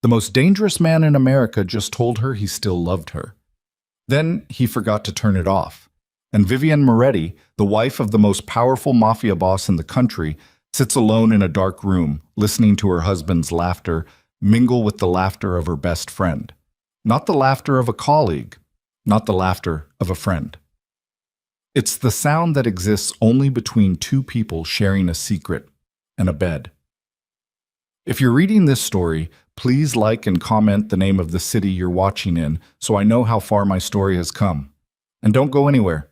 The most dangerous man in America just told her he still loved her. Then he forgot to turn it off. And Vivian Moretti, the wife of the most powerful mafia boss in the country, sits alone in a dark room, listening to her husband's laughter mingle with the laughter of her best friend. Not the laughter of a colleague, not the laughter of a friend. It's the sound that exists only between two people sharing a secret and a bed. If you're reading this story, please like and comment the name of the city you're watching in so I know how far my story has come. And don't go anywhere,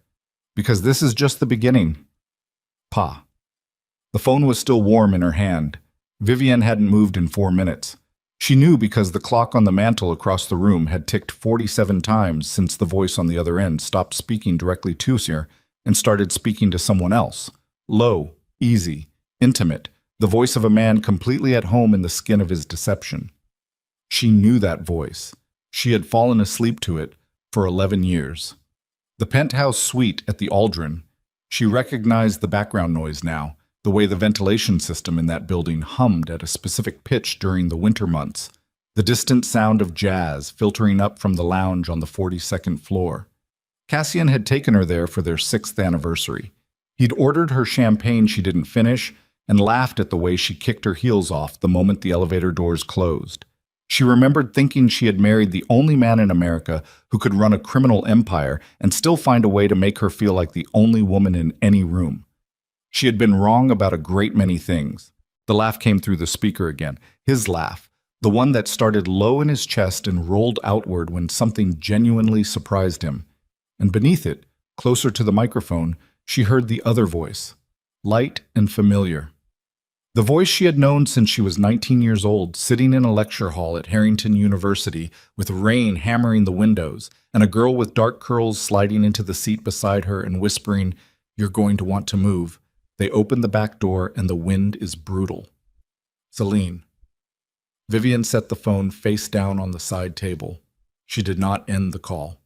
because this is just the beginning. Pa. The phone was still warm in her hand. Vivian hadn't moved in 4 minutes. She knew because the clock on the mantel across the room had ticked 47 times since the voice on the other end stopped speaking directly to her and started speaking to someone else. Low, easy, intimate, the voice of a man completely at home in the skin of his deception. She knew that voice. She had fallen asleep to it for 11 years. The penthouse suite at the Aldrin. She recognized the background noise now, the way the ventilation system in that building hummed at a specific pitch during the winter months, the distant sound of jazz filtering up from the lounge on the 42nd floor. Cassian had taken her there for their 6th anniversary. He'd ordered her champagne she didn't finish and laughed at the way she kicked her heels off the moment the elevator doors closed. She remembered thinking she had married the only man in America who could run a criminal empire and still find a way to make her feel like the only woman in any room. She had been wrong about a great many things. The laugh came through the speaker again. His laugh, the one that started low in his chest and rolled outward when something genuinely surprised him. And beneath it, closer to the microphone, she heard the other voice, light and familiar. The voice she had known since she was 19 years old, sitting in a lecture hall at Harrington University with rain hammering the windows and a girl with dark curls sliding into the seat beside her and whispering, "You're going to want to move." They open the back door and the wind is brutal. Celine. Vivian set the phone face down on the side table. She did not end the call.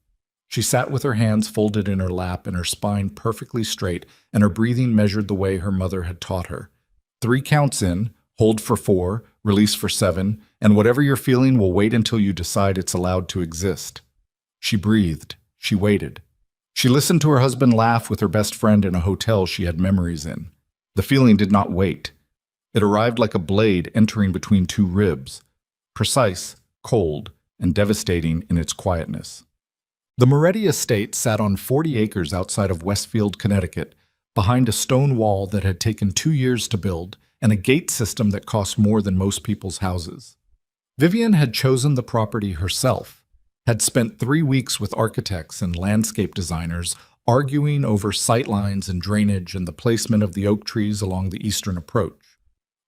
She sat with her hands folded in her lap and her spine perfectly straight, and her breathing measured the way her mother had taught her. 3 counts in, hold for 4, release for 7, and whatever you're feeling will wait until you decide it's allowed to exist. She breathed. She waited. She listened to her husband laugh with her best friend in a hotel she had memories in. The feeling did not wait. It arrived like a blade entering between 2 ribs, precise, cold, and devastating in its quietness. The Moretti estate sat on 40 acres outside of Westfield, Connecticut, behind a stone wall that had taken 2 years to build and a gate system that cost more than most people's houses. Vivian had chosen the property herself, had spent 3 weeks with architects and landscape designers arguing over sightlines and drainage and the placement of the oak trees along the eastern approach.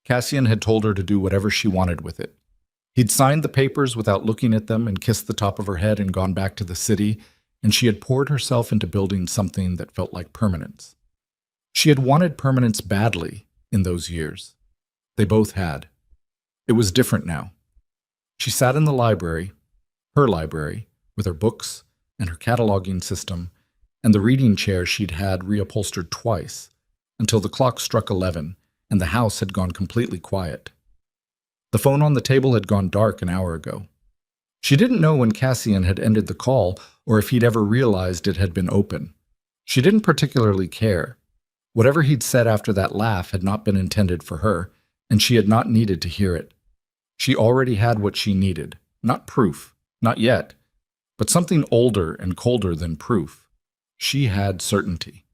Cassian had told her to do whatever she wanted with it. He'd signed the papers without looking at them and kissed the top of her head and gone back to the city, and she had poured herself into building something that felt like permanence. She had wanted permanence badly in those years. They both had. It was different now. She sat in the library, her library, with her books and her cataloging system and the reading chair she'd had reupholstered twice, until the clock struck 11 and the house had gone completely quiet. The phone on the table had gone dark an hour ago. She didn't know when Cassian had ended the call or if he'd ever realized it had been open. She didn't particularly care. Whatever he'd said after that laugh had not been intended for her, and she had not needed to hear it. She already had what she needed. Not proof, not yet, but something older and colder than proof. She had certainty.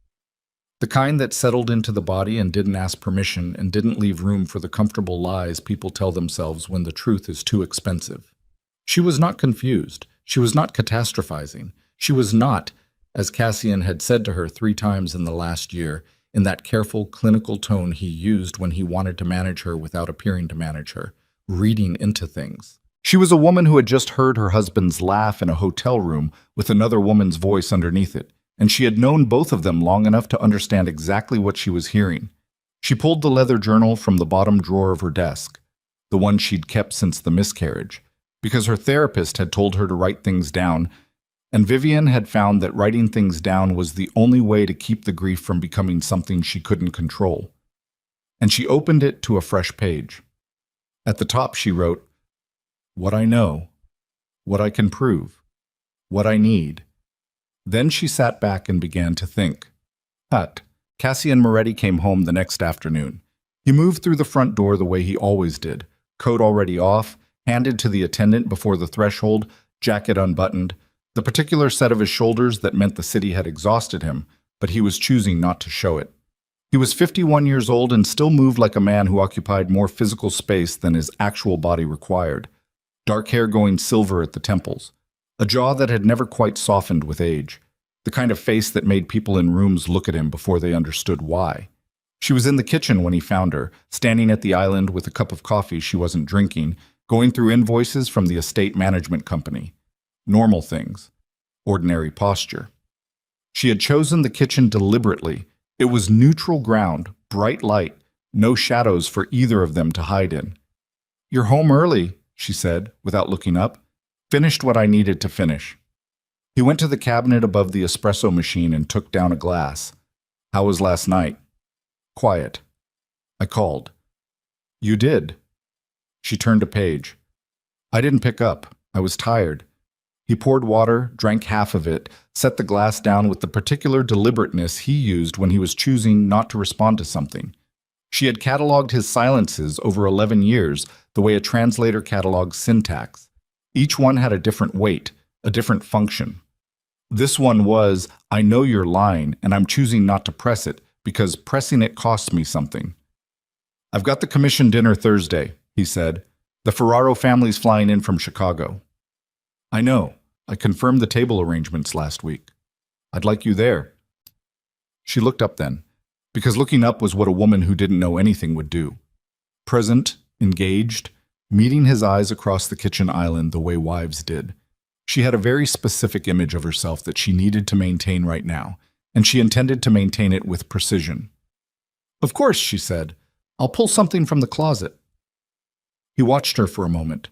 The kind that settled into the body and didn't ask permission and didn't leave room for the comfortable lies people tell themselves when the truth is too expensive. She was not confused. She was not catastrophizing. She was not, as Cassian had said to her 3 times in the last year, in that careful, clinical tone he used when he wanted to manage her without appearing to manage her, reading into things. She was a woman who had just heard her husband's laugh in a hotel room with another woman's voice underneath it, and she had known both of them long enough to understand exactly what she was hearing. She pulled the leather journal from the bottom drawer of her desk, the one she'd kept since the miscarriage, because her therapist had told her to write things down, and Vivian had found that writing things down was the only way to keep the grief from becoming something she couldn't control. And she opened it to a fresh page. At the top she wrote, what I know, what I can prove, what I need. Then she sat back and began to think. Hut. Cassian Moretti came home the next afternoon. He moved through the front door the way he always did, coat already off, handed to the attendant before the threshold, jacket unbuttoned, the particular set of his shoulders that meant the city had exhausted him, but he was choosing not to show it. He was 51 years old and still moved like a man who occupied more physical space than his actual body required. Dark hair going silver at the temples, a jaw that had never quite softened with age, the kind of face that made people in rooms look at him before they understood why. She was in the kitchen when he found her, standing at the island with a cup of coffee she wasn't drinking, going through invoices from the estate management company. Normal things. Ordinary posture. She had chosen the kitchen deliberately. It was neutral ground, bright light, no shadows for either of them to hide in. "You're home early," she said, without looking up. "Finished what I needed to finish." He went to the cabinet above the espresso machine and took down a glass. "How was last night?" "Quiet." "I called." "You did." She turned a page. "I didn't pick up. I was tired." He poured water, drank half of it, set the glass down with the particular deliberateness he used when he was choosing not to respond to something. She had catalogued his silences over 11 years, the way a translator catalogues syntax. Each one had a different weight, a different function. This one was, "I know you're lying, and I'm choosing not to press it, because pressing it costs me something." "I've got the commission dinner Thursday," he said. "The Ferraro family's flying in from Chicago." "I know. I confirmed the table arrangements last week. I'd like you there." She looked up then, because looking up was what a woman who didn't know anything would do. Present, engaged, meeting his eyes across the kitchen island the way wives did. She had a very specific image of herself that she needed to maintain right now, and she intended to maintain it with precision. "Of course," she said. "I'll pull something from the closet." He watched her for a moment.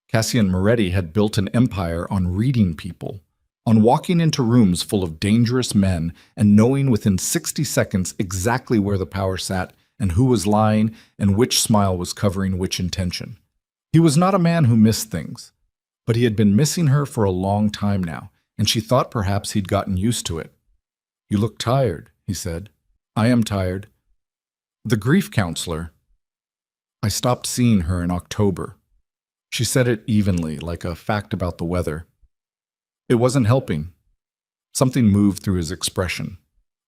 Cassian Moretti had built an empire on reading people, on walking into rooms full of dangerous men and knowing within 60 seconds exactly where the power sat and who was lying and which smile was covering which intention. He was not a man who missed things, but he had been missing her for a long time now, and she thought perhaps he'd gotten used to it. "You look tired," he said. "I am tired." "The grief counselor." "I stopped seeing her in October." She said it evenly, like a fact about the weather. It wasn't helping. Something moved through his expression.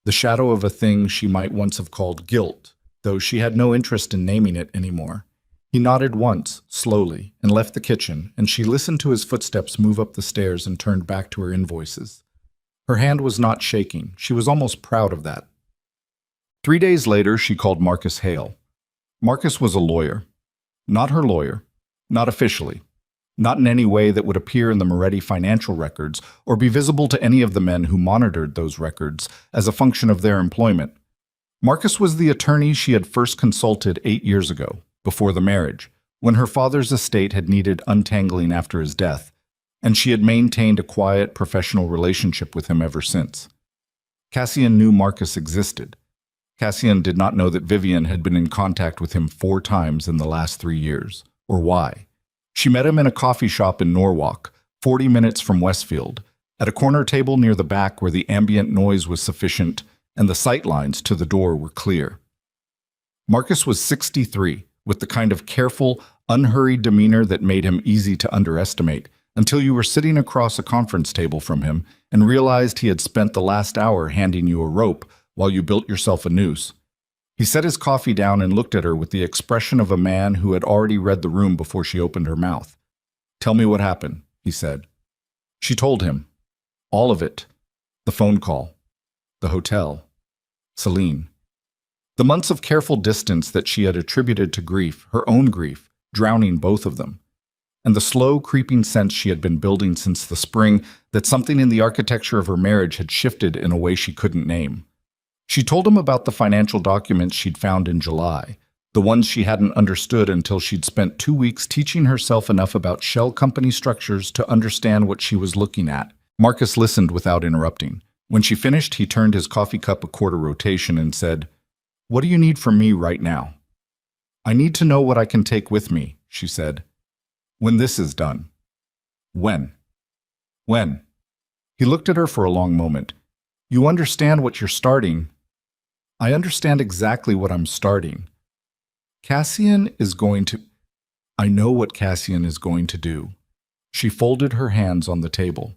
The shadow of a thing she might once have called guilt, though she had no interest in naming it anymore. He nodded once, slowly, and left the kitchen, and she listened to his footsteps move up the stairs and turned back to her invoices. Her hand was not shaking. She was almost proud of that. 3 days later, she called Marcus Hale. Marcus was a lawyer. Not her lawyer. Not officially. Not in any way that would appear in the Moretti financial records or be visible to any of the men who monitored those records as a function of their employment. Marcus was the attorney she had first consulted 8 years ago, before the marriage, when her father's estate had needed untangling after his death, and she had maintained a quiet, professional relationship with him ever since. Cassian knew Marcus existed. Cassian did not know that Vivian had been in contact with him 4 times in the last 3 years. Or why. She met him in a coffee shop in Norwalk, 40 minutes from Westfield, at a corner table near the back where the ambient noise was sufficient and the sight lines to the door were clear. Marcus was 63, with the kind of careful, unhurried demeanor that made him easy to underestimate, until you were sitting across a conference table from him and realized he had spent the last hour handing you a rope while you built yourself a noose. He set his coffee down and looked at her with the expression of a man who had already read the room before she opened her mouth. "Tell me what happened," he said. She told him. All of it. The phone call. The hotel. Celine. The months of careful distance that she had attributed to grief, her own grief, drowning both of them. And the slow, creeping sense she had been building since the spring that something in the architecture of her marriage had shifted in a way she couldn't name. She told him about the financial documents she'd found in July, the ones she hadn't understood until she'd spent 2 weeks teaching herself enough about shell company structures to understand what she was looking at. Marcus listened without interrupting. When she finished, he turned his coffee cup a quarter rotation and said, "What do you need from me right now?" "I need to know what I can take with me," she said. When this is done. When? When? He looked at her for a long moment. You understand what you're starting? I understand exactly what I'm starting. Cassian is going to... I know what Cassian is going to do. She folded her hands on the table.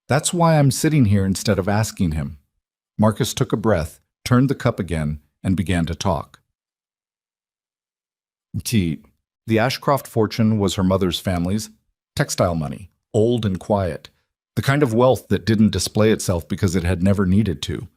That's why I'm sitting here instead of asking him. Marcus took a breath, turned the cup again, and began to talk. The Ashcroft fortune was her mother's family's textile money, old and quiet, the kind of wealth that didn't display itself because it had never needed to.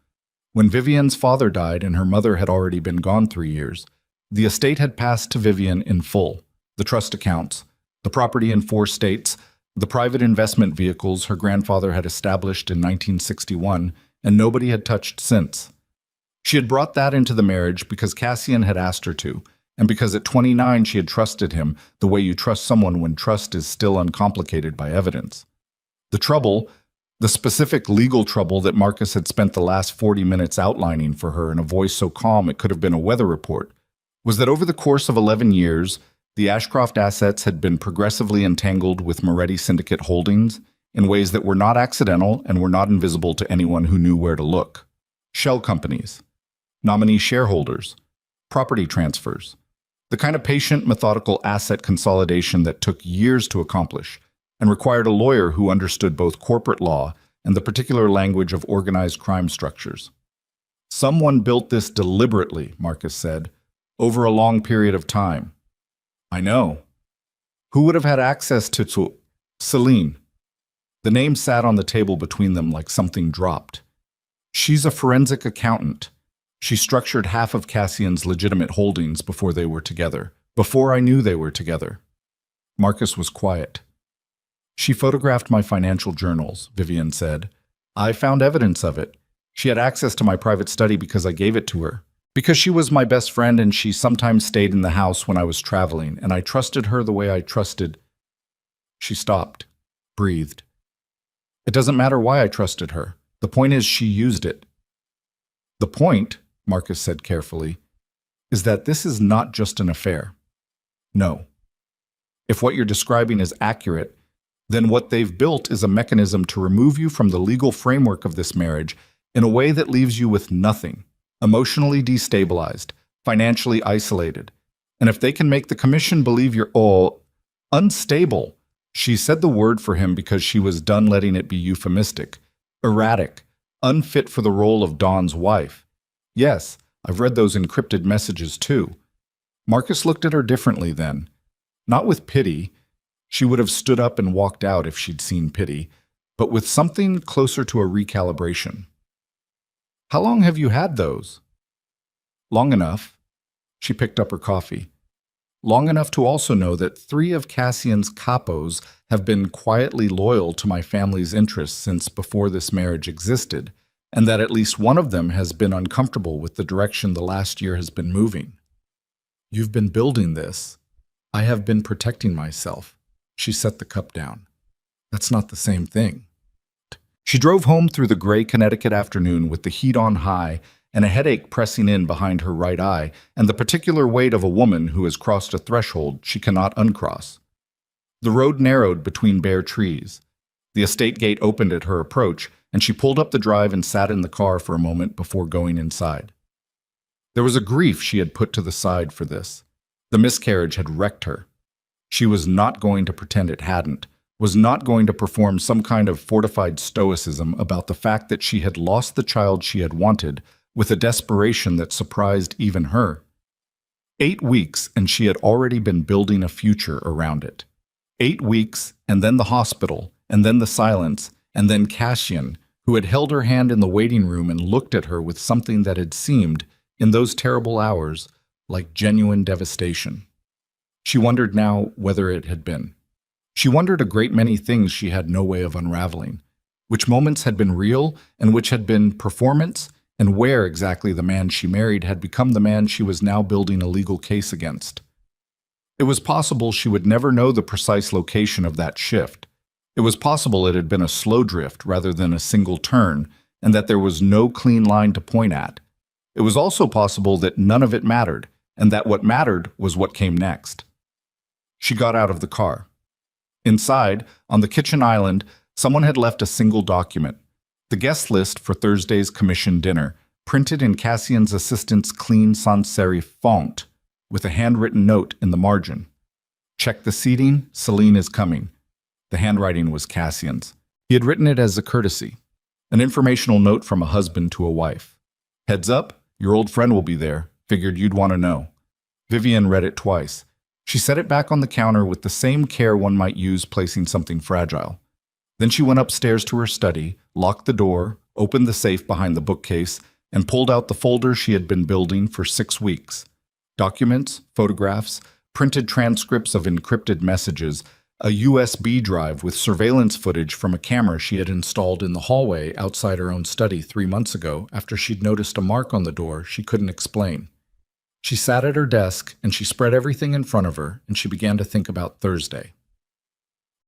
When Vivian's father died and her mother had already been gone 3 years, the estate had passed to Vivian in full, the trust accounts, the property in 4 states, the private investment vehicles her grandfather had established in 1961, and nobody had touched since. She had brought that into the marriage because Cassian had asked her to, and because at 29 she had trusted him the way you trust someone when trust is still uncomplicated by evidence. The trouble, the specific legal trouble that Marcus had spent the last 40 minutes outlining for her in a voice so calm it could have been a weather report, was that over the course of 11 years, the Ashcroft assets had been progressively entangled with Moretti Syndicate holdings in ways that were not accidental and were not invisible to anyone who knew where to look. Shell companies, nominee shareholders, property transfers, the kind of patient, methodical asset consolidation that took years to accomplish and required a lawyer who understood both corporate law and the particular language of organized crime structures. Someone built this deliberately, Marcus said, over a long period of time. I know. Who would have had access to Celine? The name sat on the table between them like something dropped. She's a forensic accountant. She structured half of Cassian's legitimate holdings before they were together, before I knew they were together. Marcus was quiet. She photographed my financial journals, Vivian said. I found evidence of it. She had access to my private study because I gave it to her. Because she was my best friend and she sometimes stayed in the house when I was traveling, and I trusted her the way I trusted... She stopped, breathed. It doesn't matter why I trusted her. The point is she used it. The point, Marcus said carefully, is that this is not just an affair. No. If what you're describing is accurate, then what they've built is a mechanism to remove you from the legal framework of this marriage in a way that leaves you with nothing, emotionally destabilized, financially isolated. And if they can make the commission believe you're all unstable, she said the word for him because she was done letting it be euphemistic, erratic, unfit for the role of Dawn's wife. Yes, I've read those encrypted messages too. Marcus looked at her differently then. Not with pity. She would have stood up and walked out if she'd seen pity, but with something closer to a recalibration. How long have you had those? Long enough. She picked up her coffee. Long enough to also know that 3 of Cassian's capos have been quietly loyal to my family's interests since before this marriage existed, and that at least one of them has been uncomfortable with the direction the last year has been moving. You've been building this. I have been protecting myself. She set the cup down. That's not the same thing. She drove home through the gray Connecticut afternoon with the heat on high and a headache pressing in behind her right eye and the particular weight of a woman who has crossed a threshold she cannot uncross. The road narrowed between bare trees. The estate gate opened at her approach, and she pulled up the drive and sat in the car for a moment before going inside. There was a grief she had put to the side for this. The miscarriage had wrecked her. She was not going to pretend it hadn't, was not going to perform some kind of fortified stoicism about the fact that she had lost the child she had wanted with a desperation that surprised even her. 8 weeks, and she had already been building a future around it. 8 weeks, and then the hospital, and then the silence, and then Cassian, who had held her hand in the waiting room and looked at her with something that had seemed, in those terrible hours, like genuine devastation. She wondered now whether it had been. She wondered a great many things she had no way of unraveling, which moments had been real and which had been performance, and where exactly the man she married had become the man she was now building a legal case against. It was possible she would never know the precise location of that shift. It was possible it had been a slow drift rather than a single turn, and that there was no clean line to point at. It was also possible that none of it mattered, and that what mattered was what came next. She got out of the car. Inside, on the kitchen island, someone had left a single document. The guest list for Thursday's commission dinner, printed in Cassian's assistant's clean sans-serif font, with a handwritten note in the margin. Check the seating, Celine is coming. The handwriting was Cassian's. He had written it as a courtesy, an informational note from a husband to a wife. Heads up, your old friend will be there. Figured you'd want to know. Vivian read it twice. She set it back on the counter with the same care one might use placing something fragile. Then she went upstairs to her study, locked the door, opened the safe behind the bookcase, and pulled out the folder she had been building for 6 weeks. Documents, photographs, printed transcripts of encrypted messages, a USB drive with surveillance footage from a camera she had installed in the hallway outside her own study 3 months ago after she'd noticed a mark on the door she couldn't explain. She sat at her desk and she spread everything in front of her and she began to think about Thursday.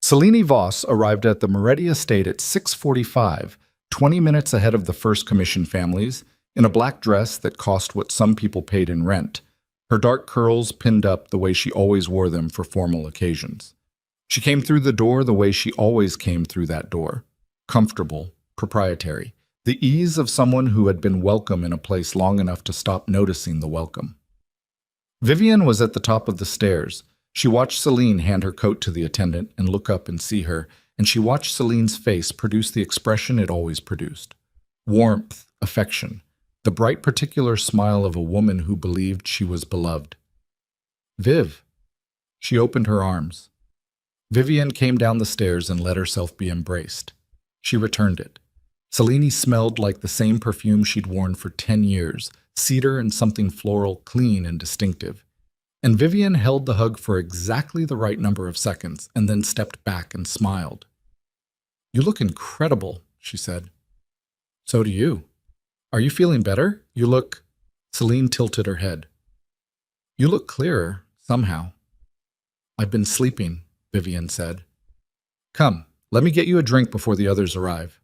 Celine Voss arrived at the Moretti estate at 6:45, 20 minutes ahead of the first commission families, in a black dress that cost what some people paid in rent, her dark curls pinned up the way she always wore them for formal occasions. She came through the door the way she always came through that door, comfortable, proprietary, the ease of someone who had been welcome in a place long enough to stop noticing the welcome. Vivian was at the top of the stairs. She watched Celine hand her coat to the attendant and look up and see her, and she watched Celine's face produce the expression it always produced. Warmth, affection, the bright particular smile of a woman who believed she was beloved. Viv. She opened her arms. Vivian came down the stairs and let herself be embraced. She returned it. Celine smelled like the same perfume she'd worn for 10 years, cedar and something floral, clean and distinctive. And Vivian held the hug for exactly the right number of seconds and then stepped back and smiled. "You look incredible," she said. "So do you. Are you feeling better? You look—" Celine tilted her head. "You look clearer, somehow." "I've been sleeping," Vivian said. "Come, let me get you a drink before the others arrive."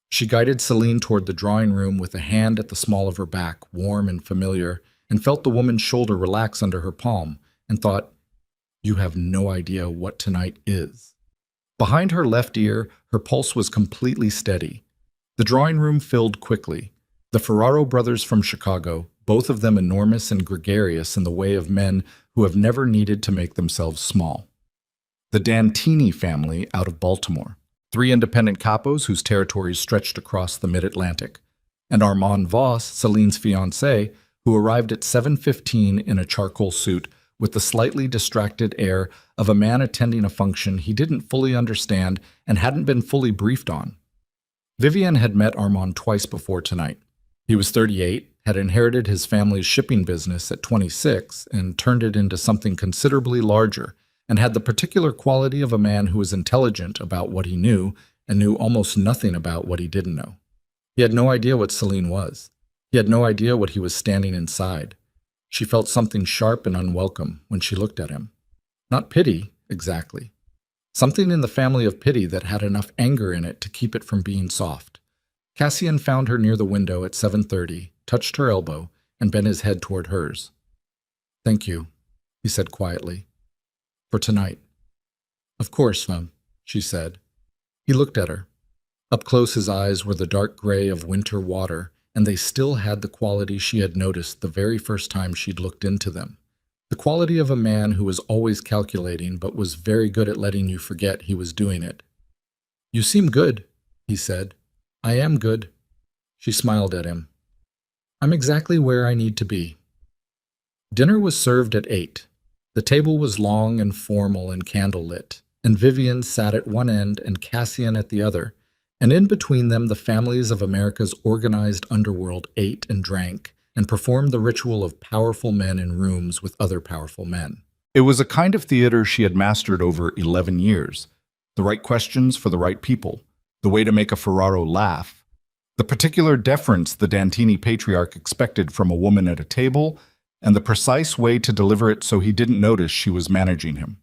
She guided Celine toward the drawing room with a hand at the small of her back, warm and familiar, and felt the woman's shoulder relax under her palm, and thought, "You have no idea what tonight is." Behind her left ear, her pulse was completely steady. The drawing room filled quickly. The Ferraro brothers from Chicago, both of them enormous and gregarious in the way of men who have never needed to make themselves small. The Dantini family out of Baltimore, 3 independent capos whose territories stretched across the mid-Atlantic, and Armand Voss, Celine's fiancé, who arrived at 7:15 in a charcoal suit with the slightly distracted air of a man attending a function he didn't fully understand and hadn't been fully briefed on. Vivian had met Armand twice before tonight. He was 38, had inherited his family's shipping business at 26 and turned it into something considerably larger, and had the particular quality of a man who was intelligent about what he knew and knew almost nothing about what he didn't know. He had no idea what Celine was. He had no idea what he was standing inside. She felt something sharp and unwelcome when she looked at him. Not pity, exactly. Something in the family of pity that had enough anger in it to keep it from being soft. Cassian found her near the window at 7:30, touched her elbow, and bent his head toward hers. "Thank you," he said quietly. "For tonight." "Of course, femme," she said. He looked at her. Up close his eyes were the dark gray of winter water, and they still had the quality she had noticed the very first time she'd looked into them. The quality of a man who was always calculating but was very good at letting you forget he was doing it. "You seem good," he said. "I am good." She smiled at him. "I'm exactly where I need to be." Dinner was served at 8. The table was long and formal and candlelit, and Vivian sat at one end and Cassian at the other, and in between them the families of America's organized underworld ate and drank and performed the ritual of powerful men in rooms with other powerful men. It was a kind of theater she had mastered over 11 years. The right questions for the right people, the way to make a Ferraro laugh, the particular deference the Dantini patriarch expected from a woman at a table, and the precise way to deliver it so he didn't notice she was managing him.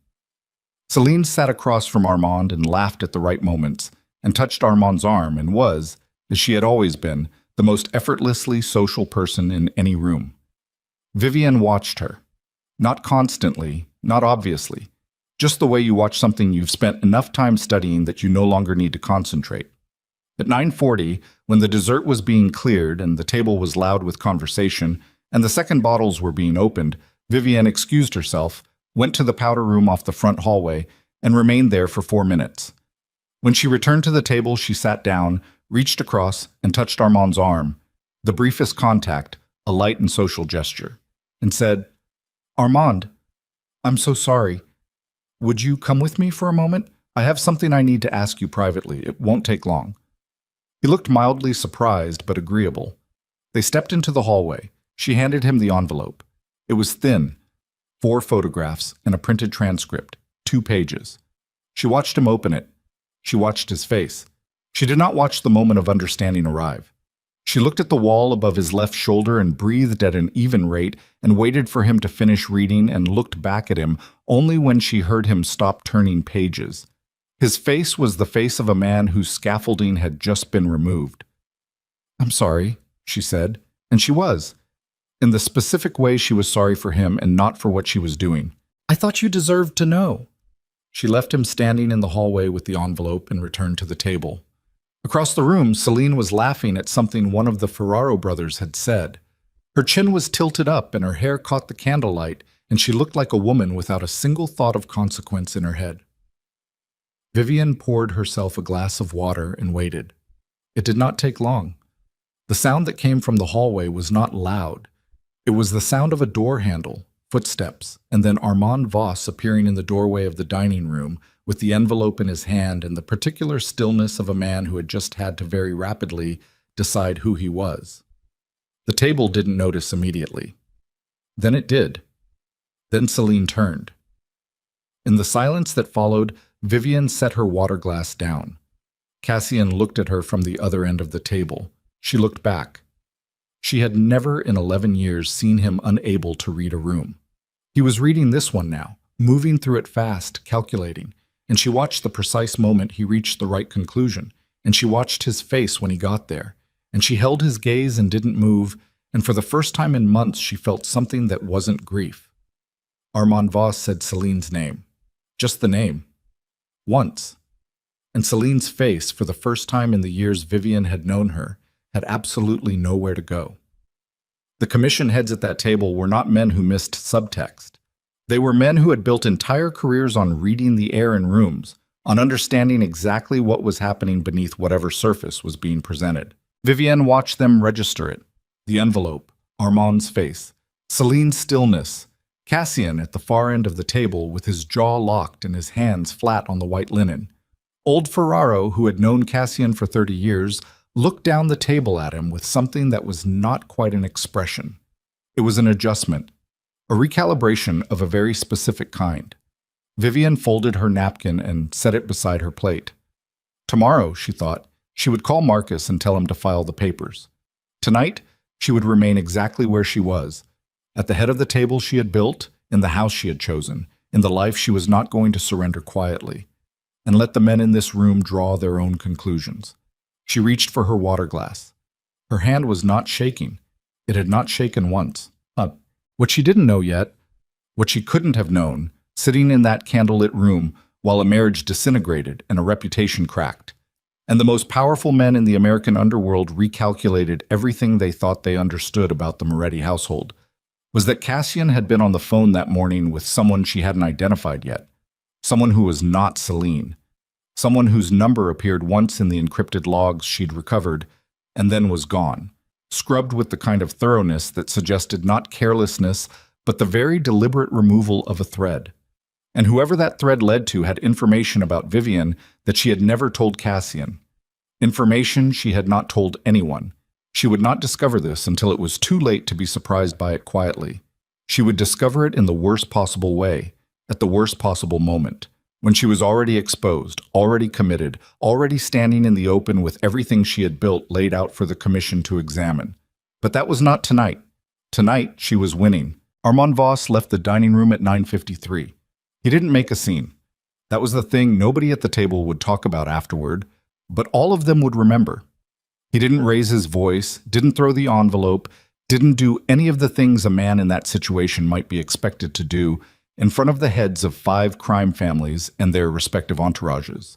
Celine sat across from Armand and laughed at the right moments, and touched Armand's arm and was, as she had always been, the most effortlessly social person in any room. Vivian watched her. Not constantly, not obviously, just the way you watch something you've spent enough time studying that you no longer need to concentrate. At 9:40, when the dessert was being cleared and the table was loud with conversation, and the second bottles were being opened, Vivienne excused herself, went to the powder room off the front hallway, and remained there for 4 minutes. When she returned to the table, she sat down, reached across, and touched Armand's arm, the briefest contact, a light and social gesture, and said, "Armand, I'm so sorry. Would you come with me for a moment? I have something I need to ask you privately. It won't take long." He looked mildly surprised but agreeable. They stepped into the hallway. She handed him the envelope. It was thin, 4 photographs and a printed transcript, 2 pages. She watched him open it. She watched his face. She did not watch the moment of understanding arrive. She looked at the wall above his left shoulder and breathed at an even rate and waited for him to finish reading and looked back at him only when she heard him stop turning pages. His face was the face of a man whose scaffolding had just been removed. "I'm sorry," she said, and she was. In the specific way she was sorry for him and not for what she was doing. "I thought you deserved to know." She left him standing in the hallway with the envelope and returned to the table. Across the room, Celine was laughing at something one of the Ferraro brothers had said. Her chin was tilted up and her hair caught the candlelight, and she looked like a woman without a single thought of consequence in her head. Vivienne poured herself a glass of water and waited. It did not take long. The sound that came from the hallway was not loud. It was the sound of a door handle, footsteps, and then Armand Voss appearing in the doorway of the dining room with the envelope in his hand and the particular stillness of a man who had just had to very rapidly decide who he was. The table didn't notice immediately. Then it did. Then Celine turned. In the silence that followed, Vivienne set her water glass down. Cassian looked at her from the other end of the table. She looked back. She had never in 11 years seen him unable to read a room. He was reading this one now, moving through it fast, calculating, and she watched the precise moment he reached the right conclusion, and she watched his face when he got there, and she held his gaze and didn't move, and for the first time in months she felt something that wasn't grief. Armand Voss said Celine's name. Just the name. Once. And Celine's face, for the first time in the years Vivienne had known her, had absolutely nowhere to go. The commission heads at that table were not men who missed subtext. They were men who had built entire careers on reading the air in rooms, on understanding exactly what was happening beneath whatever surface was being presented. Vivienne watched them register it. The envelope, Armand's face, Celine's stillness, Cassian at the far end of the table with his jaw locked and his hands flat on the white linen. Old Ferraro, who had known Cassian for 30 years, looked down the table at him with something that was not quite an expression. It was an adjustment, a recalibration of a very specific kind. Vivienne folded her napkin and set it beside her plate. Tomorrow, she thought, she would call Marcus and tell him to file the papers. Tonight, she would remain exactly where she was, at the head of the table she had built, in the house she had chosen, in the life she was not going to surrender quietly, and let the men in this room draw their own conclusions. She reached for her water glass. Her hand was not shaking. It had not shaken once. What she didn't know yet, what she couldn't have known, sitting in that candlelit room while a marriage disintegrated and a reputation cracked, and the most powerful men in the American underworld recalculated everything they thought they understood about the Moretti household, was that Cassian had been on the phone that morning with someone she hadn't identified yet, someone who was not Celine, someone whose number appeared once in the encrypted logs she'd recovered and then was gone, scrubbed with the kind of thoroughness that suggested not carelessness, but the very deliberate removal of a thread. And whoever that thread led to had information about Vivienne that she had never told Cassian. Information she had not told anyone. She would not discover this until it was too late to be surprised by it quietly. She would discover it in the worst possible way, at the worst possible moment, when she was already exposed, already committed, already standing in the open with everything she had built laid out for the commission to examine. But that was not tonight. Tonight, she was winning. Armand Voss left the dining room at 9:53. He didn't make a scene. That was the thing nobody at the table would talk about afterward, but all of them would remember. He didn't raise his voice, didn't throw the envelope, didn't do any of the things a man in that situation might be expected to do. in front of the heads of 5 crime families and their respective entourages.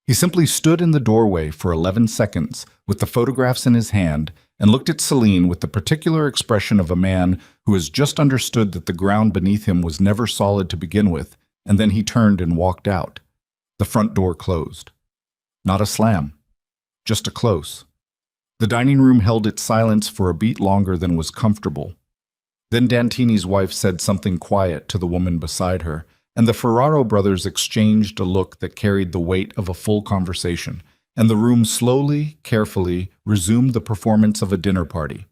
He simply stood in the doorway for 11 seconds with the photographs in his hand and looked at Celine with the particular expression of a man who has just understood that the ground beneath him was never solid to begin with, and then he turned and walked out. The front door closed. Not a slam, just a close. The dining room held its silence for a beat longer than was comfortable. Then Dantini's wife said something quiet to the woman beside her, and the Ferraro brothers exchanged a look that carried the weight of a full conversation, and the room slowly, carefully resumed the performance of a dinner party.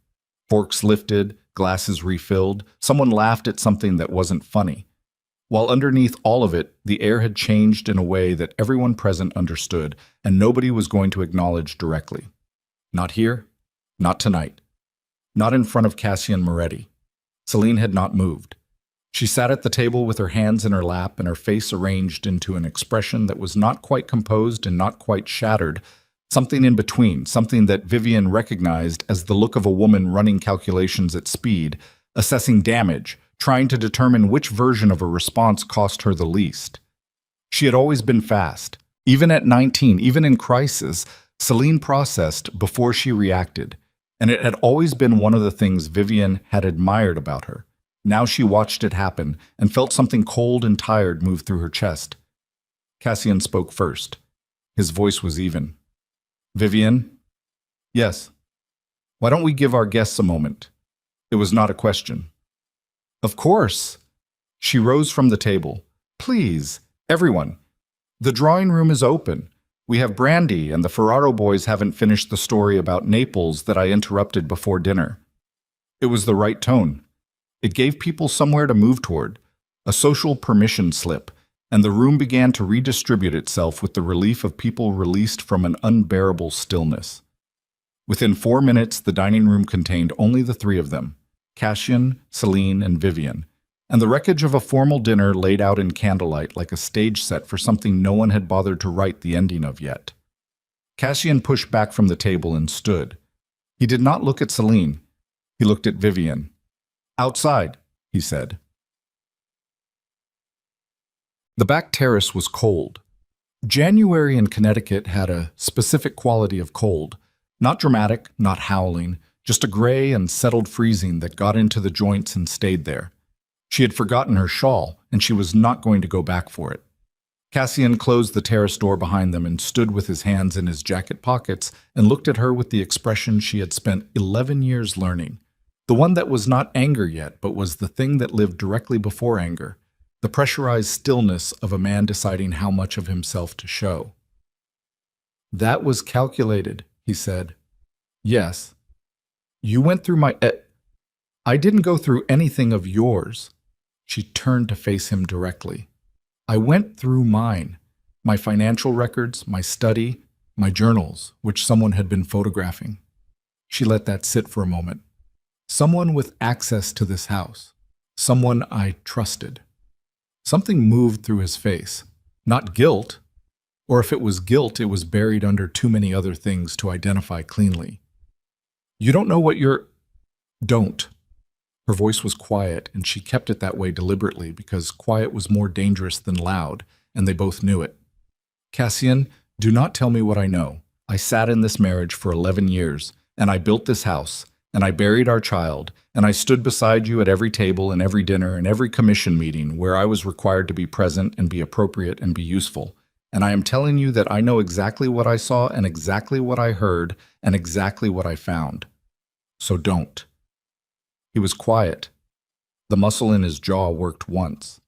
Forks lifted, glasses refilled, someone laughed at something that wasn't funny. While underneath all of it, the air had changed in a way that everyone present understood, and nobody was going to acknowledge directly. Not here, not tonight, not in front of Cassian Moretti. Celine had not moved. She sat at the table with her hands in her lap and her face arranged into an expression that was not quite composed and not quite shattered, something in between, something that Vivian recognized as the look of a woman running calculations at speed, assessing damage, trying to determine which version of a response cost her the least. She had always been fast. Even at 19, even in crisis, Celine processed before she reacted, and it had always been one of the things Vivian had admired about her. Now she watched it happen and felt something cold and tired move through her chest. Cassian spoke first. His voice was even. "Vivian?" "Yes." "Why don't we give our guests a moment?" It was not a question. "Of course." She rose from the table. "Please, everyone. The drawing room is open. We have brandy, and the Ferraro boys haven't finished the story about Naples that I interrupted before dinner." It was the right tone. It gave people somewhere to move toward, a social permission slip, and the room began to redistribute itself with the relief of people released from an unbearable stillness. Within 4 minutes, the dining room contained only the 3 of them, Cassian, Celine, and Vivian, and the wreckage of a formal dinner laid out in candlelight like a stage set for something no one had bothered to write the ending of yet. Cassian pushed back from the table and stood. He did not look at Celine. He looked at Vivian. "Outside," he said. The back terrace was cold. January in Connecticut had a specific quality of cold, not dramatic, not howling, just a gray and settled freezing that got into the joints and stayed there. She had forgotten her shawl, and she was not going to go back for it. Cassian closed the terrace door behind them and stood with his hands in his jacket pockets and looked at her with the expression she had spent 11 years learning. The one that was not anger yet, but was the thing that lived directly before anger, the pressurized stillness of a man deciding how much of himself to show. "That was calculated," he said. "Yes. You went through my... I didn't go through anything of yours." She turned to face him directly. "I went through mine, my financial records, my study, my journals, which someone had been photographing." She let that sit for a moment. "Someone with access to this house. Someone I trusted." Something moved through his face. Not guilt, or if it was guilt, it was buried under too many other things to identify cleanly. "You don't know what you're... Don't." Her voice was quiet, and she kept it that way deliberately because quiet was more dangerous than loud, and they both knew it. "Cassian, do not tell me what I know. I sat in this marriage for 11 years, and I built this house, and I buried our child, and I stood beside you at every table and every dinner and every commission meeting where I was required to be present and be appropriate and be useful. And I am telling you that I know exactly what I saw and exactly what I heard and exactly what I found. So don't." He was quiet. The muscle in his jaw worked once.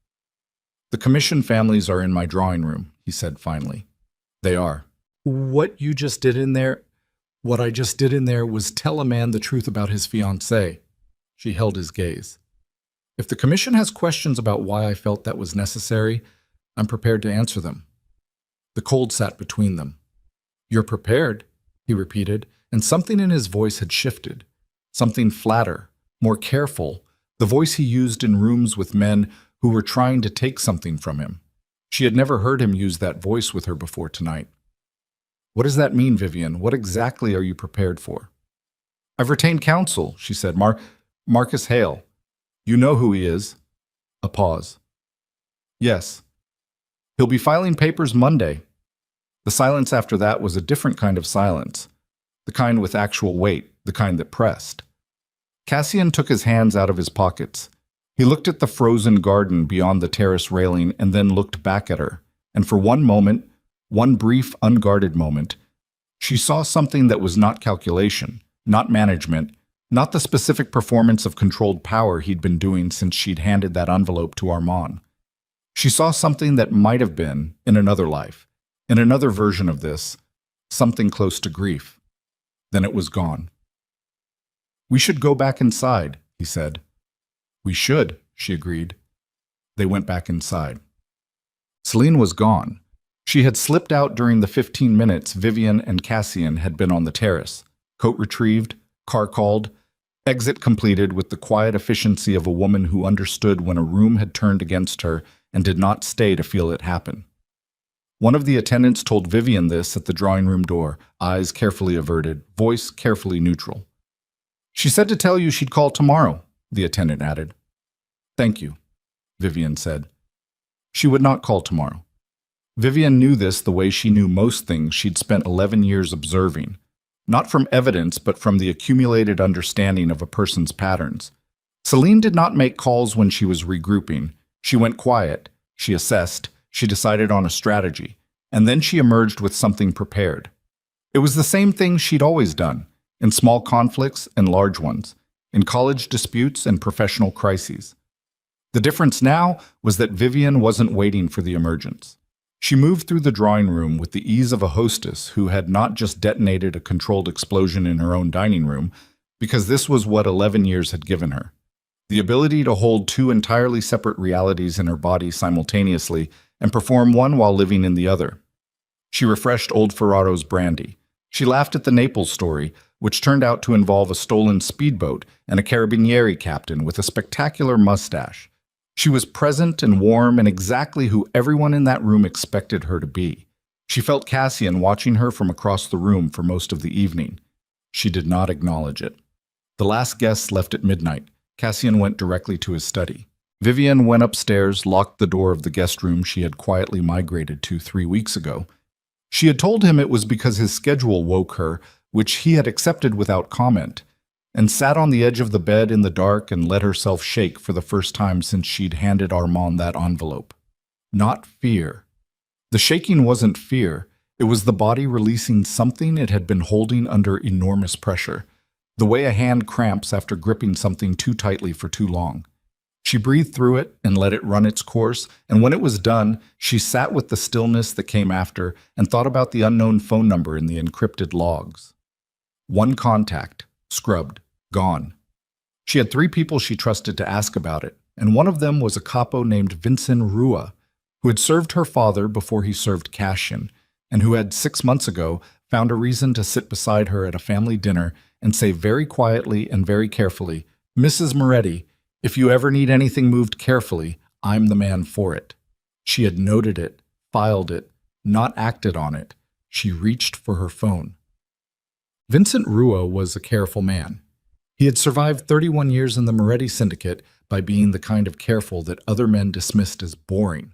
"The commission families are in my drawing room," he said finally. "They are. What you just did in there... What I just did in there was tell a man the truth about his fiancée." She held his gaze. "If the commission has questions about why I felt that was necessary, I'm prepared to answer them." The cold sat between them. "You're prepared," he repeated, and something in his voice had shifted. Something flatter, more careful, the voice he used in rooms with men who were trying to take something from him. She had never heard him use that voice with her before tonight. "What does that mean, Vivian? What exactly are you prepared for?" "I've retained counsel," she said. Marcus Hale. You know who he is." A pause. Yes. He'll be filing papers Monday. The silence after that was a different kind of silence, the kind with actual weight, the kind that pressed. Cassian took his hands out of his pockets. He looked at the frozen garden beyond the terrace railing and then looked back at her, and for one moment, one brief, unguarded moment, she saw something that was not calculation, not management, not the specific performance of controlled power he'd been doing since she'd handed that envelope to Armand. She saw something that might have been, in another life, in another version of this, something close to grief. Then it was gone. "We should go back inside," he said. "We should," she agreed. They went back inside. Celine was gone. She had slipped out during the 15 minutes Vivian and Cassian had been on the terrace. Coat retrieved, car called, exit completed with the quiet efficiency of a woman who understood when a room had turned against her and did not stay to feel it happen. One of the attendants told Vivian this at the drawing room door, eyes carefully averted, voice carefully neutral. "She said to tell you she'd call tomorrow," the attendant added. "Thank you," Vivian said. She would not call tomorrow. Vivian knew this the way she knew most things she'd spent 11 years observing, not from evidence but from the accumulated understanding of a person's patterns. Celine did not make calls when she was regrouping. She went quiet, she assessed, she decided on a strategy, and then she emerged with something prepared. It was the same thing she'd always done, in small conflicts and large ones, in college disputes and professional crises. The difference now was that Vivian wasn't waiting for the emergence. She moved through the drawing room with the ease of a hostess who had not just detonated a controlled explosion in her own dining room, because this was what 11 years had given her. The ability to hold two entirely separate realities in her body simultaneously and perform one while living in the other. She refreshed old Ferraro's brandy. She laughed at the Naples story, which turned out to involve a stolen speedboat and a carabinieri captain with a spectacular mustache. She was present and warm and exactly who everyone in that room expected her to be. She felt Cassian watching her from across the room for most of the evening. She did not acknowledge it. The last guests left at midnight. Cassian went directly to his study. Vivian went upstairs, locked the door of the guest room she had quietly migrated to 3 weeks ago. She had told him it was because his schedule woke her, which he had accepted without comment, and sat on the edge of the bed in the dark and let herself shake for the first time since she'd handed Armand that envelope. Not fear. The shaking wasn't fear. It was the body releasing something it had been holding under enormous pressure, the way a hand cramps after gripping something too tightly for too long. She breathed through it and let it run its course, and when it was done, she sat with the stillness that came after and thought about the unknown phone number in the encrypted logs. One contact, scrubbed, gone. She had 3 people she trusted to ask about it, and one of them was a capo named Vincent Rua, who had served her father before he served Cassian, and who had 6 months ago found a reason to sit beside her at a family dinner and say very quietly and very carefully, "Mrs. Moretti, if you ever need anything moved carefully, I'm the man for it." She had noted it, filed it, not acted on it. She reached for her phone. Vincent Rua was a careful man. He had survived 31 years in the Moretti syndicate by being the kind of careful that other men dismissed as boring,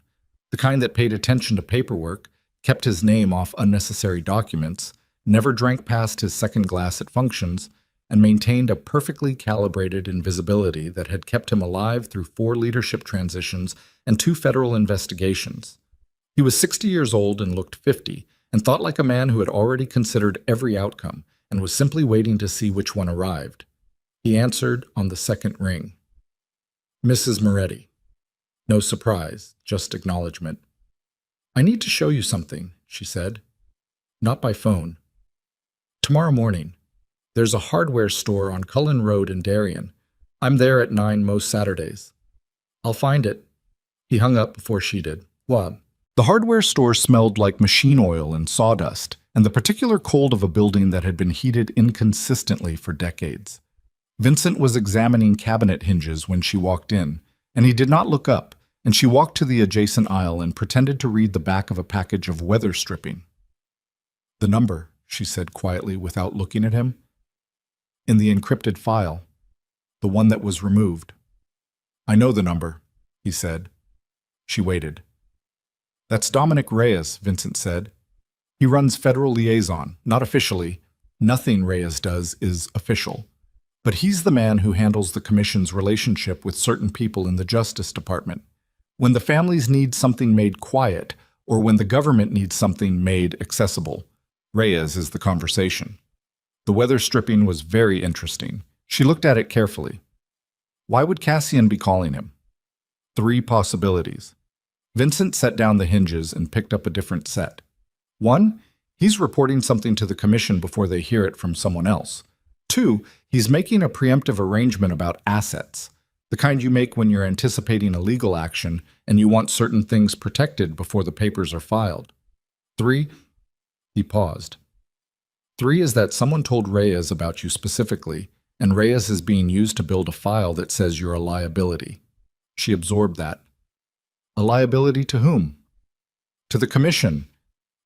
the kind that paid attention to paperwork, kept his name off unnecessary documents, never drank past his second glass at functions, and maintained a perfectly calibrated invisibility that had kept him alive through 4 leadership transitions and 2 federal investigations. He was 60 years old and looked 50, and thought like a man who had already considered every outcome and was simply waiting to see which one arrived. He answered on the second ring. "Mrs. Moretti." No surprise, just acknowledgement. "I need to show you something," she said. "Not by phone. Tomorrow morning. There's a hardware store on Cullen Road in Darien. I'm there at 9 most Saturdays. I'll find it." He hung up before she did. "What?" The hardware store smelled like machine oil and sawdust, and the particular cold of a building that had been heated inconsistently for decades. Vincent was examining cabinet hinges when she walked in, and he did not look up, and she walked to the adjacent aisle and pretended to read the back of a package of weather stripping. "The number," she said quietly without looking at him. "In the encrypted file, the one that was removed." "I know the number," he said. She waited. That's Dominic Reyes, Vincent said. He runs federal liaison, not officially. Nothing Reyes does is official. But he's the man who handles the commission's relationship with certain people in the Justice Department. When the families need something made quiet, or when the government needs something made accessible, Reyes is the conversation. The weather stripping was very interesting. She looked at it carefully. Why would Cassian be calling him? 3 possibilities. Vincent set down the hinges and picked up a different set. 1, he's reporting something to the commission before they hear it from someone else. 2, he's making a preemptive arrangement about assets, the kind you make when you're anticipating a legal action and you want certain things protected before the papers are filed. 3, he paused. 3 is that someone told Reyes about you specifically, and Reyes is being used to build a file that says you're a liability. She absorbed that. A liability to whom? To the commission.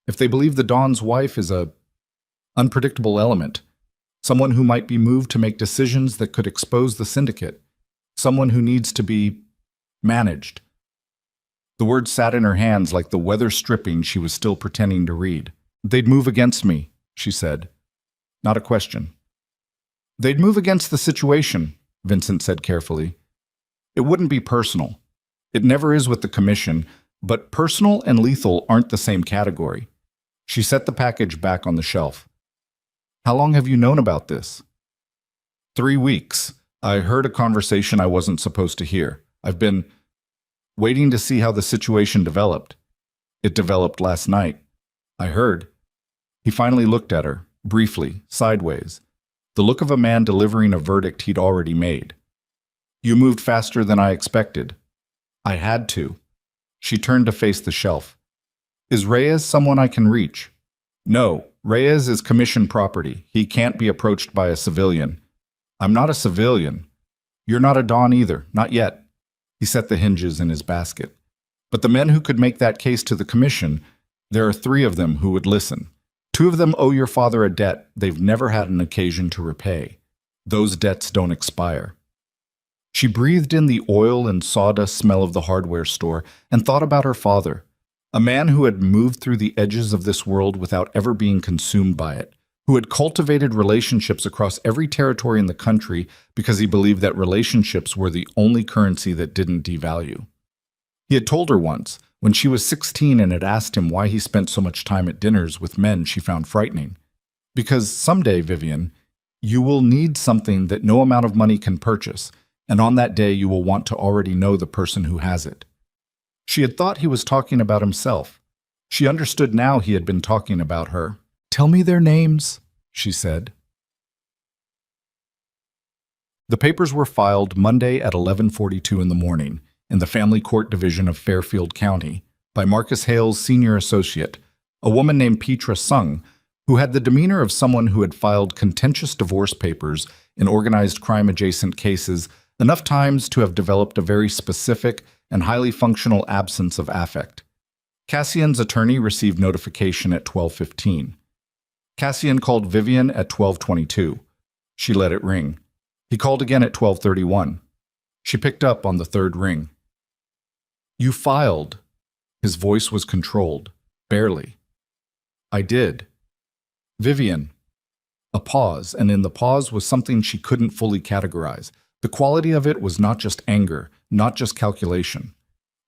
If they believe the Don's wife is a unpredictable element, someone who might be moved to make decisions that could expose the syndicate, someone who needs to be managed. The words sat in her hands like the weather stripping she was still pretending to read. They'd move against me, she said. Not a question. They'd move against the situation, Vincent said carefully. It wouldn't be personal. It never is with the commission, but personal and lethal aren't the same category. She set the package back on the shelf. How long have you known about this? 3 weeks. I heard a conversation I wasn't supposed to hear. I've been waiting to see how the situation developed. It developed last night. I heard. He finally looked at her, briefly, sideways, the look of a man delivering a verdict he'd already made. You moved faster than I expected. I had to. She turned to face the shelf. Is Reyes someone I can reach? No, Reyes is commission property. He can't be approached by a civilian. I'm not a civilian. You're not a Don either, not yet. He set the hinges in his basket. But the men who could make that case to the commission, there are 3 of them who would listen. 2 of them owe your father a debt they've never had an occasion to repay. Those debts don't expire. She breathed in the oil and sawdust smell of the hardware store and thought about her father, a man who had moved through the edges of this world without ever being consumed by it, who had cultivated relationships across every territory in the country because he believed that relationships were the only currency that didn't devalue. He had told her once, when she was 16 and had asked him why he spent so much time at dinners with men she found frightening. Because someday, Vivian, you will need something that no amount of money can purchase, and on that day you will want to already know the person who has it. She had thought he was talking about himself. She understood now he had been talking about her. Tell me their names, she said. The papers were filed Monday at 11:42 in the morning in the Family Court Division of Fairfield County by Marcus Hale's senior associate, a woman named Petra Sung, who had the demeanor of someone who had filed contentious divorce papers in organized crime-adjacent cases enough times to have developed a very specific and highly functional absence of affect. Cassian's attorney received notification at 12:15. Cassian called Vivian at 12:22. She let it ring. He called again at 12:31. She picked up on the 3rd ring. You filed. His voice was controlled, barely. I did. Vivian. A pause, and in the pause was something she couldn't fully categorize. The quality of it was not just anger, not just calculation.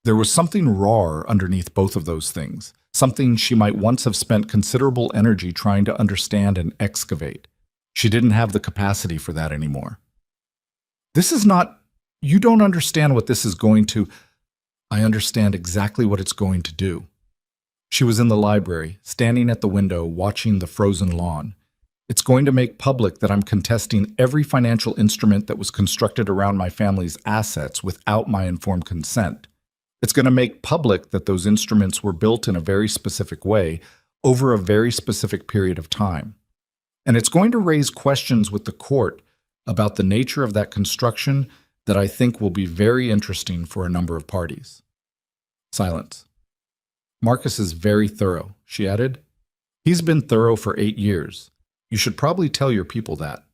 There was something raw underneath both of those things, something she might once have spent considerable energy trying to understand and excavate. She didn't have the capacity for that anymore. This is not... You don't understand what this is going to... I understand exactly what it's going to do. She was in the library, standing at the window, watching the frozen lawn. It's going to make public that I'm contesting every financial instrument that was constructed around my family's assets without my informed consent. It's going to make public that those instruments were built in a very specific way over a very specific period of time. And it's going to raise questions with the court about the nature of that construction that I think will be very interesting for a number of parties. Silence. Marcus is very thorough, she added. He's been thorough for 8 years. You should probably tell your people that.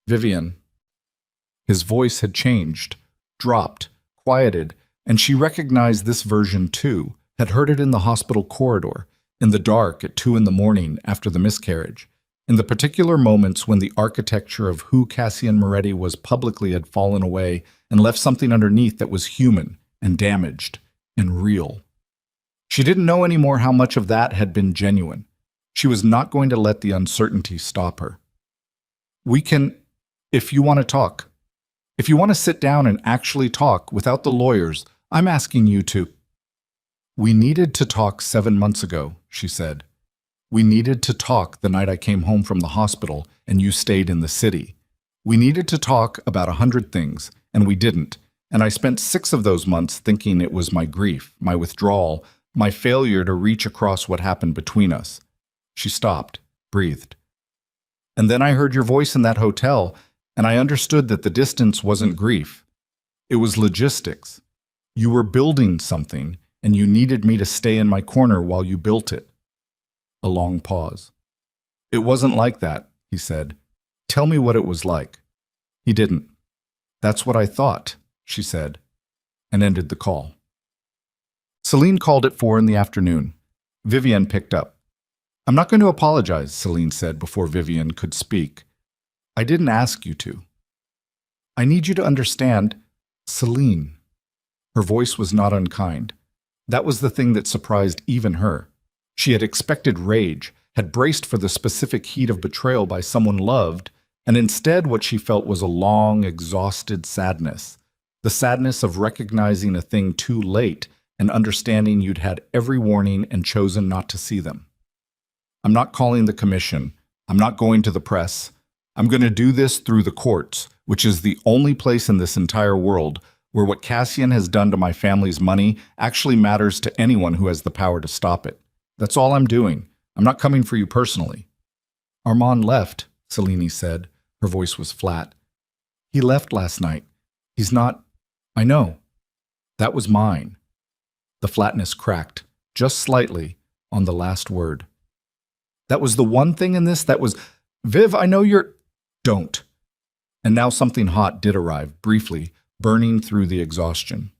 Vivian. His voice had changed, dropped, quieted, And she recognized this version too, had heard it in the hospital corridor, in the dark at 2 in the morning after the miscarriage, in the particular moments when the architecture of who Cassian Moretti was publicly had fallen away and left something underneath that was human and damaged and real. She didn't know anymore how much of that had been genuine. She was not going to let the uncertainty stop her. We can, if you want to talk. If you want to sit down and actually talk without the lawyers, I'm asking you to. We needed to talk 7 months ago, she said. We needed to talk the night I came home from the hospital and you stayed in the city. We needed to talk about 100 things, and we didn't. And I spent 6 of those months thinking it was my grief, my withdrawal, my failure to reach across what happened between us. She stopped, breathed. And then I heard your voice in that hotel, and I understood that the distance wasn't grief. It was logistics. You were building something, and you needed me to stay in my corner while you built it. A long pause. It wasn't like that, he said. Tell me what it was like. He didn't. That's what I thought, she said, and ended the call. Celine called at 4 in the afternoon. Vivian picked up. I'm not going to apologize, Celine said before Vivian could speak. I didn't ask you to. I need you to understand, Celine. Her voice was not unkind. That was the thing that surprised even her. She had expected rage, had braced for the specific heat of betrayal by someone loved, and instead what she felt was a long, exhausted sadness. The sadness of recognizing a thing too late and understanding you'd had every warning and chosen not to see them. I'm not calling the commission. I'm not going to the press. I'm going to do this through the courts, which is the only place in this entire world where what Cassian has done to my family's money actually matters to anyone who has the power to stop it. That's all I'm doing. I'm not coming for you personally. Armand left, Celine said. Her voice was flat. He left last night. He's not... I know. That was mine. The flatness cracked, just slightly, on the last word. That was the one thing in this that was... Viv, I know you're... Don't. And now something hot did arrive, briefly, burning through the exhaustion.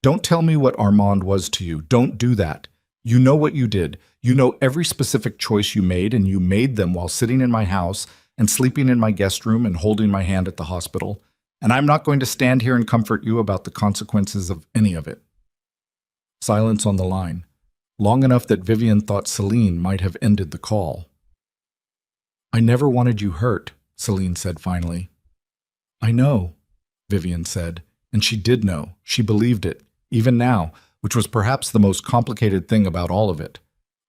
Don't tell me what Armand was to you. Don't do that. You know what you did. You know every specific choice you made, and you made them while sitting in my house and sleeping in my guest room and holding my hand at the hospital. And I'm not going to stand here and comfort you about the consequences of any of it. Silence on the line, long enough that Vivian thought Celine might have ended the call. I never wanted you hurt, Celine said finally. I know, Vivian said, and she did know. She believed it, even now, which was perhaps the most complicated thing about all of it.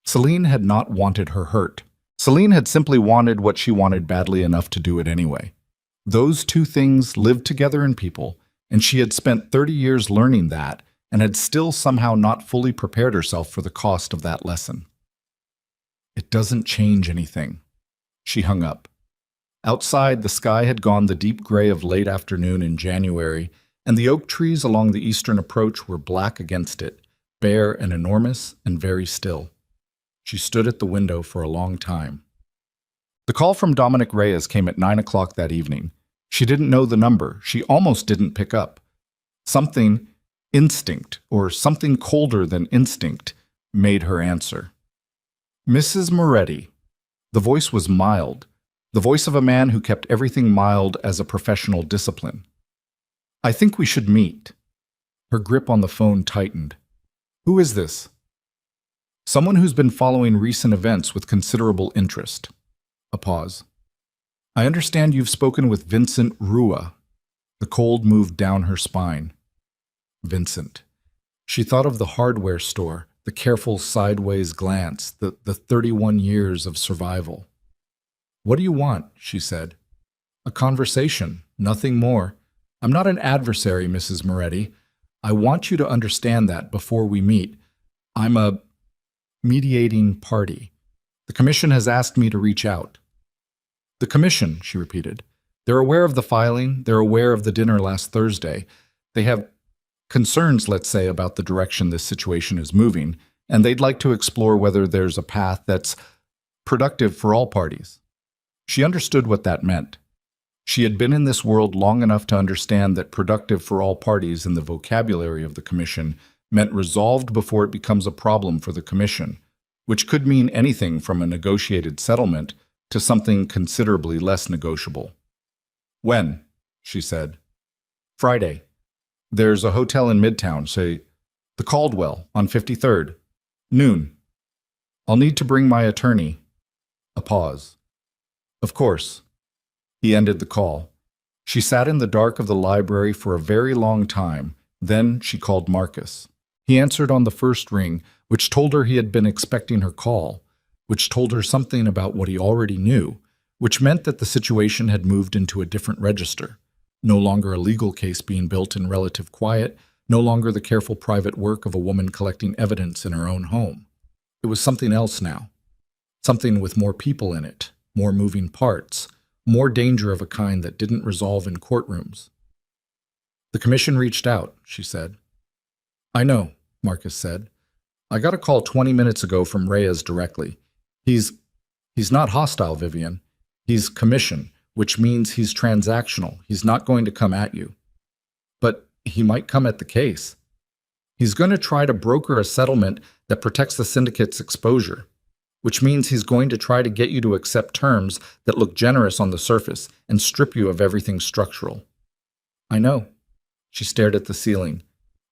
Celine had not wanted her hurt. Celine had simply wanted what she wanted badly enough to do it anyway. Those two things lived together in people, and she had spent 30 years learning that and had still somehow not fully prepared herself for the cost of that lesson. It doesn't change anything. She hung up. Outside, the sky had gone the deep gray of late afternoon in January, and the oak trees along the eastern approach were black against it, bare and enormous and very still. She stood at the window for a long time. The call from Dominic Reyes came at 9 o'clock that evening. She didn't know the number. She almost didn't pick up. Something, instinct, or something colder than instinct, made her answer. Mrs. Moretti. The voice was mild, the voice of a man who kept everything mild as a professional discipline. I think we should meet. Her grip on the phone tightened. Who is this? Someone who's been following recent events with considerable interest. A pause. I understand you've spoken with Vincent Rua. The cold moved down her spine. Vincent. She thought of the hardware store, the careful sideways glance, the 31 years of survival. What do you want? She said. A conversation, nothing more. I'm not an adversary, Mrs. Moretti. I want you to understand that before we meet. I'm a mediating party. The commission has asked me to reach out. The commission, she repeated. They're aware of the filing. They're aware of the dinner last Thursday. They have concerns, let's say, about the direction this situation is moving, and they'd like to explore whether there's a path that's productive for all parties. She understood what that meant. She had been in this world long enough to understand that productive for all parties in the vocabulary of the Commission meant resolved before it becomes a problem for the Commission, which could mean anything from a negotiated settlement to something considerably less negotiable. When? She said. Friday. There's a hotel in Midtown, say, the Caldwell on 53rd. Noon. I'll need to bring my attorney. A pause. Of course. He ended the call. She sat in the dark of the library for a very long time. Then she called Marcus. He answered on the first ring, which told her he had been expecting her call, which told her something about what he already knew, which meant that the situation had moved into a different register. No longer a legal case being built in relative quiet, no longer the careful private work of a woman collecting evidence in her own home. It was something else now. Something with more people in it, more moving parts, more danger of a kind that didn't resolve in courtrooms. The Commission reached out, she said. I know, Marcus said. I got a call 20 minutes ago from Reyes directly. He's not hostile, Vivian. He's Commission, which means he's transactional. He's not going to come at you. But he might come at the case. He's going to try to broker a settlement that protects the syndicate's exposure, which means he's going to try to get you to accept terms that look generous on the surface and strip you of everything structural. I know. She stared at the ceiling.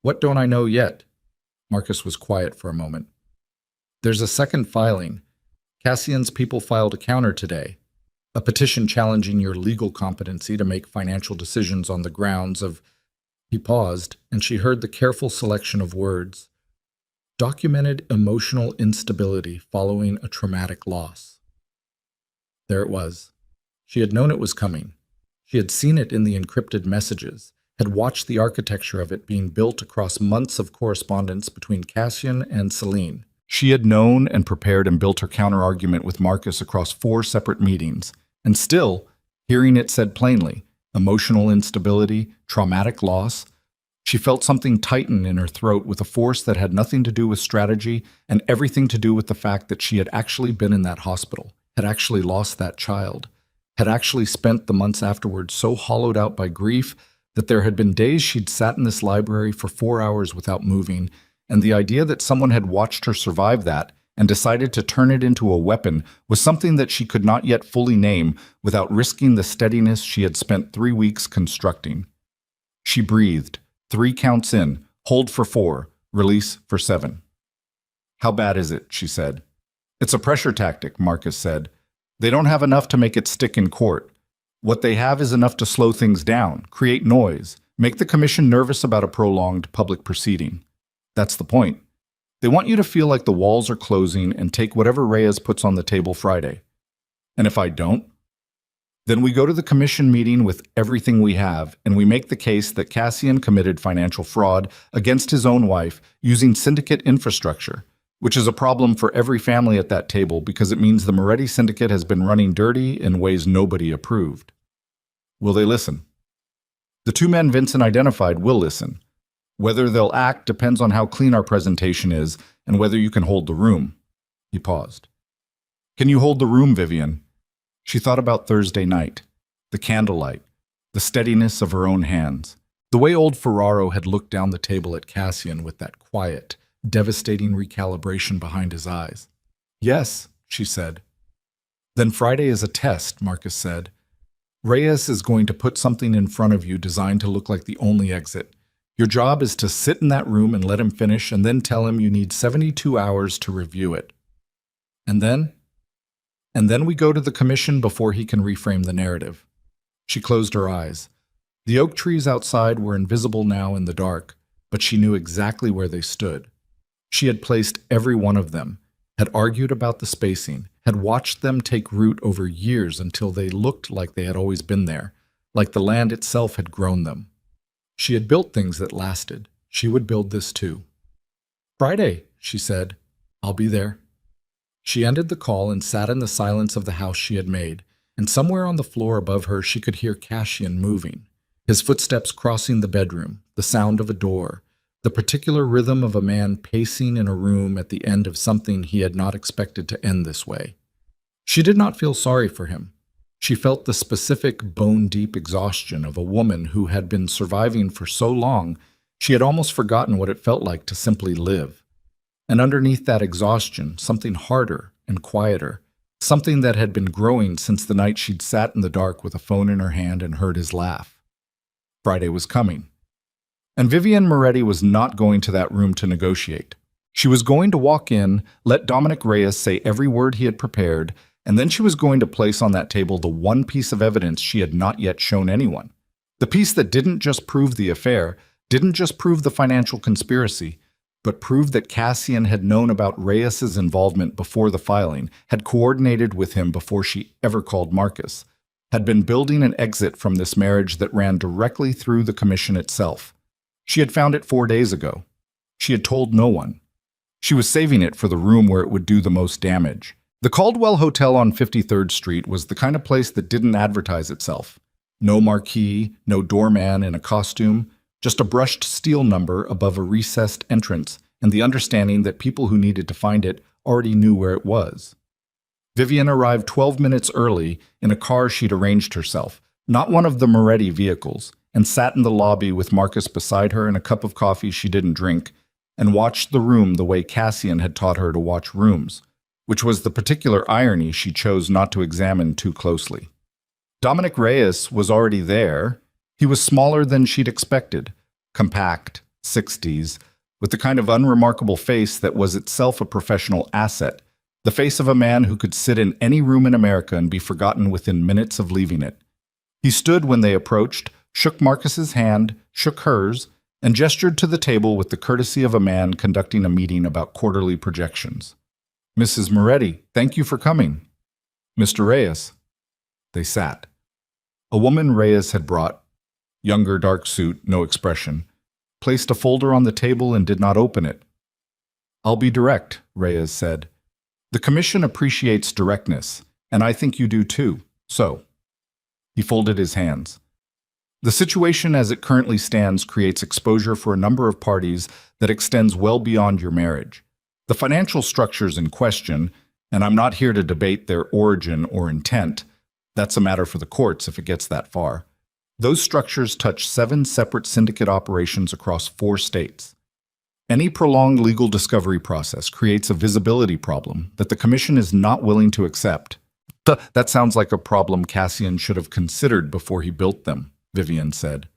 What don't I know yet? Marcus was quiet for a moment. There's a second filing. Cassian's people filed a counter today. A petition challenging your legal competency to make financial decisions on the grounds of... He paused, and she heard the careful selection of words. Documented emotional instability following a traumatic loss. There it was. She had known it was coming. She had seen it in the encrypted messages, had watched the architecture of it being built across months of correspondence between Cassian and Celine. She had known and prepared and built her counter-argument with Marcus across 4 separate meetings, and still, hearing it said plainly, emotional instability, traumatic loss, she felt something tighten in her throat with a force that had nothing to do with strategy and everything to do with the fact that she had actually been in that hospital, had actually lost that child, had actually spent the months afterwards so hollowed out by grief that there had been days she'd sat in this library for 4 hours without moving, and the idea that someone had watched her survive that and decided to turn it into a weapon was something that she could not yet fully name without risking the steadiness she had spent 3 weeks constructing. She breathed. 3 counts in, hold for 4, release for 7. How bad is it? She said. It's a pressure tactic, Marcus said. They don't have enough to make it stick in court. What they have is enough to slow things down, create noise, make the Commission nervous about a prolonged public proceeding. That's the point. They want you to feel like the walls are closing and take whatever Reyes puts on the table Friday. And if I don't? Then we go to the Commission meeting with everything we have, and we make the case that Cassian committed financial fraud against his own wife using syndicate infrastructure, which is a problem for every family at that table because it means the Moretti syndicate has been running dirty in ways nobody approved. Will they listen? The 2 men Vincent identified will listen. Whether they'll act depends on how clean our presentation is and whether you can hold the room. He paused. Can you hold the room, Vivian? She thought about Thursday night, the candlelight, the steadiness of her own hands, the way old Ferraro had looked down the table at Cassian with that quiet, devastating recalibration behind his eyes. Yes, she said. Then Friday is a test, Marcus said. Reyes is going to put something in front of you designed to look like the only exit. Your job is to sit in that room and let him finish and then tell him you need 72 hours to review it. And then we go to the Commission before he can reframe the narrative. She closed her eyes. The oak trees outside were invisible now in the dark, but she knew exactly where they stood. She had placed every one of them, had argued about the spacing, had watched them take root over years until they looked like they had always been there, like the land itself had grown them. She had built things that lasted. She would build this too. Friday, she said. I'll be there. She ended the call and sat in the silence of the house she had made, and somewhere on the floor above her she could hear Cassian moving, his footsteps crossing the bedroom, the sound of a door, the particular rhythm of a man pacing in a room at the end of something he had not expected to end this way. She did not feel sorry for him. She felt the specific bone-deep exhaustion of a woman who had been surviving for so long she had almost forgotten what it felt like to simply live. And underneath that exhaustion, something harder and quieter, something that had been growing since the night she'd sat in the dark with a phone in her hand and heard his laugh. Friday was coming. And Vivian Moretti was not going to that room to negotiate. She was going to walk in, let Dominic Reyes say every word he had prepared, and then she was going to place on that table the one piece of evidence she had not yet shown anyone. The piece that didn't just prove the affair, didn't just prove the financial conspiracy, but proved that Cassian had known about Reyes's involvement before the filing, had coordinated with him before she ever called Marcus, had been building an exit from this marriage that ran directly through the commission itself. She had found it 4 days ago. She had told no one. She was saving it for the room where it would do the most damage. The Caldwell Hotel on 53rd Street was the kind of place that didn't advertise itself. No marquee, no doorman in a costume, just a brushed steel number above a recessed entrance and the understanding that people who needed to find it already knew where it was. Vivian arrived 12 minutes early in a car she'd arranged herself, not one of the Moretti vehicles, and sat in the lobby with Marcus beside her and a cup of coffee she didn't drink, and watched the room the way Cassian had taught her to watch rooms, which was the particular irony she chose not to examine too closely. Dominic Reyes was already there. He was smaller than she'd expected, compact, 60s, with the kind of unremarkable face that was itself a professional asset, the face of a man who could sit in any room in America and be forgotten within minutes of leaving it. He stood when they approached, shook Marcus's hand, shook hers, and gestured to the table with the courtesy of a man conducting a meeting about quarterly projections. "Mrs. Moretti, thank you for coming." "Mr. Reyes." They sat. A woman Reyes had brought, younger, dark suit, no expression, placed a folder on the table and did not open it. "I'll be direct," Reyes said. "The commission appreciates directness, and I think you do too, so." He folded his hands. "The situation as it currently stands creates exposure for a number of parties that extends well beyond your marriage. The financial structures in question, and I'm not here to debate their origin or intent, that's a matter for the courts if it gets that far. Those structures touch 7 separate syndicate operations across 4 states. Any prolonged legal discovery process creates a visibility problem that the commission is not willing to accept." That sounds like a problem Cassian should have considered before he built them," Vivian said.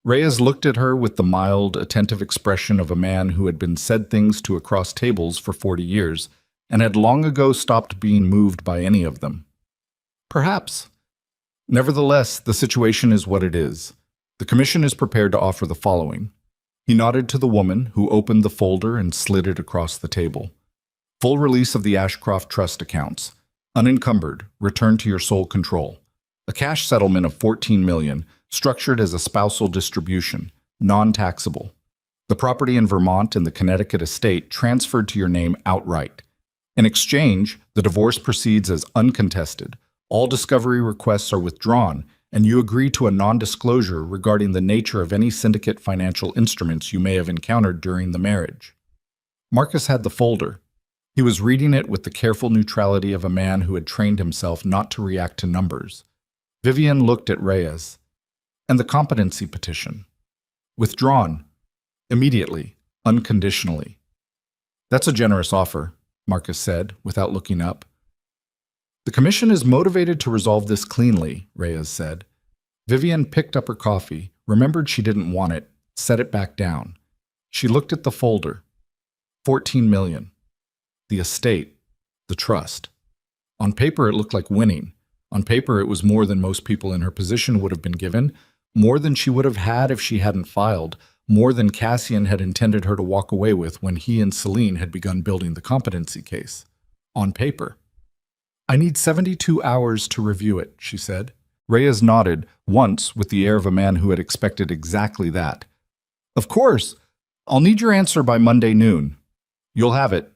Reyes looked at her with the mild, attentive expression of a man who had been said things to across tables for 40 years and had long ago stopped being moved by any of them. "Perhaps. Nevertheless, the situation is what it is. The commission is prepared to offer the following." He nodded to the woman, who opened the folder and slid it across the table. "Full release of the Ashcroft Trust accounts. Unencumbered, return to your sole control. A cash settlement of $14 million, structured as a spousal distribution, non-taxable. The property in Vermont and the Connecticut estate transferred to your name outright. In exchange, the divorce proceeds as uncontested. All discovery requests are withdrawn, and you agree to a non-disclosure regarding the nature of any syndicate financial instruments you may have encountered during the marriage." Marcus had the folder. He was reading it with the careful neutrality of a man who had trained himself not to react to numbers. Vivian looked at Reyes. "And the competency petition?" "Withdrawn. Immediately. Unconditionally." "That's a generous offer," Marcus said, without looking up. "The commission is motivated to resolve this cleanly," Reyes said. Vivian picked up her coffee, remembered she didn't want it, set it back down. She looked at the folder. $14 million. The estate. The trust. On paper, it looked like winning. On paper, it was more than most people in her position would have been given, more than she would have had if she hadn't filed, more than Cassian had intended her to walk away with when he and Celine had begun building the competency case. On paper. "I need 72 hours to review it," she said. Reyes nodded, once with the air of a man who had expected exactly that. "Of course. I'll need your answer by Monday noon." "You'll have it."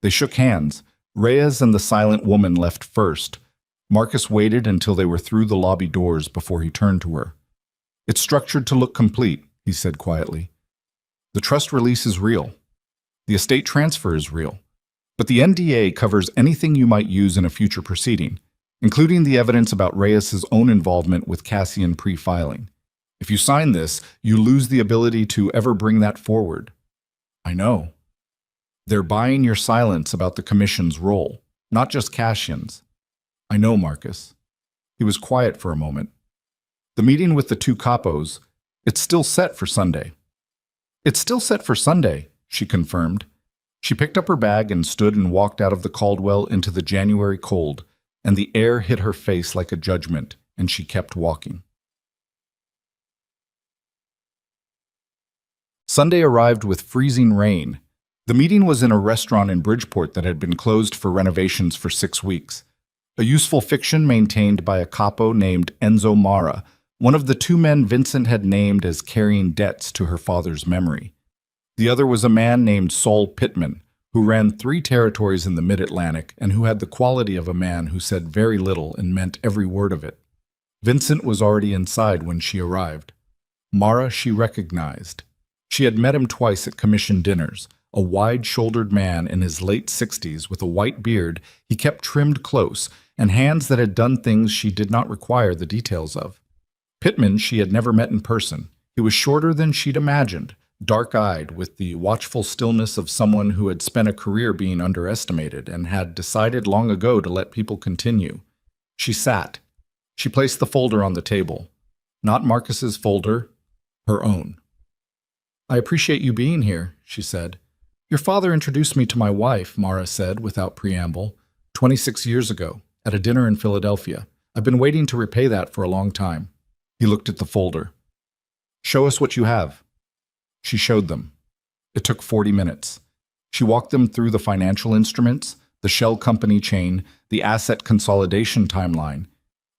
They shook hands. Reyes and the silent woman left first. Marcus waited until they were through the lobby doors before he turned to her. "It's structured to look complete," he said quietly. "The trust release is real. The estate transfer is real. But the NDA covers anything you might use in a future proceeding. including the evidence about Reyes's own involvement with Cassian pre-filing. If you sign this, you lose the ability to ever bring that forward. I know. They're buying your silence about the Commission's role, not just Cassian's. I know, Marcus. He was quiet for a moment. The meeting with the two capos, it's still set for Sunday. It's still set for Sunday, she confirmed. She picked up her bag and stood and walked out of the Caldwell into the January cold, and the air hit her face like a judgment, and she kept walking. Sunday arrived with freezing rain. The meeting was in a restaurant in Bridgeport that had been closed for renovations for 6 weeks. A useful fiction maintained by a capo named Enzo Mara, one of the two men Vincent had named as carrying debts to her father's memory. The other was a man named Saul Pittman, who ran 3 territories in the Mid-Atlantic and who had the quality of a man who said very little and meant every word of it. Vincent was already inside when she arrived. Mara she recognized. She had met him twice at commission dinners. A wide-shouldered man in his late 60s with a white beard he kept trimmed close, and hands that had done things she did not require the details of. Pittman she had never met in person. He was shorter than she'd imagined, dark-eyed, with the watchful stillness of someone who had spent a career being underestimated and had decided long ago to let people continue. She sat. She placed the folder on the table. Not Marcus's folder, her own. "I appreciate you being here," she said. "Your father introduced me to my wife," Mara said without preamble, 26 years ago, at a dinner in Philadelphia. "I've been waiting to repay that for a long time." He looked at the folder. "Show us what you have." She showed them. It took 40 minutes. She walked them through the financial instruments, the shell company chain, the asset consolidation timeline,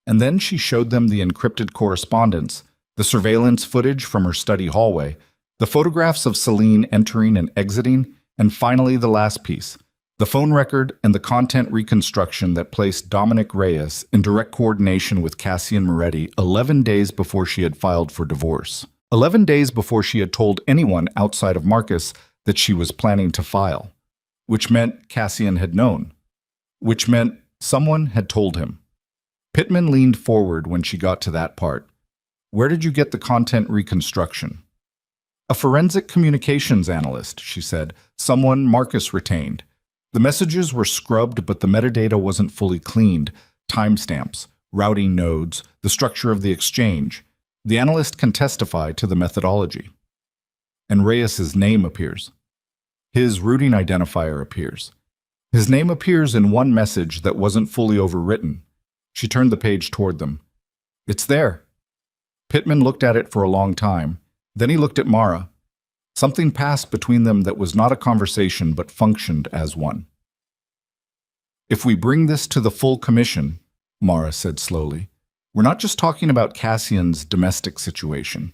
and then she showed them the encrypted correspondence, the surveillance footage from her study hallway, the photographs of Celine entering and exiting, and finally the last piece, the phone record and the content reconstruction that placed Dominic Reyes in direct coordination with Cassian Moretti 11 days before she had filed for divorce. 11 days before she had told anyone outside of Marcus that she was planning to file, which meant Cassian had known, which meant someone had told him. Pittman leaned forward when she got to that part. "Where did you get the content reconstruction?" "A forensic communications analyst," she said, "someone Marcus retained. The messages were scrubbed, but the metadata wasn't fully cleaned. Timestamps, routing nodes, the structure of the exchange. The analyst can testify to the methodology." And Reyes's name appears. His routing identifier appears. His name appears in one message that wasn't fully overwritten. She turned the page toward them. "It's there." Pittman looked at it for a long time. Then he looked at Mara. Something passed between them that was not a conversation but functioned as one. "If we bring this to the full commission," Mara said slowly, "we're not just talking about Cassian's domestic situation.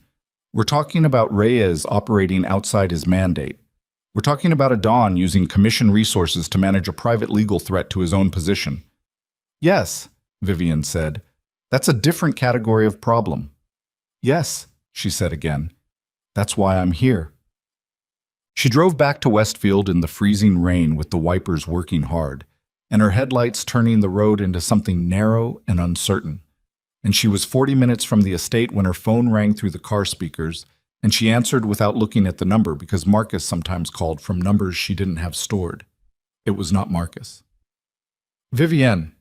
We're talking about Reyes operating outside his mandate. We're talking about a Don using commission resources to manage a private legal threat to his own position." "Yes," Vivian said. "That's a different category of problem." "Yes," she said again. "That's why I'm here." She drove back to Westfield in the freezing rain with the wipers working hard, and her headlights turning the road into something narrow and uncertain. And she was 40 minutes from the estate when her phone rang through the car speakers, and she answered without looking at the number because Marcus sometimes called from numbers she didn't have stored. It was not Marcus. "Vivienne."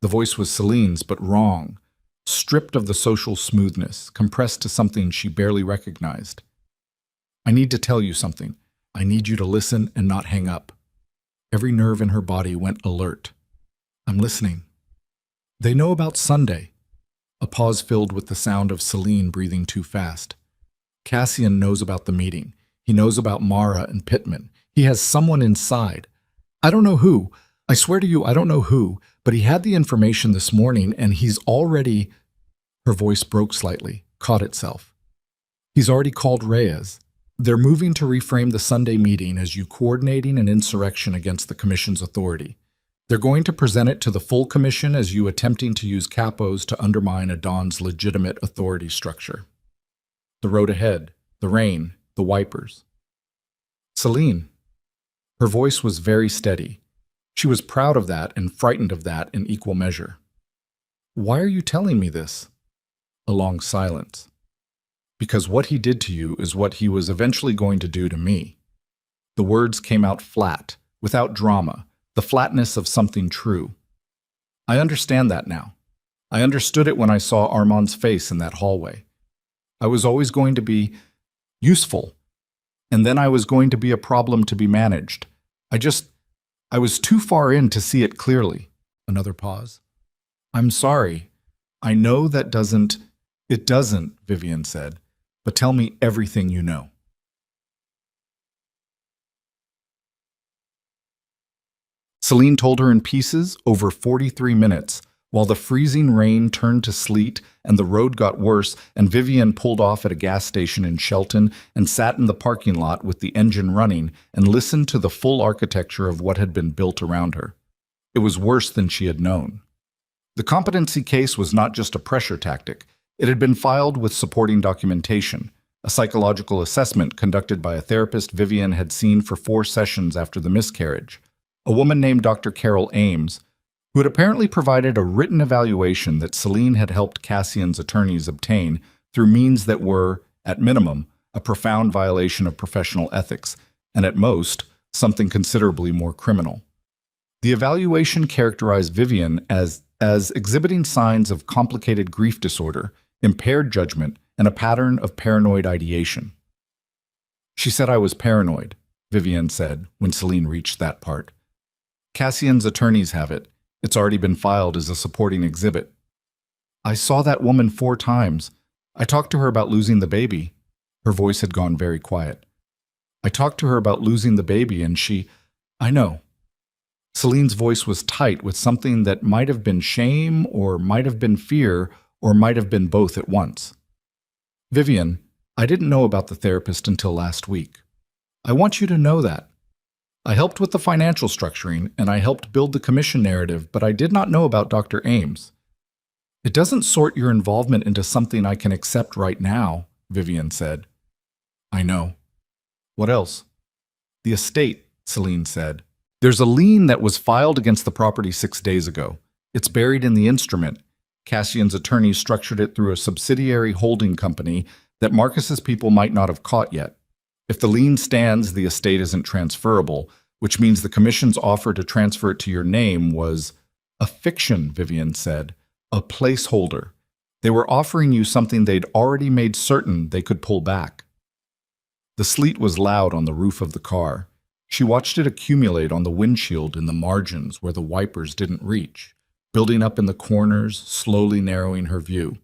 The voice was Celine's, but wrong, stripped of the social smoothness, compressed to something she barely recognized. "I need to tell you something. I need you to listen and not hang up." Every nerve in her body went alert. "I'm listening." "They know about Sunday." A pause filled with the sound of Celine breathing too fast. "Cassian knows about the meeting. He knows about Mara and Pittman. He has someone inside. I don't know who. I swear to you, I don't know who, but he had the information this morning and he's already—" Her voice broke slightly, caught itself. "He's already called Reyes. They're moving to reframe the Sunday meeting as you coordinating an insurrection against the Commission's authority. They're going to present it to the full Commission as you attempting to use capos to undermine a Don's legitimate authority structure." The road ahead, the rain, the wipers. "Celine." Her voice was very steady. She was proud of that and frightened of that in equal measure. Why are you telling me this? A long silence. Because what he did to you is what he was eventually going to do to me. The words came out flat, without drama, the flatness of something true. I understand that now. I understood it when I saw Armand's face in that hallway. I was always going to be useful, and then I was going to be a problem to be managed. I was too far in to see it clearly. Another pause. I'm sorry. I know it doesn't, Vivian said, but tell me everything you know. Celine told her in pieces over 43 minutes, while the freezing rain turned to sleet and the road got worse, and Vivian pulled off at a gas station in Shelton and sat in the parking lot with the engine running and listened to the full architecture of what had been built around her. It was worse than she had known. The competency case was not just a pressure tactic. It had been filed with supporting documentation, a psychological assessment conducted by a therapist Vivian had seen for 4 sessions after the miscarriage. A woman named Dr. Carol Ames, who had apparently provided a written evaluation that Celine had helped Cassian's attorneys obtain through means that were, at minimum, a profound violation of professional ethics, and at most, something considerably more criminal. The evaluation characterized Vivian as exhibiting signs of complicated grief disorder, impaired judgment, and a pattern of paranoid ideation. She said I was paranoid, Vivian said when Celine reached that part. Cassian's attorneys have it. It's already been filed as a supporting exhibit. I saw that woman 4 times. I talked to her about losing the baby. Her voice had gone very quiet. I talked to her about losing the baby and I know. Celine's voice was tight with something that might have been shame or might have been fear or might have been both at once. Vivian, I didn't know about the therapist until last week. I want you to know that. I helped with the financial structuring, and I helped build the commission narrative, but I did not know about Dr. Ames. It doesn't sort your involvement into something I can accept right now, Vivian said. I know. What else? The estate, Celine said. There's a lien that was filed against the property 6 days ago. It's buried in the instrument. Cassian's attorneys structured it through a subsidiary holding company that Marcus's people might not have caught yet. If the lien stands, the estate isn't transferable, which means the commission's offer to transfer it to your name was a fiction, Vivian said, a placeholder. They were offering you something they'd already made certain they could pull back. The sleet was loud on the roof of the car. She watched it accumulate on the windshield in the margins where the wipers didn't reach, building up in the corners, slowly narrowing her view.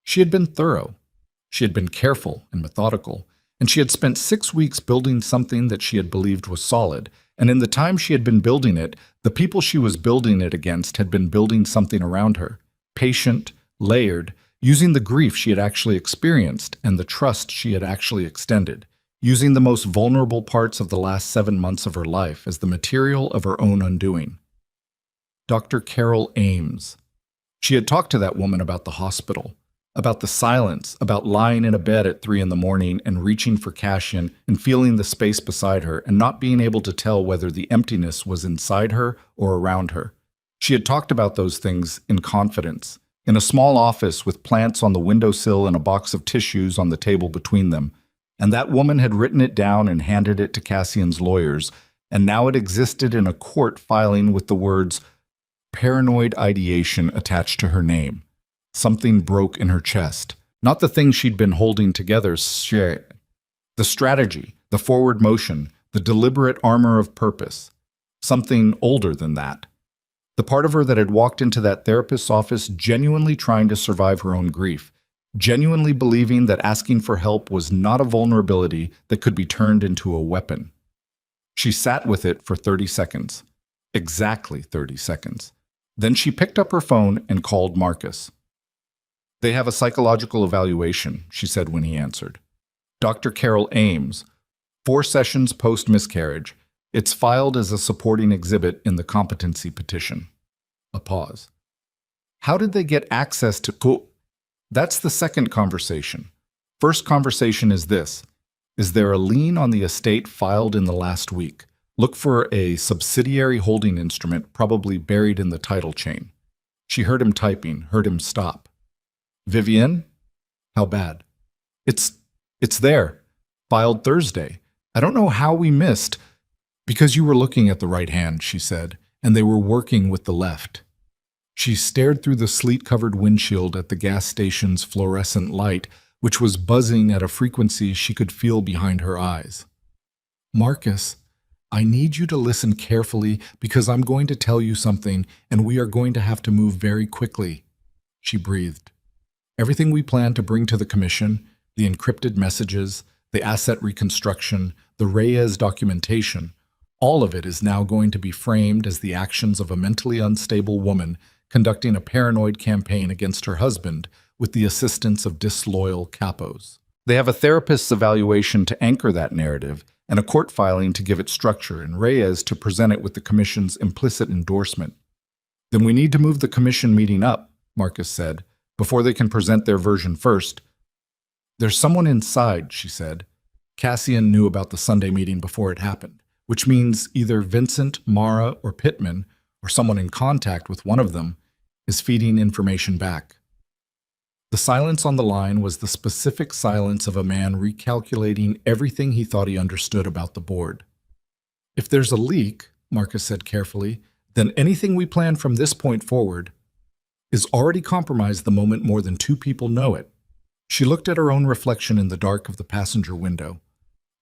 She had been thorough. She had been careful and methodical. And she had spent 6 weeks building something that she had believed was solid. And in the time she had been building it, the people she was building it against had been building something around her, patient, layered, using the grief she had actually experienced and the trust she had actually extended, using the most vulnerable parts of the last 7 months of her life as the material of her own undoing. Dr. Carol Ames. She had talked to that woman about the hospital, about the silence, about lying in a bed at 3 a.m. and reaching for Cassian and feeling the space beside her and not being able to tell whether the emptiness was inside her or around her. She had talked about those things in confidence, in a small office with plants on the windowsill and a box of tissues on the table between them, and that woman had written it down and handed it to Cassian's lawyers, and now it existed in a court filing with the words paranoid ideation attached to her name. Something broke in her chest. Not the thing she'd been holding together, the strategy, the forward motion, the deliberate armor of purpose. Something older than that. The part of her that had walked into that therapist's office genuinely trying to survive her own grief, genuinely believing that asking for help was not a vulnerability that could be turned into a weapon. She sat with it for 30 seconds. Exactly 30 seconds. Then she picked up her phone and called Marcus. They have a psychological evaluation, she said when he answered. Dr. Carol Ames, 4 sessions post-miscarriage. It's filed as a supporting exhibit in the competency petition. A pause. How did they get access to... That's the second conversation. First conversation is this. Is there a lien on the estate filed in the last week? Look for a subsidiary holding instrument probably buried in the title chain. She heard him typing, heard him stop. Vivian? How bad? It's there. Filed Thursday. I don't know how we missed. Because you were looking at the right hand, she said, and they were working with the left. She stared through the sleet-covered windshield at the gas station's fluorescent light, which was buzzing at a frequency she could feel behind her eyes. Marcus, I need you to listen carefully because I'm going to tell you something and we are going to have to move very quickly, she breathed. Everything we plan to bring to the commission, the encrypted messages, the asset reconstruction, the Reyes documentation, all of it is now going to be framed as the actions of a mentally unstable woman conducting a paranoid campaign against her husband with the assistance of disloyal capos. They have a therapist's evaluation to anchor that narrative and a court filing to give it structure and Reyes to present it with the commission's implicit endorsement. Then we need to move the commission meeting up, Marcus said, before they can present their version first. There's someone inside, she said. Cassian knew about the Sunday meeting before it happened, which means either Vincent, Mara, or Pittman, or someone in contact with one of them, is feeding information back. The silence on the line was the specific silence of a man recalculating everything he thought he understood about the board. If there's a leak, Marcus said carefully, then anything we plan from this point forward is already compromised the moment more than two people know it. She looked at her own reflection in the dark of the passenger window.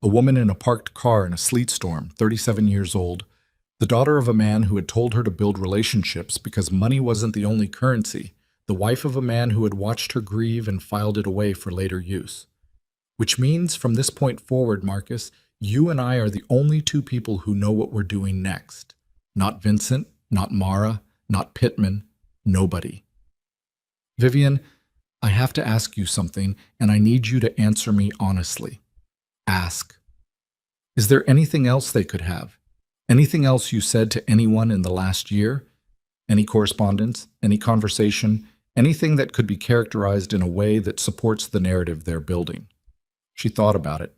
A woman in a parked car in a sleet storm, 37 years old, the daughter of a man who had told her to build relationships because money wasn't the only currency, the wife of a man who had watched her grieve and filed it away for later use. Which means from this point forward, Marcus, you and I are the only two people who know what we're doing next. Not Vincent, not Mara, not Pittman, nobody. Vivian, I have to ask you something, and I need you to answer me honestly. Ask. Is there anything else they could have? Anything else you said to anyone in the last year? Any correspondence, any conversation, anything that could be characterized in a way that supports the narrative they're building? She thought about it,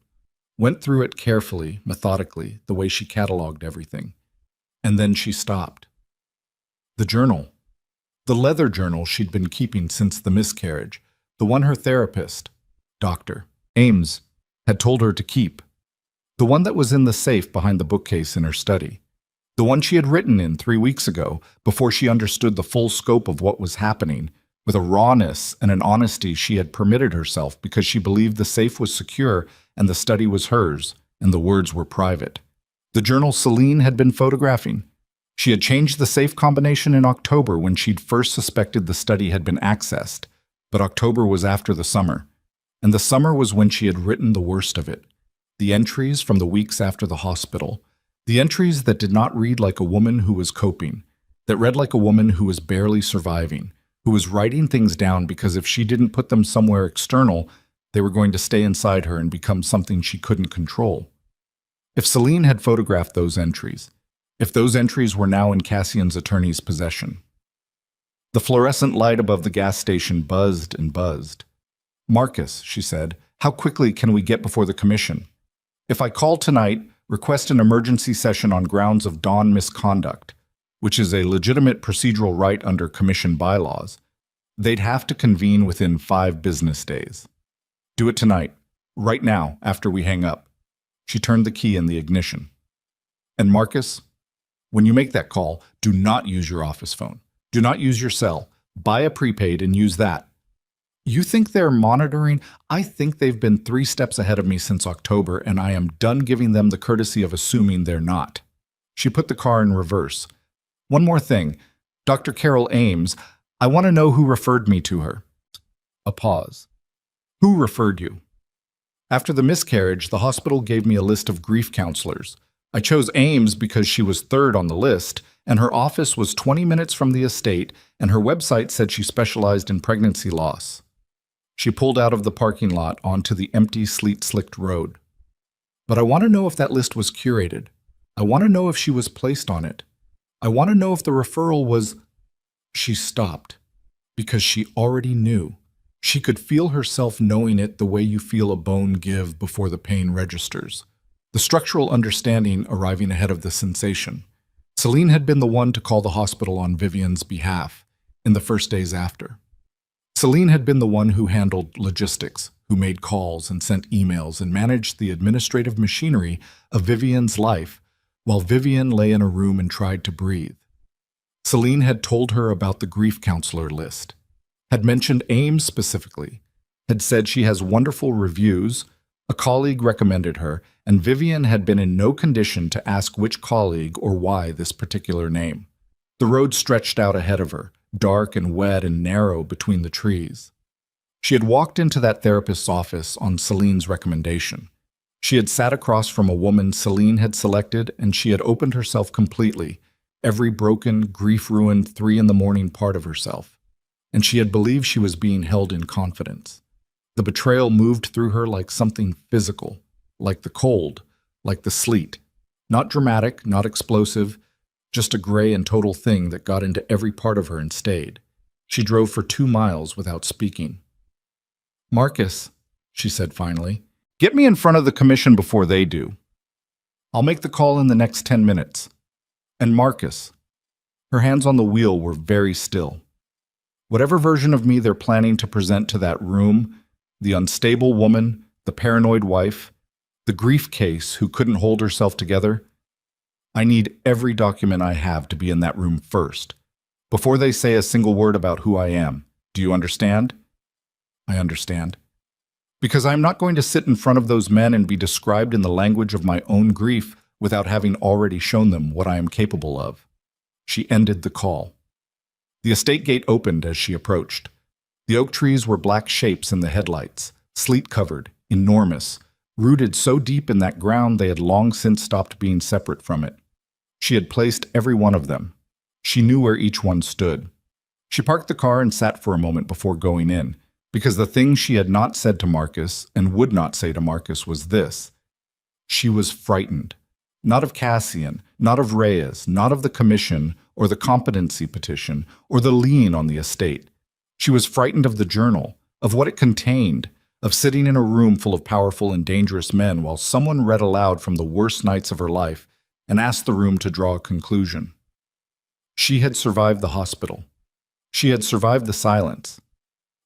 went through it carefully, methodically, the way she cataloged everything. And then she stopped. The journal. The leather journal she'd been keeping since the miscarriage, the one her therapist, Dr. Ames, had told her to keep. The one that was in the safe behind the bookcase in her study. The one she had written in 3 weeks ago, before she understood the full scope of what was happening, with a rawness and an honesty she had permitted herself because she believed the safe was secure and the study was hers, and the words were private. The journal Celine had been photographing. She had changed the safe combination in October when she'd first suspected the study had been accessed, but October was after the summer, and the summer was when she had written the worst of it. The entries from the weeks after the hospital, the entries that did not read like a woman who was coping, that read like a woman who was barely surviving, who was writing things down because if she didn't put them somewhere external, they were going to stay inside her and become something she couldn't control. If Celine had photographed those entries, if those entries were now in Cassian's attorney's possession. The fluorescent light above the gas station buzzed and buzzed. Marcus, she said, how quickly can we get before the commission? If I call tonight, request an emergency session on grounds of Dawn misconduct, which is a legitimate procedural right under commission bylaws, they'd have to convene within 5 business days. Do it tonight, right now, after we hang up. She turned the key in the ignition. And Marcus, when you make that call, do not use your office phone. Do not use your cell. Buy a prepaid and use that. You think they're monitoring? I think they've been 3 steps ahead of me since October, and I am done giving them the courtesy of assuming they're not. She put the car in reverse. One more thing. Dr. Carol Ames, I want to know who referred me to her. A pause. Who referred you? After the miscarriage, the hospital gave me a list of grief counselors. I chose Ames because she was 3rd on the list, and her office was 20 minutes from the estate, and her website said she specialized in pregnancy loss. She pulled out of the parking lot onto the empty, sleet-slicked road. But I want to know if that list was curated. I want to know if she was placed on it. I want to know if the referral was... She stopped, because she already knew. She could feel herself knowing it the way you feel a bone give before the pain registers. The structural understanding arriving ahead of the sensation. Celine had been the one to call the hospital on Vivian's behalf. in the first days after. Celine had been the one who handled logistics, who made calls and sent emails and managed the administrative machinery of Vivian's life while Vivian lay in a room and tried to breathe. Celine had told her about the grief counselor list, had mentioned Ames specifically, had said she has wonderful reviews, a colleague recommended her, and Vivian had been in no condition to ask which colleague or why this particular name. The road stretched out ahead of her, dark and wet and narrow between the trees. She had walked into that therapist's office on Celine's recommendation. She had sat across from a woman Celine had selected, and she had opened herself completely, every broken, grief-ruined 3 a.m. part of herself. And she had believed she was being held in confidence. The betrayal moved through her like something physical, like the cold, like the sleet. Not dramatic, not explosive, just a gray and total thing that got into every part of her and stayed. She drove for 2 miles without speaking. "Marcus," she said finally, "get me in front of the commission before they do. I'll make the call in the next 10 minutes. And Marcus." Her hands on the wheel were very still. Whatever version of me they're planning to present to that room, the unstable woman, the paranoid wife, the grief case who couldn't hold herself together, I need every document I have to be in that room first, before they say a single word about who I am. Do you understand? I understand. Because I'm not going to sit in front of those men and be described in the language of my own grief without having already shown them what I am capable of. She ended the call. The estate gate opened as she approached. The oak trees were black shapes in the headlights, sleet-covered, enormous, rooted so deep in that ground they had long since stopped being separate from it. She had placed every one of them. She knew where each one stood. She parked the car and sat for a moment before going in, because the thing she had not said to Marcus and would not say to Marcus was this. She was frightened. Not of Cassian, not of Reyes, not of the commission or the competency petition or the lien on the estate. She was frightened of the journal, of what it contained, of sitting in a room full of powerful and dangerous men while someone read aloud from the worst nights of her life and asked the room to draw a conclusion. She had survived the hospital. She had survived the silence.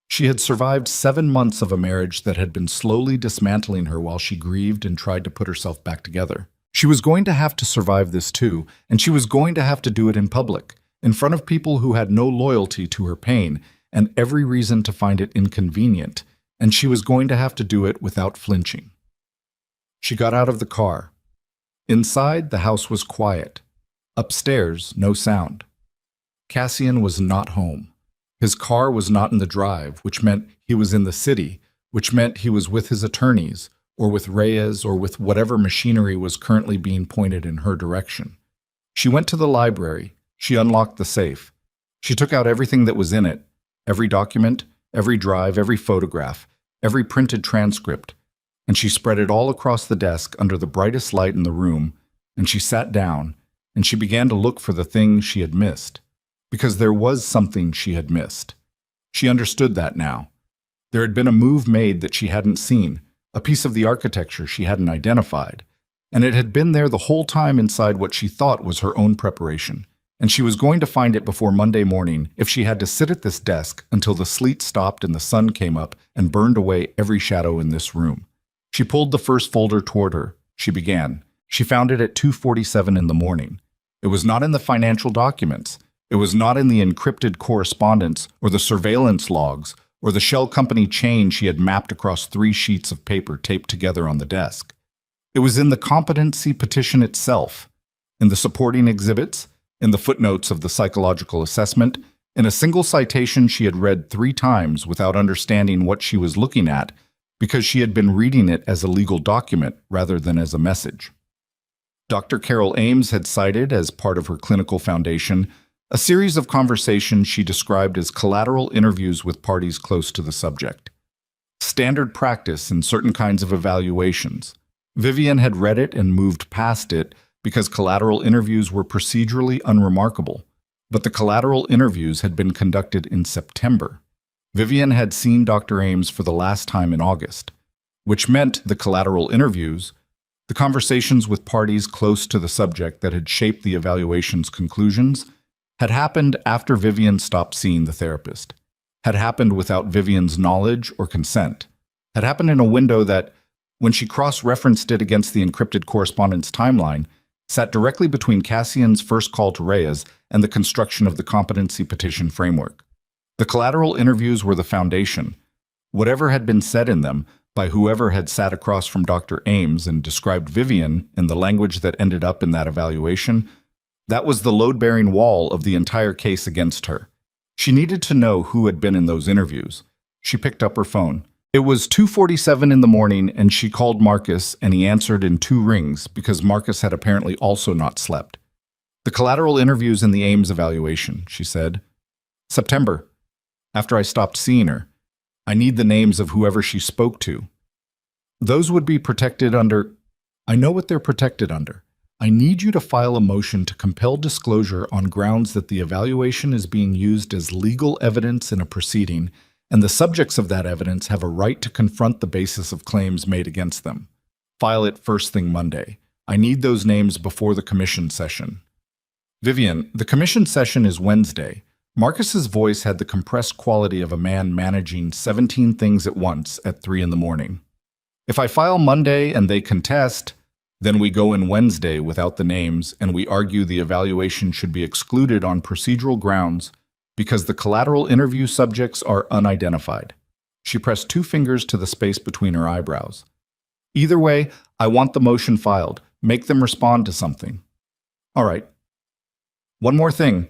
She had survived 7 months of a marriage that had been slowly dismantling her while she grieved and tried to put herself back together. She was going to have to survive this too, and she was going to have to do it in public, in front of people who had no loyalty to her pain and every reason to find it inconvenient, and she was going to have to do it without flinching. She got out of the car. Inside, the house was quiet. Upstairs, no sound. Cassian was not home. His car was not in the drive, which meant he was in the city, which meant he was with his attorneys, or with Reyes, or with whatever machinery was currently being pointed in her direction. She went to the library. She unlocked the safe. She took out everything that was in it, every document, every drive, every photograph, every printed transcript, and she spread it all across the desk under the brightest light in the room, and she sat down, and she began to look for the thing she had missed, because there was something she had missed. She understood that now. There had been a move made that she hadn't seen, a piece of the architecture she hadn't identified, and it had been there the whole time inside what she thought was her own preparation, and she was going to find it before Monday morning if she had to sit at this desk until the sleet stopped and the sun came up and burned away every shadow in this room. She pulled the first folder toward her. She began. She found it at 2:47 in the morning. It was not in the financial documents. It was not in the encrypted correspondence or the surveillance logs or the shell company chain she had mapped across 3 sheets of paper taped together on the desk. It was in the competency petition itself, in the supporting exhibits, in the footnotes of the psychological assessment, in a single citation she had read 3 times without understanding what she was looking at because she had been reading it as a legal document rather than as a message. Dr. Carol Ames had cited, as part of her clinical foundation, a series of conversations she described as collateral interviews with parties close to the subject. Standard practice in certain kinds of evaluations. Vivian had read it and moved past it because collateral interviews were procedurally unremarkable, but the collateral interviews had been conducted in September. Vivian had seen Dr. Ames for the last time in August, which meant the collateral interviews, the conversations with parties close to the subject that had shaped the evaluation's conclusions, had happened after Vivian stopped seeing the therapist, had happened without Vivian's knowledge or consent, had happened in a window that, when she cross-referenced it against the encrypted correspondence timeline, sat directly between Cassian's first call to Reyes and the construction of the competency petition framework. The collateral interviews were the foundation. Whatever had been said in them by whoever had sat across from Dr. Ames and described Vivian in the language that ended up in that evaluation, that was the load-bearing wall of the entire case against her. She needed to know who had been in those interviews. She picked up her phone. It was 2:47 in the morning, and she called Marcus, and he answered in 2 rings because Marcus had apparently also not slept. "The collateral interviews in the Ames evaluation," she said. "September. After I stopped seeing her. I need the names of whoever she spoke to. Those would be protected under—" "I know what they're protected under. I need you to file a motion to compel disclosure on grounds that the evaluation is being used as legal evidence in a proceeding, and the subjects of that evidence have a right to confront the basis of claims made against them. File it first thing Monday. I need those names before the commission session." "Vivian, the commission session is Wednesday." Marcus's voice had the compressed quality of a man managing 17 things at once at 3 in the morning. "If I file Monday and they contest, then we go in Wednesday without the names and we argue the evaluation should be excluded on procedural grounds because the collateral interview subjects are unidentified." She pressed 2 fingers to the space between her eyebrows. "Either way, I want the motion filed. Make them respond to something." "All right. One more thing."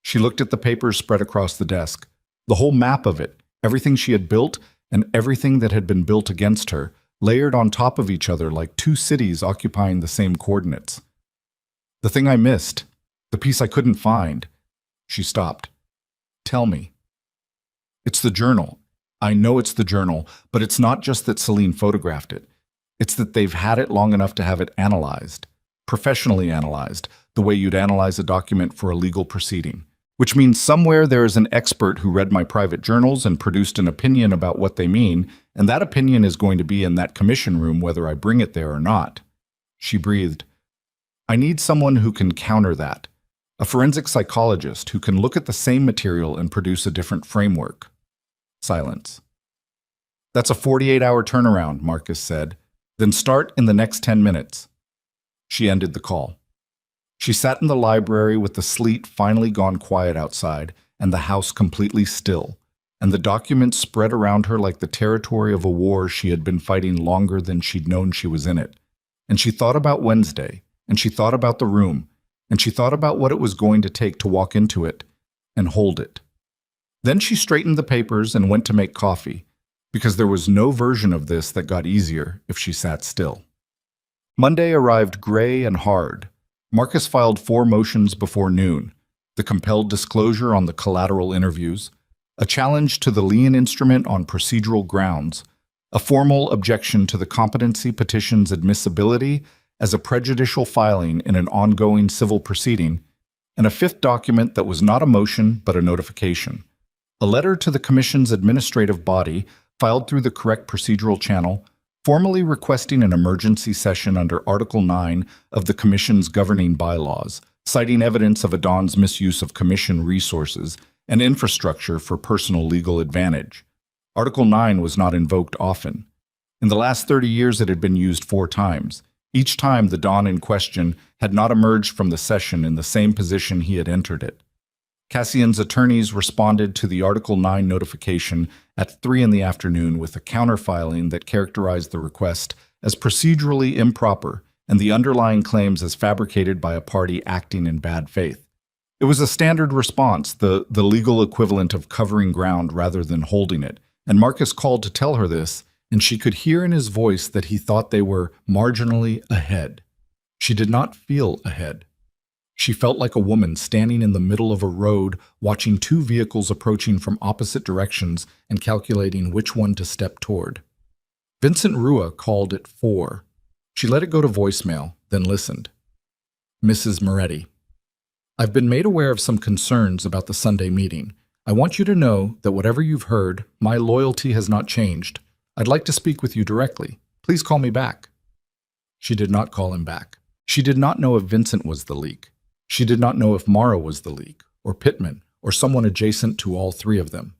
She looked at the papers spread across the desk. The whole map of it, everything she had built and everything that had been built against her, layered on top of each other like 2 cities occupying the same coordinates. "The thing I missed, the piece I couldn't find." She stopped. "Tell me." "It's the journal. I know it's the journal, but it's not just that Celine photographed it. It's that they've had it long enough to have it analyzed, professionally analyzed, the way you'd analyze a document for a legal proceeding. Which means somewhere there is an expert who read my private journals and produced an opinion about what they mean, and that opinion is going to be in that commission room whether I bring it there or not." She breathed. "I need someone who can counter that. A forensic psychologist who can look at the same material and produce a different framework." Silence. "That's a 48-hour turnaround," Marcus said. "Then start in the next 10 minutes. She ended the call. She sat in the library with the sleet finally gone quiet outside and the house completely still, and the documents spread around her like the territory of a war she had been fighting longer than she'd known she was in it. And she thought about Wednesday, and she thought about the room, and she thought about what it was going to take to walk into it and hold it. Then she straightened the papers and went to make coffee, because there was no version of this that got easier if she sat still. Monday arrived gray and hard. Marcus filed 4 motions before noon: the compelled disclosure on the collateral interviews, a challenge to the lien instrument on procedural grounds, a formal objection to the competency petition's admissibility as a prejudicial filing in an ongoing civil proceeding, and a 5th document that was not a motion but a notification, a letter to the Commission's administrative body filed through the correct procedural channel, formally requesting an emergency session under Article 9 of the Commission's governing bylaws, citing evidence of Adon's misuse of Commission resources and infrastructure for personal legal advantage. Article 9 was not invoked often. In the last 30 years it had been used 4 times. Each time the Don in question had not emerged from the session in the same position he had entered it. Cassian's attorneys responded to the Article 9 notification at 3 in the afternoon with a counterfiling that characterized the request as procedurally improper and the underlying claims as fabricated by a party acting in bad faith. It was a standard response, the legal equivalent of covering ground rather than holding it, and Marcus called to tell her this, and she could hear in his voice that he thought they were marginally ahead. She did not feel ahead. She felt like a woman standing in the middle of a road, watching 2 vehicles approaching from opposite directions and calculating which one to step toward. Vincent Rua called at 4. She let it go to voicemail, then listened. "Mrs. Moretti, I've been made aware of some concerns about the Sunday meeting. I want you to know that whatever you've heard, my loyalty has not changed. I'd like to speak with you directly. Please call me back." She did not call him back. She did not know if Vincent was the leak. She did not know if Mara was the leak, or Pittman, or someone adjacent to all three of them.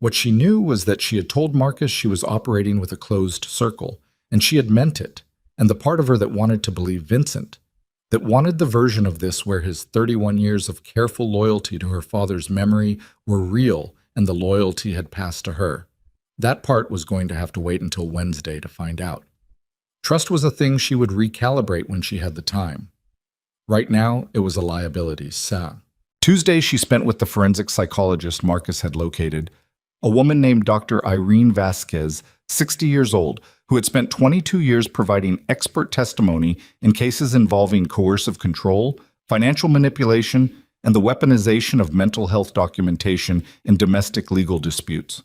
What she knew was that she had told Marcus she was operating with a closed circle, and she had meant it, and the part of her that wanted to believe Vincent, that wanted the version of this where his 31 years of careful loyalty to her father's memory were real and the loyalty had passed to her. That part was going to have to wait until Wednesday to find out. Trust was a thing she would recalibrate when she had the time. Right now, it was a liability, ça. Tuesday she spent with the forensic psychologist Marcus had located, a woman named Dr. Irene Vasquez, 60 years old, who had spent 22 years providing expert testimony in cases involving coercive control, financial manipulation, and the weaponization of mental health documentation in domestic legal disputes.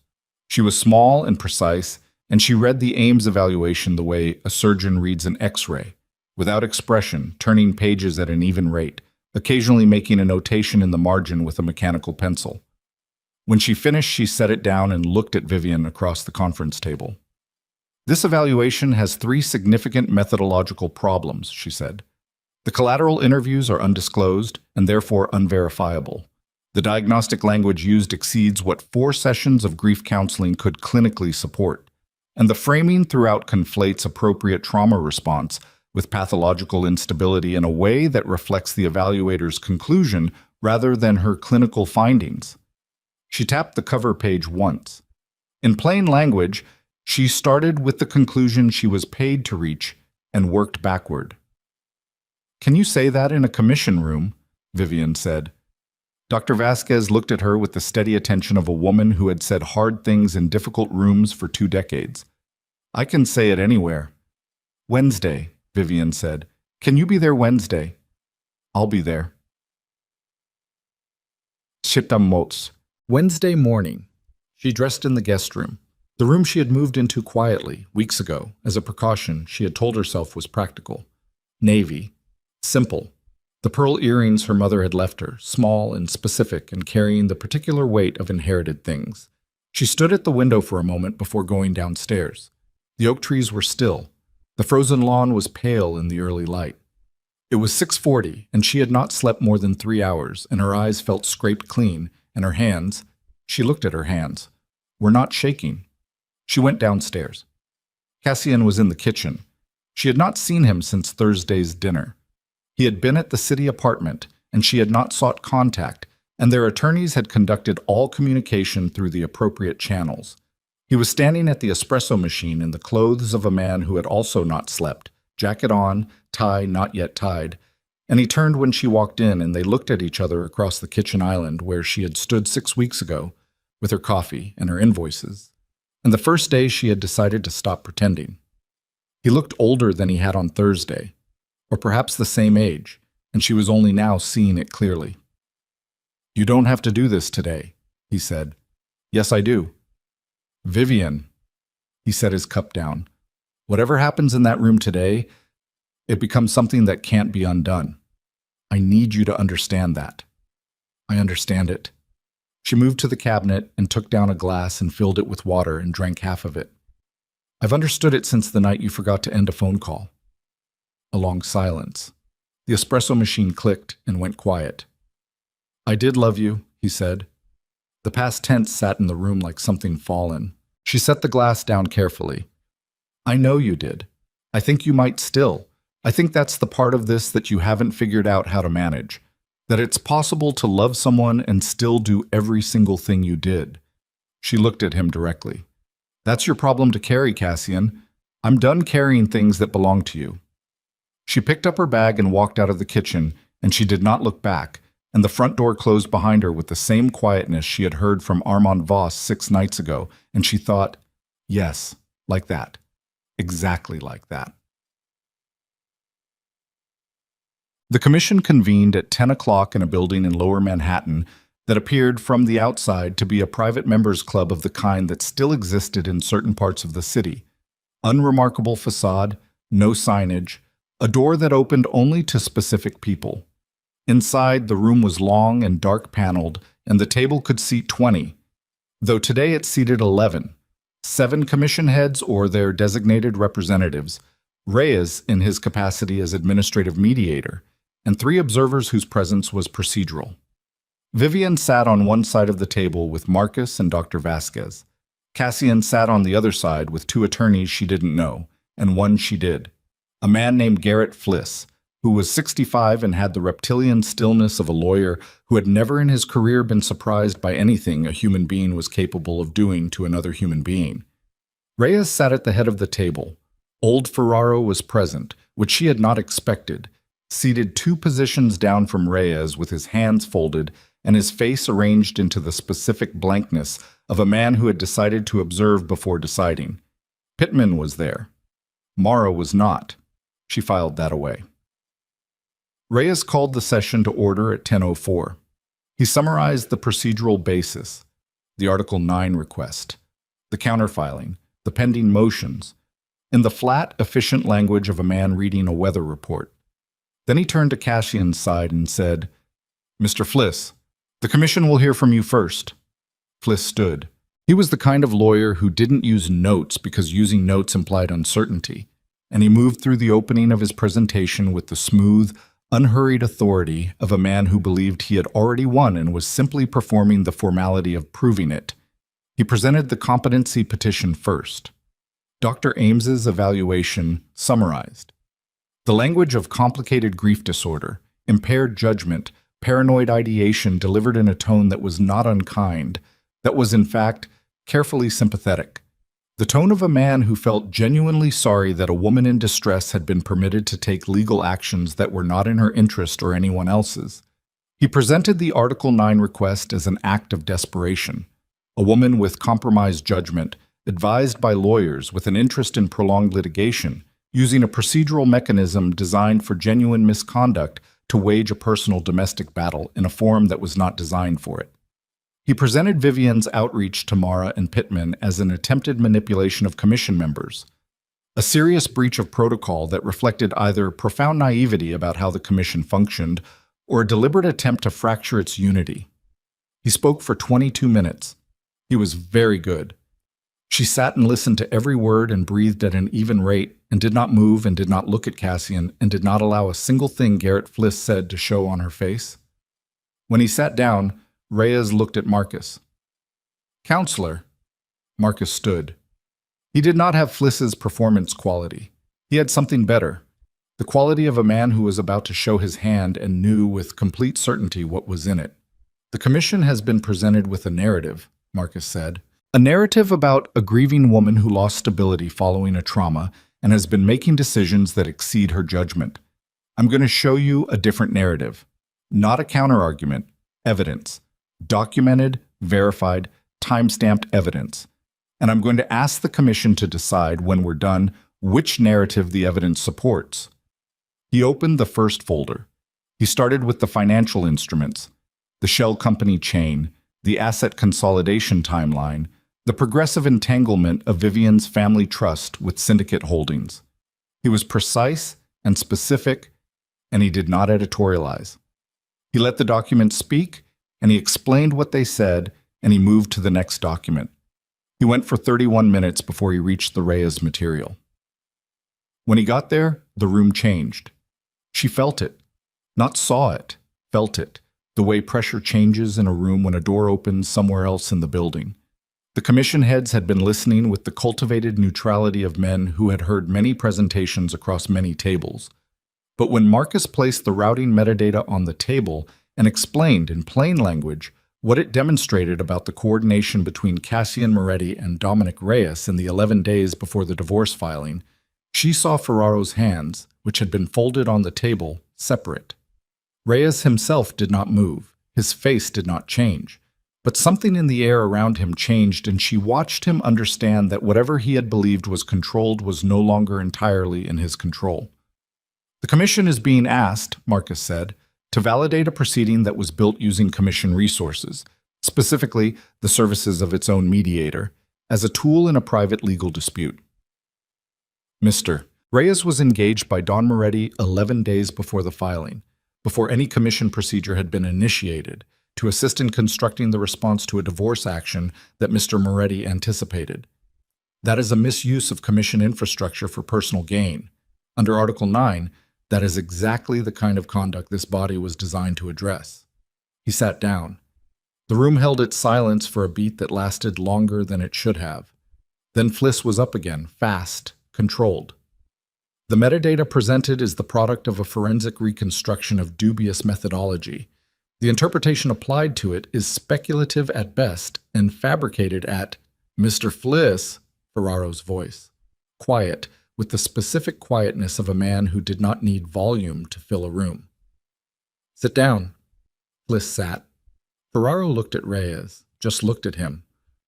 She was small and precise, and she read the Ames evaluation the way a surgeon reads an X-ray, without expression, turning pages at an even rate, occasionally making a notation in the margin with a mechanical pencil. When she finished, she set it down and looked at Vivian across the conference table. This evaluation has 3 significant methodological problems, she said. The collateral interviews are undisclosed and therefore unverifiable. The diagnostic language used exceeds what 4 sessions of grief counseling could clinically support. And the framing throughout conflates appropriate trauma response with pathological instability in a way that reflects the evaluator's conclusion rather than her clinical findings. She tapped the cover page once. In plain language, she started with the conclusion she was paid to reach and worked backward. "Can you say that in a commission room?" Vivian said. Dr. Vasquez looked at her with the steady attention of a woman who had said hard things in difficult rooms for 2 decades. "I can say it anywhere." "Wednesday," Vivian said. "Can you be there Wednesday?" "I'll be there." Chitamos. Wednesday morning. She dressed in the guest room, the room she had moved into quietly, weeks ago, as a precaution she had told herself was practical. Navy. Simple. The pearl earrings her mother had left her, small and specific and carrying the particular weight of inherited things. She stood at the window for a moment before going downstairs. The oak trees were still. The frozen lawn was pale in the early light. It was 6:40, and she had not slept more than 3 hours, and her eyes felt scraped clean, and her hands, she looked at her hands, were not shaking. She went downstairs. Cassian was in the kitchen. She had not seen him since Thursday's dinner. He had been at the city apartment, and she had not sought contact, and their attorneys had conducted all communication through the appropriate channels. He was standing at the espresso machine in the clothes of a man who had also not slept, jacket on, tie not yet tied, and he turned when she walked in and they looked at each other across the kitchen island where she had stood 6 weeks ago, with her coffee and her invoices, and the first day she had decided to stop pretending. He looked older than he had on Thursday, or perhaps the same age, and she was only now seeing it clearly. "You don't have to do this today," he said. "Yes, I do." "Vivian," he set his cup down, "whatever happens in that room today, it becomes something that can't be undone. I need you to understand that." "I understand it." She moved to the cabinet and took down a glass and filled it with water and drank half of it. "I've understood it since the night you forgot to end a phone call." A long silence. The espresso machine clicked and went quiet. "I did love you," he said. The past tense sat in the room like something fallen. She set the glass down carefully. "I know you did. I think you might still. I think that's the part of this that you haven't figured out how to manage. That it's possible to love someone and still do every single thing you did." She looked at him directly. "That's your problem to carry, Cassian. I'm done carrying things that belong to you." She picked up her bag and walked out of the kitchen, and she did not look back, and the front door closed behind her with the same quietness she had heard from Armand Voss 6 nights ago, and she thought, yes, like that. Exactly like that. The commission convened at 10 o'clock in a building in Lower Manhattan that appeared from the outside to be a private members club of the kind that still existed in certain parts of the city. Unremarkable facade, no signage, a door that opened only to specific people. Inside, the room was long and dark paneled, and the table could seat 20, though today it seated 11, 7 commission heads or their designated representatives, Reyes in his capacity as administrative mediator, and 3 observers whose presence was procedural. Vivian sat on one side of the table with Marcus and Dr. Vasquez. Cassian sat on the other side with two attorneys she didn't know, and one she did. A man named Garrett Fliss, who was 65 and had the reptilian stillness of a lawyer who had never in his career been surprised by anything a human being was capable of doing to another human being. Reyes sat at the head of the table. Old Ferraro was present, which she had not expected, seated 2 positions down from Reyes with his hands folded and his face arranged into the specific blankness of a man who had decided to observe before deciding. Pittman was there. Mara was not. She filed that away. Reyes called the session to order at 10:04. He summarized the procedural basis, the Article 9 request, the counterfiling, the pending motions, in the flat, efficient language of a man reading a weather report. Then he turned to Cassian's side and said, "Mr. Fliss, the commission will hear from you first." Fliss stood. He was the kind of lawyer who didn't use notes because using notes implied uncertainty, and he moved through the opening of his presentation with the smooth, unhurried authority of a man who believed he had already won and was simply performing the formality of proving it. He presented the competency petition first. Dr. Ames's evaluation summarized. The language of complicated grief disorder, impaired judgment, paranoid ideation delivered in a tone that was not unkind, that was in fact carefully sympathetic. The tone of a man who felt genuinely sorry that a woman in distress had been permitted to take legal actions that were not in her interest or anyone else's. He presented the Article 9 request as an act of desperation. A woman with compromised judgment, advised by lawyers with an interest in prolonged litigation, using a procedural mechanism designed for genuine misconduct to wage a personal domestic battle in a form that was not designed for it. He presented Vivian's outreach to Mara and Pittman as an attempted manipulation of commission members, a serious breach of protocol that reflected either profound naivety about how the commission functioned or a deliberate attempt to fracture its unity. He spoke for 22 minutes. He was very good. She sat and listened to every word and breathed at an even rate and did not move and did not look at Cassian and did not allow a single thing Garrett Fliss said to show on her face. When he sat down, Reyes looked at Marcus. "Counselor." Marcus stood. He did not have Fliss's performance quality. He had something better, the quality of a man who was about to show his hand and knew with complete certainty what was in it. "The commission has been presented with a narrative," Marcus said. "A narrative about a grieving woman who lost stability following a trauma and has been making decisions that exceed her judgment. I'm going to show you a different narrative. Not a counterargument, evidence. Documented, verified, time-stamped evidence. And I'm going to ask the commission to decide, when we're done, which narrative the evidence supports." He opened the first folder. He started with the financial instruments, the shell company chain, the asset consolidation timeline, the progressive entanglement of Vivian's family trust with syndicate holdings. He was precise and specific, and he did not editorialize. He let the documents speak, and he explained what they said, and he moved to the next document. He went for 31 minutes before he reached the Reyes material. When he got there, the room changed. She felt it. Not saw it, felt it, the way pressure changes in a room when a door opens somewhere else in the building. The commission heads had been listening with the cultivated neutrality of men who had heard many presentations across many tables. But when Marcus placed the routing metadata on the table and explained in plain language what it demonstrated about the coordination between Cassian Moretti and Dominic Reyes in the 11 days before the divorce filing, she saw Ferraro's hands, which had been folded on the table, separate. Reyes himself did not move. His face did not change. But something in the air around him changed, and she watched him understand that whatever he had believed was controlled was no longer entirely in his control. "The commission is being asked," Marcus said, "to validate a proceeding that was built using commission resources, specifically the services of its own mediator, as a tool in a private legal dispute." Mr. Reyes was engaged by Don Moretti 11 days before the filing, before any commission procedure had been initiated, to assist in constructing the response to a divorce action that Mr. Moretti anticipated. That is a misuse of commission infrastructure for personal gain. Under Article 9, that is exactly the kind of conduct this body was designed to address. He sat down. The room held its silence for a beat that lasted longer than it should have. Then Fliss was up again, fast, controlled. The metadata presented is the product of a forensic reconstruction of dubious methodology. The interpretation applied to it is speculative at best and fabricated at Mr. Fliss, Ferraro's voice. Quiet, with the specific quietness of a man who did not need volume to fill a room. Sit down. Fliss sat. Ferraro looked at Reyes, just looked at him.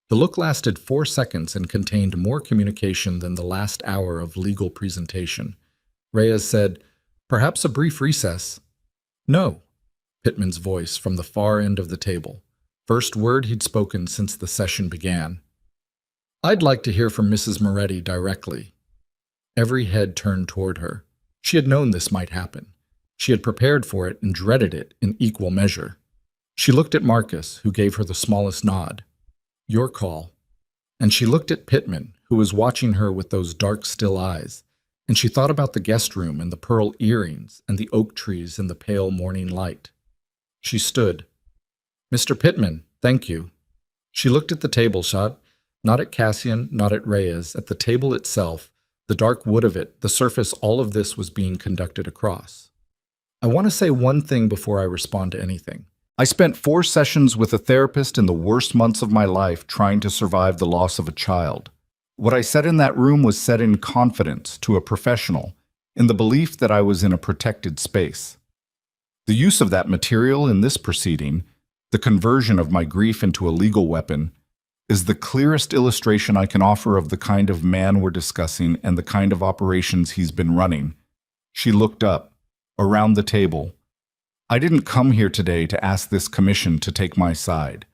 The look lasted 4 seconds and contained more communication than the last hour of legal presentation. Reyes said, "Perhaps a brief recess." "No," Pittman's voice from the far end of the table. First word he'd spoken since the session began. "I'd like to hear from Mrs. Moretti directly." Every head turned toward her. She had known this might happen. She had prepared for it and dreaded it in equal measure. She looked at Marcus, who gave her the smallest nod. "Your call." And she looked at Pittman, who was watching her with those dark, still eyes, and she thought about the guest room and the pearl earrings and the oak trees in the pale morning light. She stood. "Mr. Pittman, thank you." She looked at the table shot, not at Cassian, not at Reyes, at the table itself, the dark wood of it, the surface all of this was being conducted across. "I want to say one thing before I respond to anything. I spent 4 sessions with a therapist in the worst months of my life trying to survive the loss of a child. What I said in that room was said in confidence to a professional, in the belief that I was in a protected space. The use of that material in this proceeding, the conversion of my grief into a legal weapon, is the clearest illustration I can offer of the kind of man we're discussing and the kind of operations he's been running." She looked up, around the table. "I didn't come here today to ask this commission to take my side.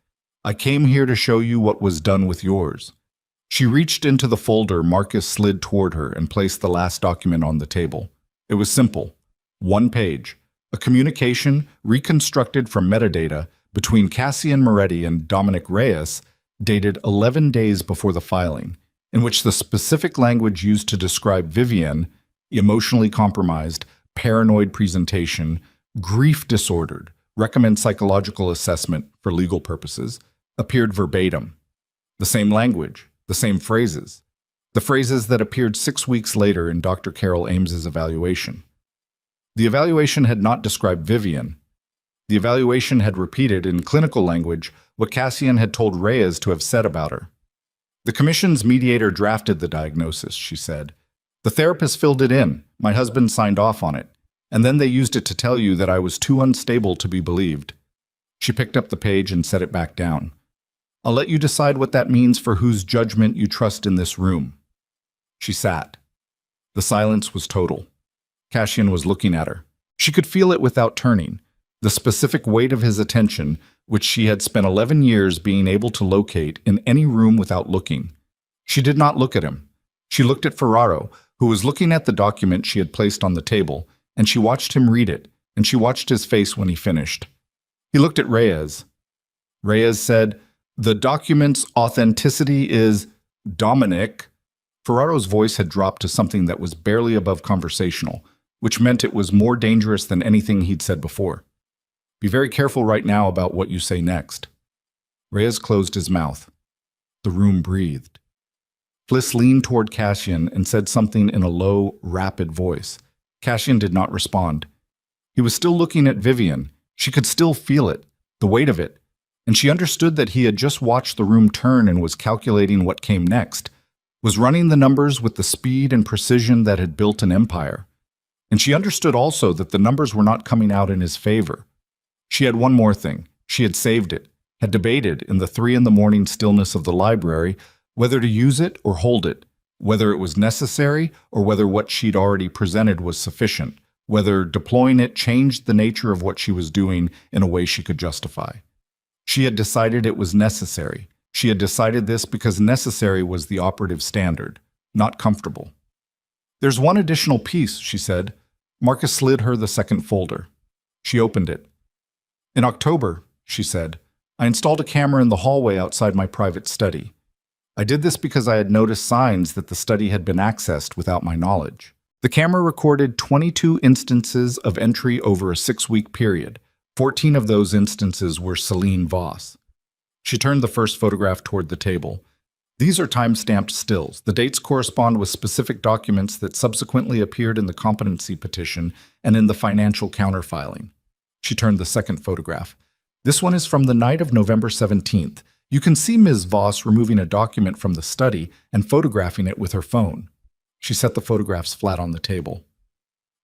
I came here to show you what was done with yours." She reached into the folder Marcus slid toward her and placed the last document on the table. It was simple. 1 page. A communication reconstructed from metadata between Cassian Moretti and Dominic Reyes, dated 11 days before the filing, in which the specific language used to describe Vivienne, emotionally compromised, paranoid presentation, grief disordered, recommend psychological assessment for legal purposes, appeared verbatim. The same language, the same phrases, the phrases that appeared 6 weeks later in Dr. Carol Ames's evaluation. The evaluation had not described Vivienne. The evaluation had repeated in clinical language what Cassian had told Reyes to have said about her. "The commission's mediator drafted the diagnosis," she said. "The therapist filled it in. My husband signed off on it. And then they used it to tell you that I was too unstable to be believed." She picked up the page and set it back down. "I'll let you decide what that means for whose judgment you trust in this room." She sat. The silence was total. Cassian was looking at her. She could feel it without turning, the specific weight of his attention, which she had spent 11 years being able to locate in any room without looking. She did not look at him. She looked at Ferraro, who was looking at the document she had placed on the table, and she watched him read it, and she watched his face when he finished. He looked at Reyes. Reyes said, "The document's authenticity is Dominic." Ferraro's voice had dropped to something that was barely above conversational, which meant it was more dangerous than anything he'd said before. "Be very careful right now about what you say next." Reyes closed his mouth. The room breathed. Fliss leaned toward Cassian and said something in a low, rapid voice. Cassian did not respond. He was still looking at Vivienne. She could still feel it, the weight of it, and she understood that he had just watched the room turn and was calculating what came next, was running the numbers with the speed and precision that had built an empire. And she understood also that the numbers were not coming out in his favor. She had one more thing. She had saved it, had debated in the 3 a.m. stillness of the library whether to use it or hold it, whether it was necessary or whether what she'd already presented was sufficient, whether deploying it changed the nature of what she was doing in a way she could justify. She had decided it was necessary. She had decided this because necessary was the operative standard, not comfortable. "There's one additional piece," she said. Marcus slid her the second folder. She opened it. "In October," she said, "I installed a camera in the hallway outside my private study. I did this because I had noticed signs that the study had been accessed without my knowledge. The camera recorded 22 instances of entry over a 6-week period. 14 of those instances were Celine Voss. She turned the first photograph toward the table. These are time-stamped stills. The dates correspond with specific documents that subsequently appeared in the competency petition and in the financial counterfiling. She turned the second photograph. This one is from the night of November 17th. You can see Ms. Voss removing a document from the study and photographing it with her phone. She set the photographs flat on the table.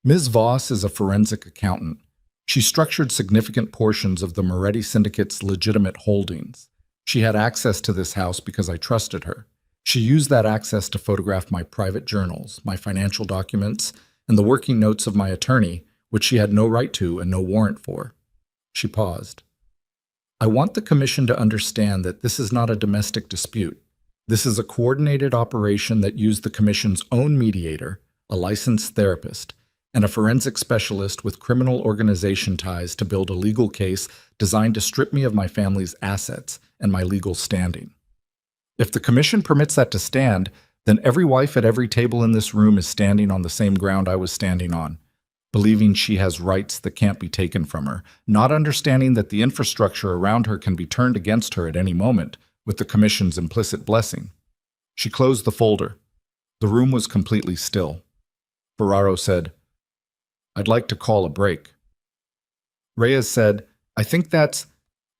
Ms. Voss is a forensic accountant. She structured significant portions of the Moretti Syndicate's legitimate holdings. She had access to this house because I trusted her. She used that access to photograph my private journals, my financial documents, and the working notes of my attorney, which she had no right to and no warrant for. She paused. I want the Commission to understand that this is not a domestic dispute. This is a coordinated operation that used the Commission's own mediator, a licensed therapist, and a forensic specialist with criminal organization ties to build a legal case designed to strip me of my family's assets and my legal standing. If the Commission permits that to stand, then every wife at every table in this room is standing on the same ground I was standing on, believing she has rights that can't be taken from her, not understanding that the infrastructure around her can be turned against her at any moment with the Commission's implicit blessing. She closed the folder. The room was completely still. Ferraro said, I'd like to call a break. Reyes said, I think that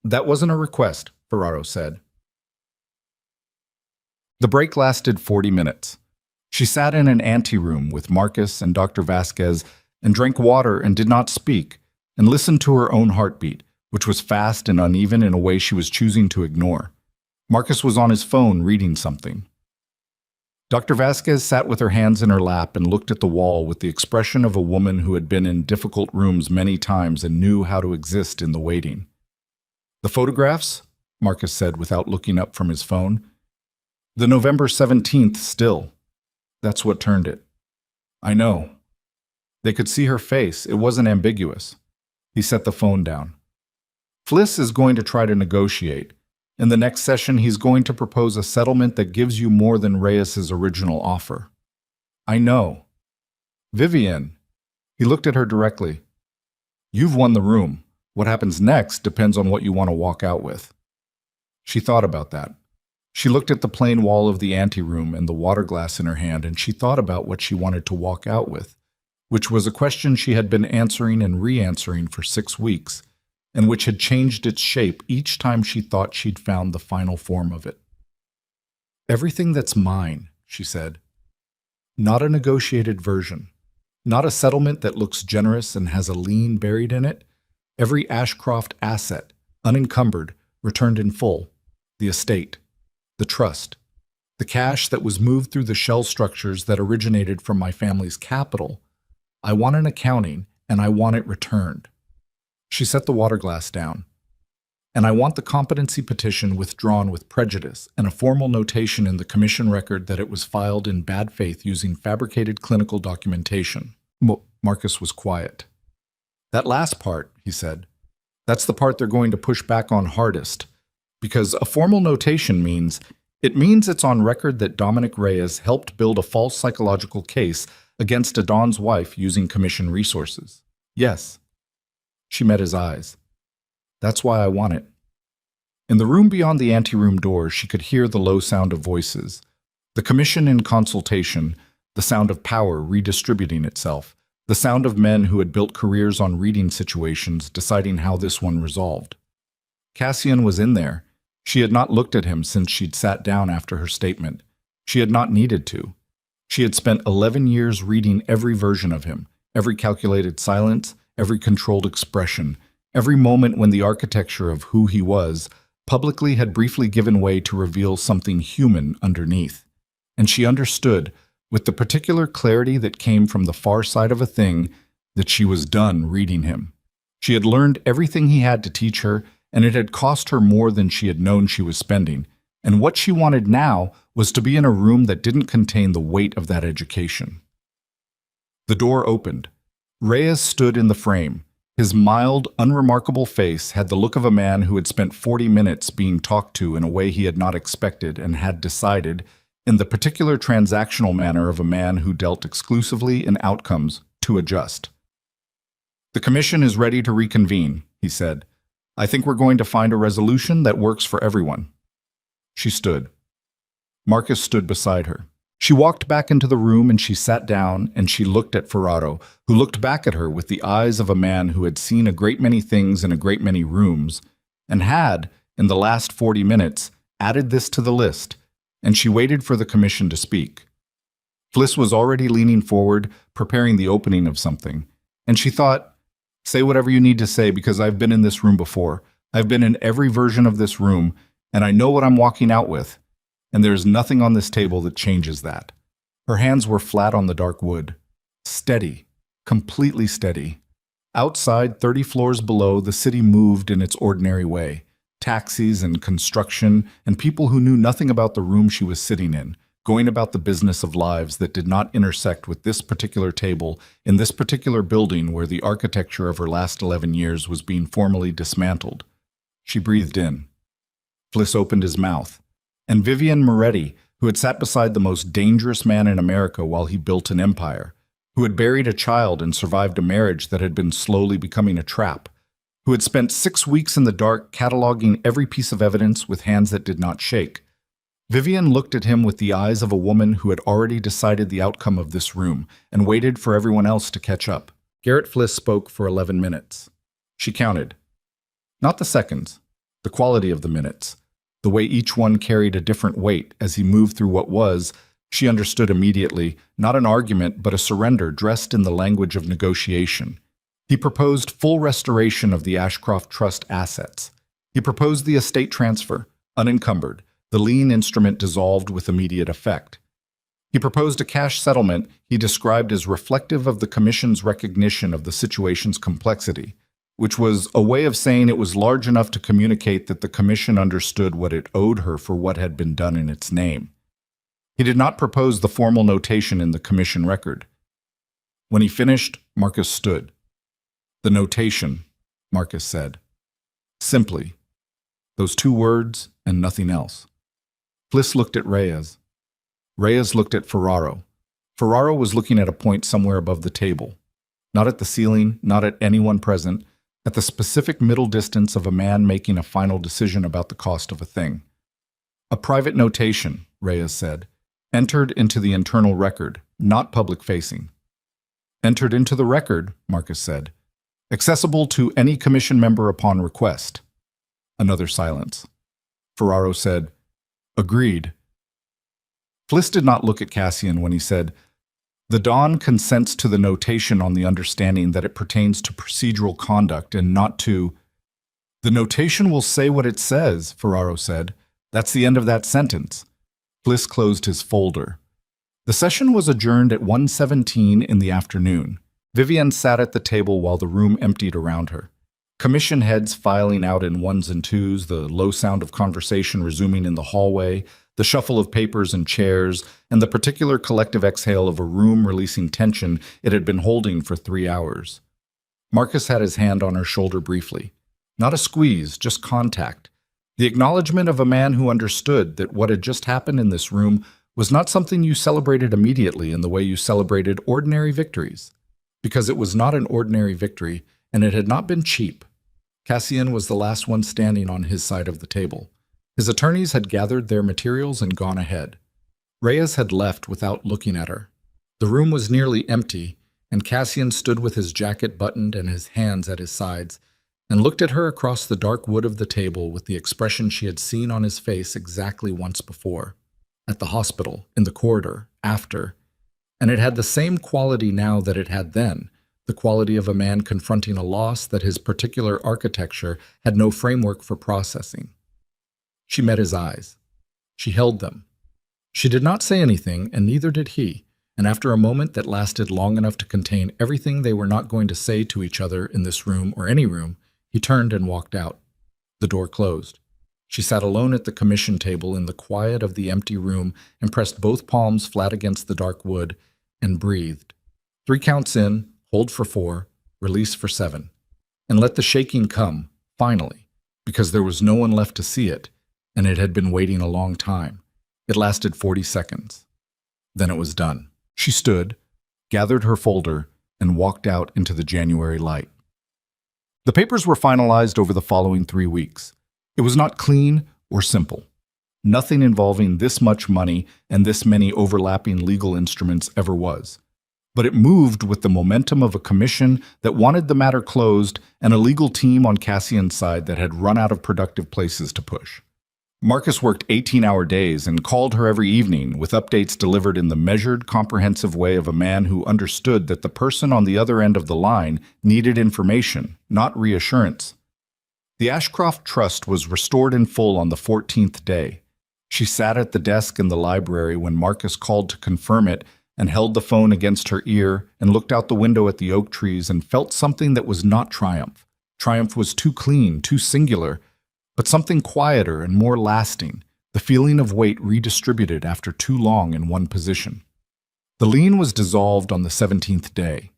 wasn't a request, Ferraro said. The break lasted 40 minutes. She sat in an anteroom with Marcus and Dr. Vasquez and drank water and did not speak and listened to her own heartbeat, which was fast and uneven in a way she was choosing to ignore. Marcus was on his phone reading something. Dr. Vasquez sat with her hands in her lap and looked at the wall with the expression of a woman who had been in difficult rooms many times and knew how to exist in the waiting. The photographs? Marcus said without looking up from his phone. The November 17th still. That's what turned it. I know. They could see her face. It wasn't ambiguous. He set the phone down. Fliss is going to try to negotiate. In the next session, he's going to propose a settlement that gives you more than Reyes's original offer. I know. Vivian. He looked at her directly. You've won the room. What happens next depends on what you want to walk out with. She thought about that. She looked at the plain wall of the anteroom and the water glass in her hand, and she thought about what she wanted to walk out with, which was a question she had been answering and re-answering for 6 weeks, and which had changed its shape each time she thought she'd found the final form of it. Everything that's mine, she said. Not a negotiated version. Not a settlement that looks generous and has a lien buried in it. Every Ashcroft asset, unencumbered, returned in full. The estate. The trust. The cash that was moved through the shell structures that originated from my family's capital. I want an accounting, and I want it returned. She set the water glass down. And I want the competency petition withdrawn with prejudice and a formal notation in the commission record that it was filed in bad faith using fabricated clinical documentation. Marcus was quiet. That last part, he said, that's the part they're going to push back on hardest. Because a formal notation means it's on record that Dominic Reyes helped build a false psychological case against Adon's wife using commission resources. Yes. She met his eyes. That's why I want it. In the room beyond the anteroom door, she could hear the low sound of voices. The commission in consultation, the sound of power redistributing itself, the sound of men who had built careers on reading situations, deciding how this one resolved. Cassian was in there. She had not looked at him since she'd sat down after her statement. She had not needed to. She had spent 11 years reading every version of him, every calculated silence, every controlled expression, every moment when the architecture of who he was publicly had briefly given way to reveal something human underneath. And she understood, with the particular clarity that came from the far side of a thing, that she was done reading him. She had learned everything he had to teach her, and it had cost her more than she had known she was spending. And what she wanted now was to be in a room that didn't contain the weight of that education. The door opened. Reyes stood in the frame. His mild, unremarkable face had the look of a man who had spent 40 minutes being talked to in a way he had not expected and had decided, in the particular transactional manner of a man who dealt exclusively in outcomes, to adjust. The commission is ready to reconvene, he said. I think we're going to find a resolution that works for everyone. She stood. Marcus stood beside her. She walked back into the room and she sat down and she looked at Ferraro, who looked back at her with the eyes of a man who had seen a great many things in a great many rooms and had, in the last 40 minutes, added this to the list, and she waited for the commission to speak. Fliss was already leaning forward, preparing the opening of something, and she thought, say whatever you need to say because I've been in this room before. I've been in every version of this room, and I know what I'm walking out with. And there is nothing on this table that changes that. Her hands were flat on the dark wood. Steady, completely steady. Outside, 30 floors below, the city moved in its ordinary way. Taxis and construction and people who knew nothing about the room she was sitting in, going about the business of lives that did not intersect with this particular table in this particular building where the architecture of her last 11 years was being formally dismantled. She breathed in. Fliss opened his mouth. And Vivian Moretti, who had sat beside the most dangerous man in America while he built an empire, who had buried a child and survived a marriage that had been slowly becoming a trap, who had spent 6 weeks in the dark cataloging every piece of evidence with hands that did not shake. Vivian looked at him with the eyes of a woman who had already decided the outcome of this room and waited for everyone else to catch up. Garrett Fliss spoke for 11 minutes. She counted. Not the seconds, the quality of the minutes. The way each one carried a different weight as he moved through what was, she understood immediately, not an argument but a surrender dressed in the language of negotiation. He proposed full restoration of the Ashcroft Trust assets. He proposed the estate transfer, unencumbered, the lien instrument dissolved with immediate effect. He proposed a cash settlement he described as reflective of the Commission's recognition of the situation's complexity, which was a way of saying it was large enough to communicate that the Commission understood what it owed her for what had been done in its name. He did not propose the formal notation in the Commission record. When he finished, Marcus stood. The notation, Marcus said. Simply. Those 2 words and nothing else. Fliss looked at Reyes. Reyes looked at Ferraro. Ferraro was looking at a point somewhere above the table. Not at the ceiling, not at anyone present, at the specific middle distance of a man making a final decision about the cost of a thing. A private notation, Reyes said, entered into the internal record, not public-facing. Entered into the record, Marcus said. Accessible to any commission member upon request. Another silence. Ferraro said, agreed. Fliss did not look at Cassian when he said, the Dawn consents to the notation on the understanding that it pertains to procedural conduct and not to— The notation will say what it says, Ferraro said. That's the end of that sentence. Fliss closed his folder. The session was adjourned at 1:17 in the afternoon. Vivian sat at the table while the room emptied around her. Commission heads filing out in ones and twos, the low sound of conversation resuming in the hallway, the shuffle of papers and chairs, and the particular collective exhale of a room releasing tension it had been holding for 3 hours. Marcus had his hand on her shoulder briefly. Not a squeeze, just contact. The acknowledgement of a man who understood that what had just happened in this room was not something you celebrated immediately in the way you celebrated ordinary victories. Because it was not an ordinary victory, and it had not been cheap. Cassian was the last one standing on his side of the table. His attorneys had gathered their materials and gone ahead. Reyes had left without looking at her. The room was nearly empty, and Cassian stood with his jacket buttoned and his hands at his sides, and looked at her across the dark wood of the table with the expression she had seen on his face exactly once before. At the hospital, in the corridor, after. And it had the same quality now that it had then, the quality of a man confronting a loss that his particular architecture had no framework for processing. She met his eyes. She held them. She did not say anything, and neither did he, and after a moment that lasted long enough to contain everything they were not going to say to each other in this room or any room, he turned and walked out. The door closed. She sat alone at the commission table in the quiet of the empty room and pressed both palms flat against the dark wood and breathed. 3 counts in, hold for 4, release for 7. And let the shaking come, finally, because there was no one left to see it, and it had been waiting a long time. It lasted 40 seconds. Then it was done. She stood, gathered her folder, and walked out into the January light. The papers were finalized over the following 3 weeks. It was not clean or simple. Nothing involving this much money and this many overlapping legal instruments ever was. But it moved with the momentum of a commission that wanted the matter closed and a legal team on Cassian's side that had run out of productive places to push. Marcus worked 18-hour days and called her every evening, with updates delivered in the measured, comprehensive way of a man who understood that the person on the other end of the line needed information, not reassurance. The Ashcroft Trust was restored in full on the 14th day. She sat at the desk in the library when Marcus called to confirm it and held the phone against her ear and looked out the window at the oak trees and felt something that was not triumph. Triumph was too clean, too singular, but something quieter and more lasting, the feeling of weight redistributed after too long in one position. The lien was dissolved on the 17th day.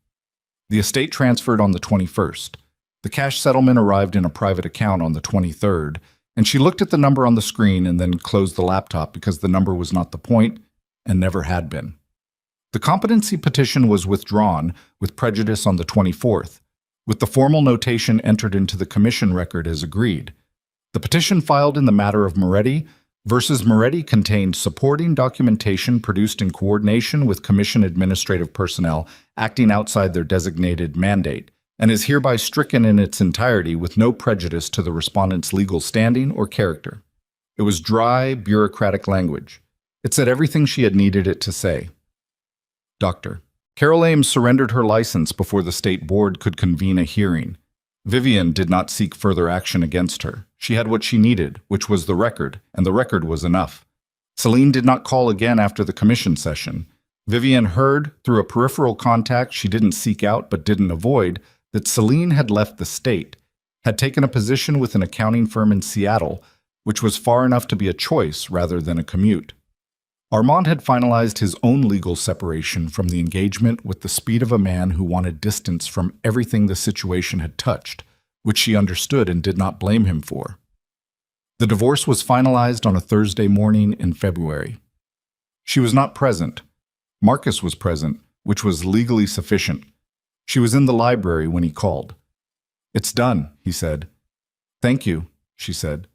The estate transferred on the 21st. The cash settlement arrived in a private account on the 23rd, and she looked at the number on the screen and then closed the laptop because the number was not the point and never had been. The competency petition was withdrawn with prejudice on the 24th, with the formal notation entered into the commission record as agreed. The petition filed in the matter of Moretti versus Moretti contained supporting documentation produced in coordination with commission administrative personnel acting outside their designated mandate, and is hereby stricken in its entirety with no prejudice to the respondent's legal standing or character. It was dry, bureaucratic language. It said everything she had needed it to say. Dr. Carol Ames surrendered her license before the state board could convene a hearing. Vivian did not seek further action against her. She had what she needed, which was the record, and the record was enough. Celine did not call again after the commission session. Vivian heard, through a peripheral contact she didn't seek out but didn't avoid, that Celine had left the state, had taken a position with an accounting firm in Seattle, which was far enough to be a choice rather than a commute. Armand had finalized his own legal separation from the engagement with the speed of a man who wanted distance from everything the situation had touched, which she understood and did not blame him for. The divorce was finalized on a Thursday morning in February. She was not present. Marcus was present, which was legally sufficient. She was in the library when he called. "It's done," he said. "Thank you," she said.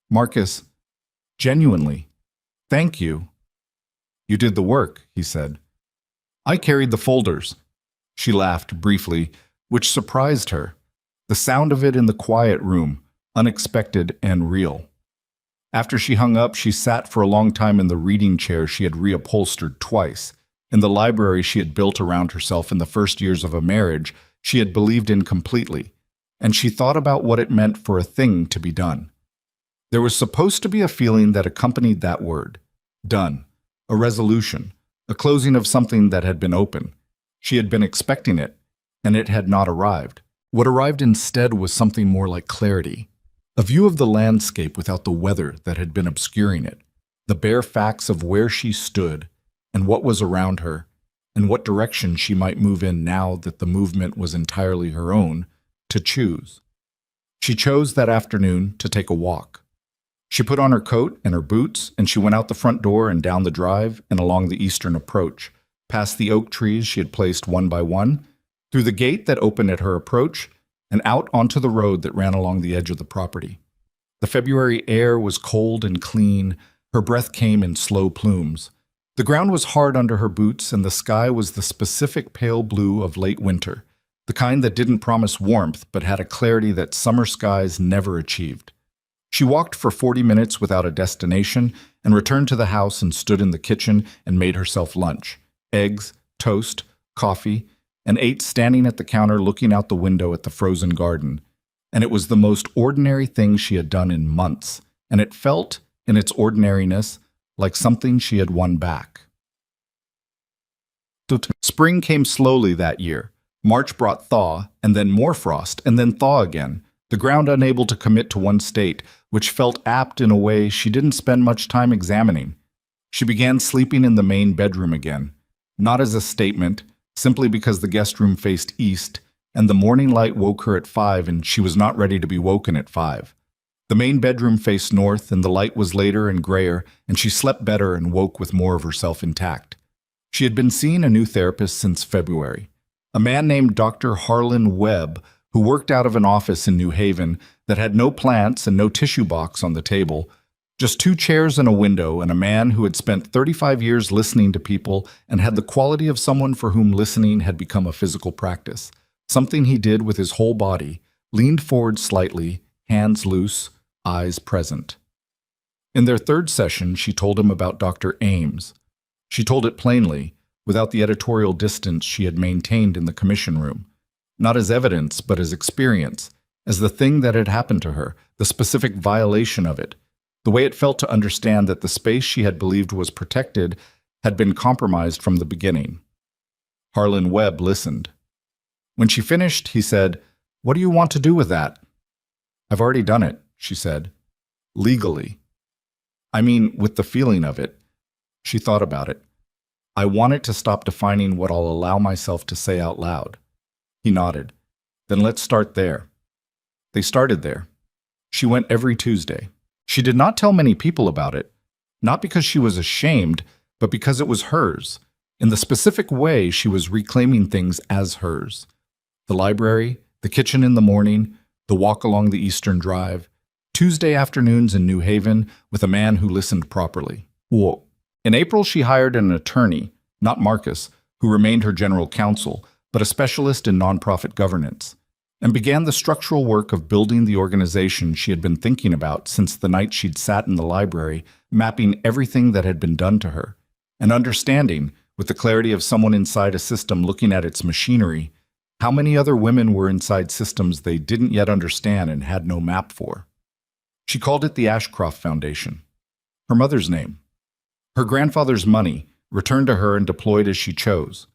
Marcus, genuinely, "Thank you." "You did the work," he said. "I carried the folders." She laughed briefly, which surprised her. The sound of it in the quiet room, unexpected and real. After she hung up, she sat for a long time in the reading chair she had reupholstered twice. In the library she had built around herself in the first years of a marriage she had believed in completely, and she thought about what it meant for a thing to be done. There was supposed to be a feeling that accompanied that word. Done. A resolution. A closing of something that had been open. She had been expecting it, and it had not arrived. What arrived instead was something more like clarity. A view of the landscape without the weather that had been obscuring it. The bare facts of where she stood, and what was around her, and what direction she might move in now that the movement was entirely her own, to choose. She chose that afternoon to take a walk. She put on her coat and her boots, and she went out the front door and down the drive and along the eastern approach, past the oak trees she had placed one by one, through the gate that opened at her approach, and out onto the road that ran along the edge of the property. The February air was cold and clean. Her breath came in slow plumes. The ground was hard under her boots, and the sky was the specific pale blue of late winter, the kind that didn't promise warmth but had a clarity that summer skies never achieved. She walked for 40 minutes without a destination and returned to the house and stood in the kitchen and made herself lunch, eggs, toast, coffee, and ate standing at the counter looking out the window at the frozen garden. And it was the most ordinary thing she had done in months, and it felt, in its ordinariness, like something she had won back. Spring came slowly that year. March brought thaw, and then more frost, and then thaw again, the ground unable to commit to one state, which felt apt in a way she didn't spend much time examining. She began sleeping in the main bedroom again, not as a statement, simply because the guest room faced east, and the morning light woke her at 5 and she was not ready to be woken at 5. The main bedroom faced north, and the light was later and grayer, and she slept better and woke with more of herself intact. She had been seeing a new therapist since February. A man named Dr. Harlan Webb who worked out of an office in New Haven that had no plants and no tissue box on the table, just 2 chairs and a window, and a man who had spent 35 years listening to people and had the quality of someone for whom listening had become a physical practice, something he did with his whole body, leaned forward slightly, hands loose, eyes present. In their third session, she told him about Dr. Ames. She told it plainly, without the editorial distance she had maintained in the commission room, not as evidence but as experience, as the thing that had happened to her, the specific violation of it, the way it felt to understand that the space she had believed was protected had been compromised from the beginning. Harlan Webb listened. When she finished, he said, "What do you want to do with that?" "I've already done it," she said. "Legally. I mean, with the feeling of it." She thought about it. "I want it to stop defining what I'll allow myself to say out loud." He nodded. "Then let's start there." They started there. She went every Tuesday. She did not tell many people about it, not because she was ashamed, but because it was hers. In the specific way, she was reclaiming things as hers. The library, the kitchen in the morning, the walk along the Eastern Drive, Tuesday afternoons in New Haven with a man who listened properly. Whoa. In April, she hired an attorney, not Marcus, who remained her general counsel, but a specialist in nonprofit governance, and began the structural work of building the organization she had been thinking about since the night she'd sat in the library, mapping everything that had been done to her, and understanding, with the clarity of someone inside a system looking at its machinery, how many other women were inside systems they didn't yet understand and had no map for. She called it the Ashcroft Foundation. Her mother's name. Her grandfather's money, returned to her and deployed as she chose.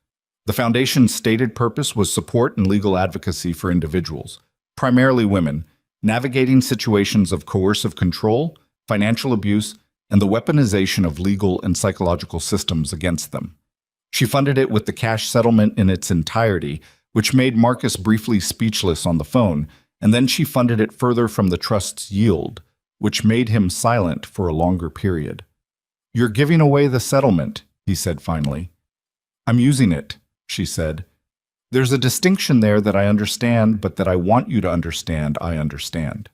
The foundation's stated purpose was support and legal advocacy for individuals, primarily women, navigating situations of coercive control, financial abuse, and the weaponization of legal and psychological systems against them. She funded it with the cash settlement in its entirety, which made Marcus briefly speechless on the phone, and then she funded it further from the trust's yield, which made him silent for a longer period. "You're giving away the settlement," he said finally. "I'm using it," she said. "There's a distinction there that I understand, but that I want you to understand I understand."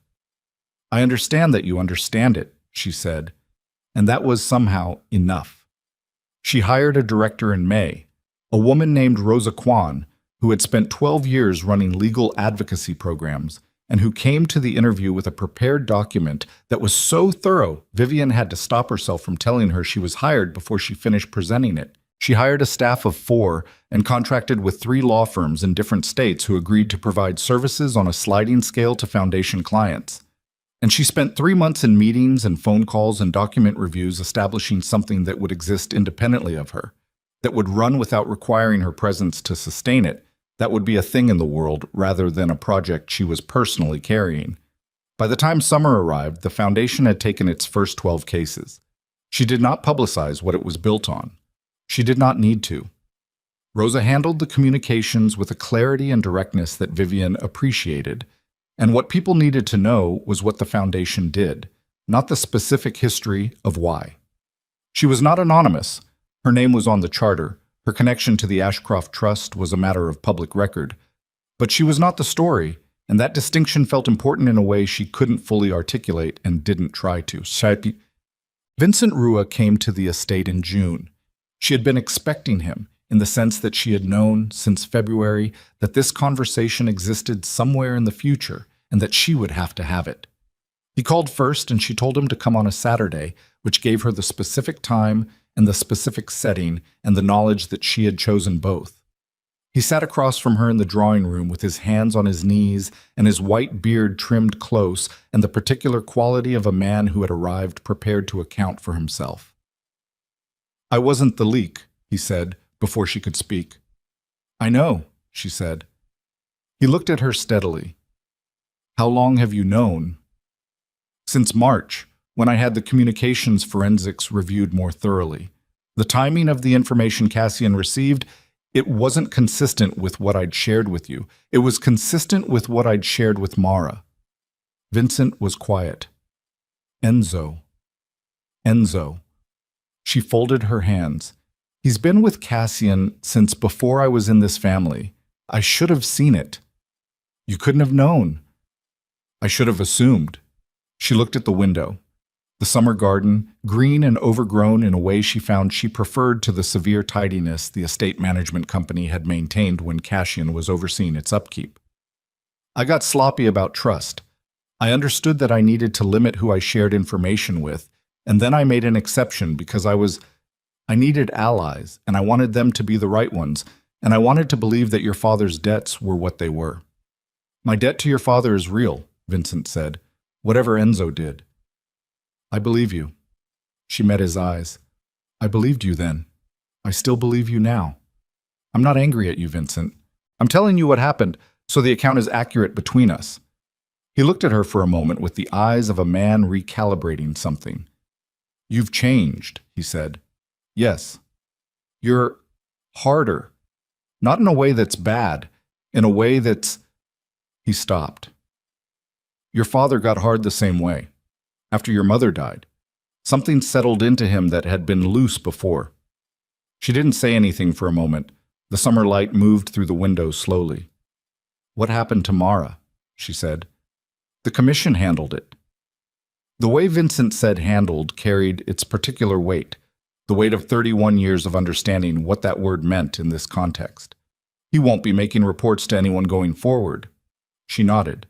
"I understand that you understand it," she said, and that was somehow enough. She hired a director in May, a woman named Rosa Kwan, who had spent 12 years running legal advocacy programs, and who came to the interview with a prepared document that was so thorough Vivian had to stop herself from telling her she was hired before she finished presenting it. She hired a staff of 4 and contracted with 3 law firms in different states who agreed to provide services on a sliding scale to foundation clients. And she spent 3 months in meetings and phone calls and document reviews establishing something that would exist independently of her, that would run without requiring her presence to sustain it, that would be a thing in the world rather than a project she was personally carrying. By the time summer arrived, the foundation had taken its first 12 cases. She did not publicize what it was built on. She did not need to. Rosa handled the communications with a clarity and directness that Vivian appreciated, and what people needed to know was what the foundation did, not the specific history of why. She was not anonymous. Her name was on the charter. Her connection to the Ashcroft Trust was a matter of public record. But she was not the story, and that distinction felt important in a way she couldn't fully articulate and didn't try to. Vincent Rua came to the estate in June. She had been expecting him, in the sense that she had known, since February, that this conversation existed somewhere in the future, and that she would have to have it. He called first, and she told him to come on a Saturday, which gave her the specific time and the specific setting and the knowledge that she had chosen both. He sat across from her in the drawing room with his hands on his knees and his white beard trimmed close and the particular quality of a man who had arrived prepared to account for himself. "I wasn't the leak," he said, before she could speak. "I know," she said. He looked at her steadily. "How long have you known?" "Since March, when I had the communications forensics reviewed more thoroughly. The timing of the information Cassian received, it wasn't consistent with what I'd shared with you. It was consistent with what I'd shared with Mara." Vincent was quiet. Enzo. She folded her hands. "He's been with Cassian since before I was in this family. I should have seen it." You couldn't have known. I should have assumed. She looked at the window. The summer garden, green and overgrown in a way she found she preferred to the severe tidiness the estate management company had maintained when Cassian was overseeing its upkeep. I got sloppy about trust. I understood that I needed to limit who I shared information with, and then I made an exception because I needed allies, and I wanted them to be the right ones, and I wanted to believe that your father's debts were what they were. My debt to your father is real, Vincent said, whatever Enzo did. I believe you. She met his eyes. I believed you then. I still believe you now. I'm not angry at you, Vincent. I'm telling you what happened, so the account is accurate between us. He looked at her for a moment with the eyes of a man recalibrating something. You've changed, he said. Yes. You're harder. Not in a way that's bad, in a way that's... He stopped. Your father got hard the same way. After your mother died, something settled into him that had been loose before. She didn't say anything for a moment. The summer light moved through the window slowly. What happened to Mara? She said. The commission handled it. The way Vincent said handled carried its particular weight, the weight of 31 years of understanding what that word meant in this context. He won't be making reports to anyone going forward. She nodded.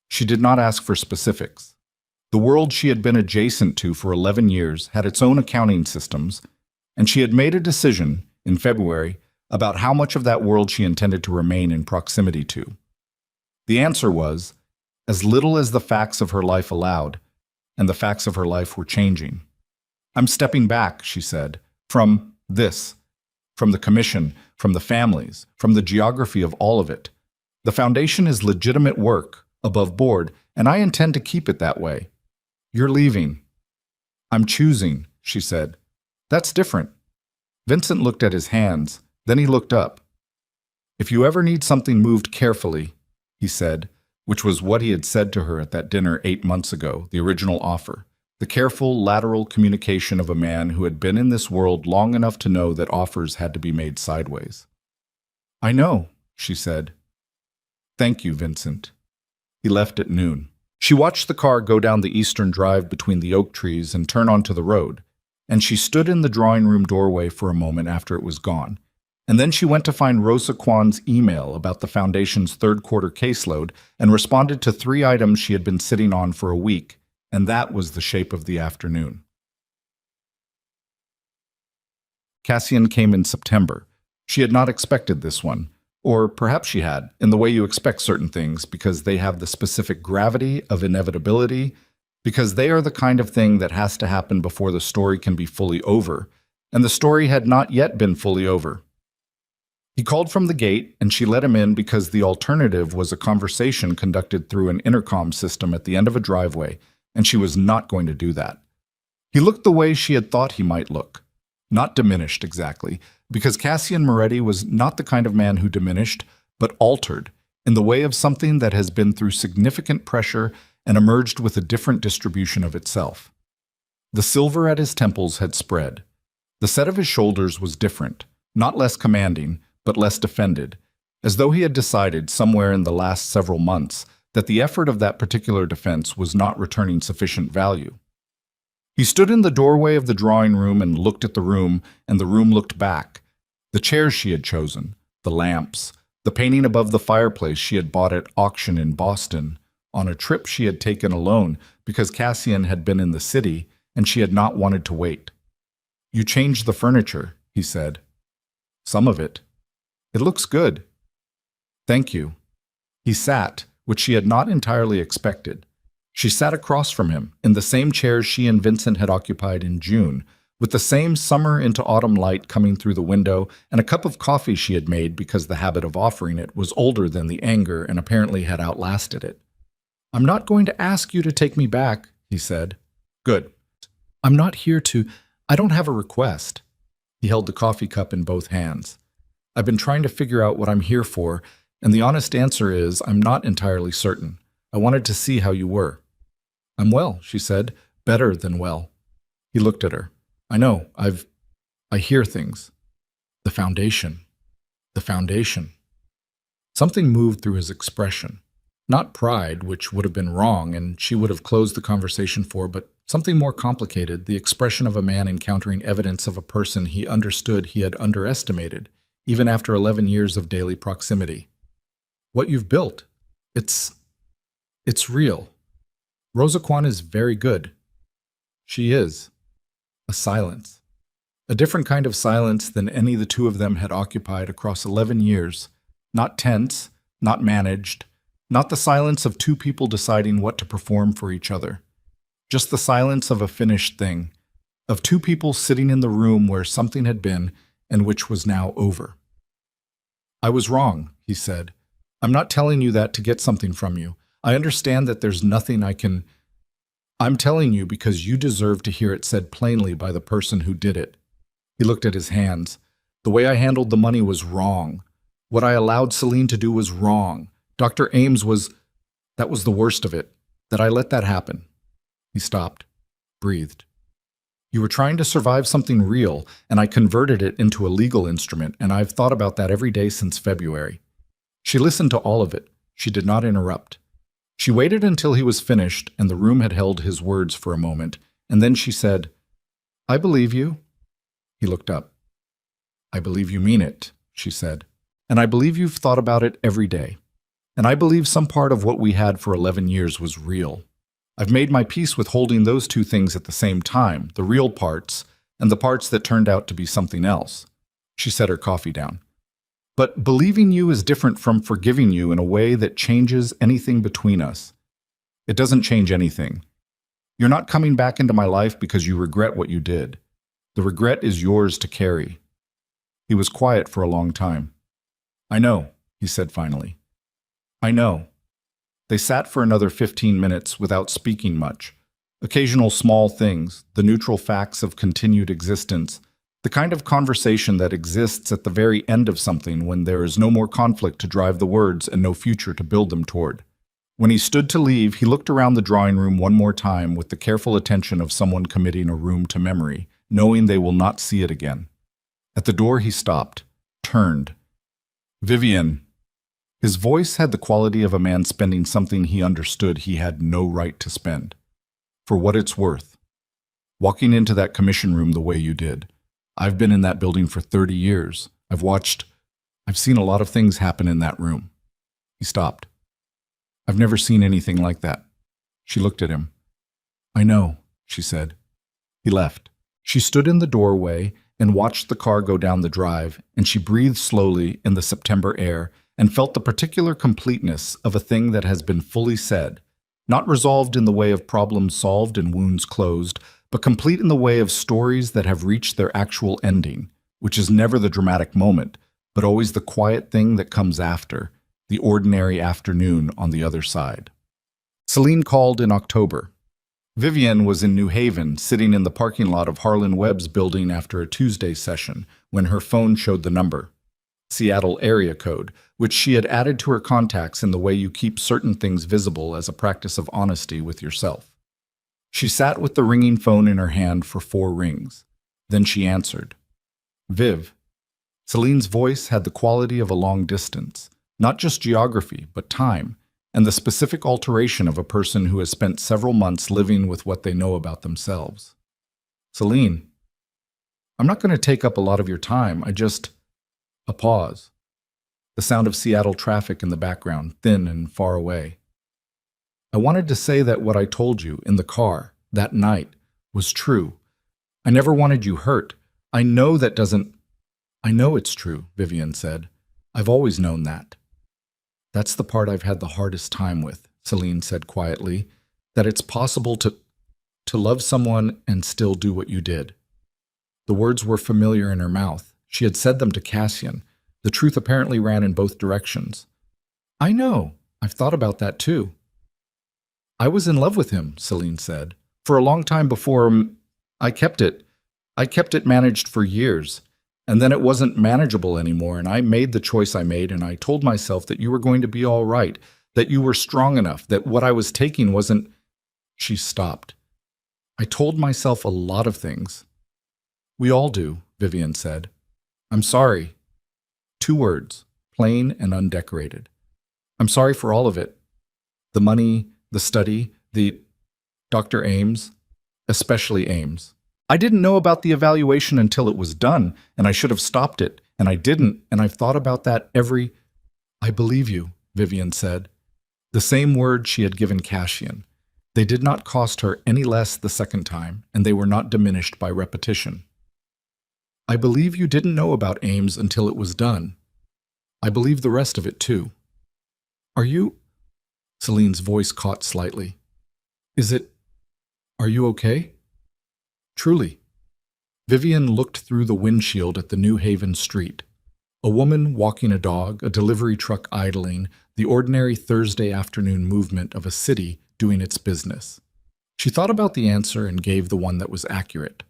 She did not ask for specifics. The world she had been adjacent to for 11 years had its own accounting systems, and she had made a decision, in February, about how much of that world she intended to remain in proximity to. The answer was, as little as the facts of her life allowed, and the facts of her life were changing. I'm stepping back, she said, from this, from the commission, from the families, from the geography of all of it. The foundation is legitimate work, above board, and I intend to keep it that way. You're leaving. I'm choosing, she said. That's different. Vincent looked at his hands, then he looked up. If you ever need something moved carefully, he said, which was what he had said to her at that dinner 8 months ago, the original offer, the careful, lateral communication of a man who had been in this world long enough to know that offers had to be made sideways. I know, she said. Thank you, Vincent. He left at noon. She watched the car go down the eastern drive between the oak trees and turn onto the road, and she stood in the drawing room doorway for a moment after it was gone. And then she went to find Rosa Kwan's email about the Foundation's third-quarter caseload and responded to 3 items she had been sitting on for a week, and that was the shape of the afternoon. Cassian came in September. She had not expected this one. Or perhaps she had, in the way you expect certain things, because they have the specific gravity of inevitability, because they are the kind of thing that has to happen before the story can be fully over, and the story had not yet been fully over. He called from the gate, and she let him in because the alternative was a conversation conducted through an intercom system at the end of a driveway, and she was not going to do that. He looked the way she had thought he might look. Not diminished exactly, because Cassian Moretti was not the kind of man who diminished, but altered, in the way of something that has been through significant pressure and emerged with a different distribution of itself. The silver at his temples had spread. The set of his shoulders was different, not less commanding, but less defended, as though he had decided somewhere in the last several months that the effort of that particular defense was not returning sufficient value. He stood in the doorway of the drawing room and looked at the room, and the room looked back. The chairs she had chosen, the lamps, the painting above the fireplace she had bought at auction in Boston, on a trip she had taken alone because Cassian had been in the city and she had not wanted to wait. You changed the furniture, he said. Some of it. It looks good. Thank you. He sat, which she had not entirely expected. She sat across from him, in the same chair she and Vincent had occupied in June, with the same summer into autumn light coming through the window and a cup of coffee she had made because the habit of offering it was older than the anger and apparently had outlasted it. I'm not going to ask you to take me back, he said. Good. I'm not here to... I don't have a request. He held the coffee cup in both hands. I've been trying to figure out what I'm here for, and the honest answer is I'm not entirely certain. I wanted to see how you were. I'm well, she said, better than well. He looked at her. I know, I hear things. The foundation. The foundation. Something moved through his expression. Not pride, which would have been wrong and she would have closed the conversation for, but something more complicated, the expression of a man encountering evidence of a person he understood he had underestimated, even after 11 years of daily proximity. What you've built, it's real. Rosa Kwan is very good. She is. A silence. A different kind of silence than any the two of them had occupied across 11 years. Not tense, not managed, not the silence of two people deciding what to perform for each other. Just the silence of a finished thing, of two people sitting in the room where something had been and which was now over. I was wrong, he said. I'm not telling you that to get something from you. I understand that there's nothing I can... I'm telling you because you deserve to hear it said plainly by the person who did it. He looked at his hands. The way I handled the money was wrong. What I allowed Celine to do was wrong. Dr. Ames was... That was the worst of it, that I let that happen. He stopped, breathed. You were trying to survive something real, and I converted it into a legal instrument, and I've thought about that every day since February. She listened to all of it. She did not interrupt. She waited until he was finished, and the room had held his words for a moment, and then she said, I believe you. He looked up. I believe you mean it, she said, and I believe you've thought about it every day. And I believe some part of what we had for 11 years was real. I've made my peace with holding those two things at the same time, the real parts and the parts that turned out to be something else. She set her coffee down. But believing you is different from forgiving you in a way that changes anything between us. It doesn't change anything. You're not coming back into my life because you regret what you did. The regret is yours to carry. He was quiet for a long time. I know, he said finally. I know. They sat for another 15 minutes without speaking much. Occasional small things, the neutral facts of continued existence, the kind of conversation that exists at the very end of something when there is no more conflict to drive the words and no future to build them toward. When he stood to leave, he looked around the drawing room one more time with the careful attention of someone committing a room to memory, knowing they will not see it again. At the door he stopped, turned. Vivian. His voice had the quality of a man spending something he understood he had no right to spend. For what it's worth. Walking into that commission room the way you did. I've been in that building for 30 years. I've seen a lot of things happen in that room. He stopped. I've never seen anything like that. She looked at him. I know, she said. He left. She stood in the doorway and watched the car go down the drive, and she breathed slowly in the September air and felt the particular completeness of a thing that has been fully said, not resolved in the way of problems solved and wounds closed, but complete in the way of stories that have reached their actual ending, which is never the dramatic moment, but always the quiet thing that comes after, the ordinary afternoon on the other side. Celine called in October. Vivian was in New Haven, sitting in the parking lot of Harlan Webb's building after a Tuesday session, when her phone showed the number. Seattle area code, which she had added to her contacts in the way you keep certain things visible as a practice of honesty with yourself. She sat with the ringing phone in her hand for 4 rings. Then she answered. Viv. Celine's voice had the quality of a long distance, not just geography, but time, and the specific alteration of a person who has spent several months living with what they know about themselves. Celine, I'm not going to take up a lot of your time. A pause. The sound of Seattle traffic in the background, thin and far away. I wanted to say that what I told you in the car that night was true. I never wanted you hurt. I know it's true, Vivian said. I've always known that. That's the part I've had the hardest time with, Celine said quietly, that it's possible to love someone and still do what you did. The words were familiar in her mouth. She had said them to Cassian. The truth apparently ran in both directions. I know. I've thought about that too. I was in love with him, Celine said. For a long time before, I kept it managed for years. And then it wasn't manageable anymore, and I made the choice I made, and I told myself that you were going to be all right, that you were strong enough, that what I was taking wasn't... She stopped. I told myself a lot of things. We all do, Vivian said. I'm sorry. 2 words, plain and undecorated. I'm sorry for all of it. The money, the study, the Dr. Ames, especially Ames. I didn't know about the evaluation until it was done, and I should have stopped it, and I didn't, and I've thought about that every... I believe you, Vivian said. The same words she had given Cassian. They did not cost her any less the second time, and they were not diminished by repetition. I believe you didn't know about Ames until it was done. I believe the rest of it, too. Are you... Celine's voice caught slightly. Is it... Are you okay? Truly. Vivian looked through the windshield at the New Haven street. A woman walking a dog, a delivery truck idling, the ordinary Thursday afternoon movement of a city doing its business. She thought about the answer and gave the one that was accurate.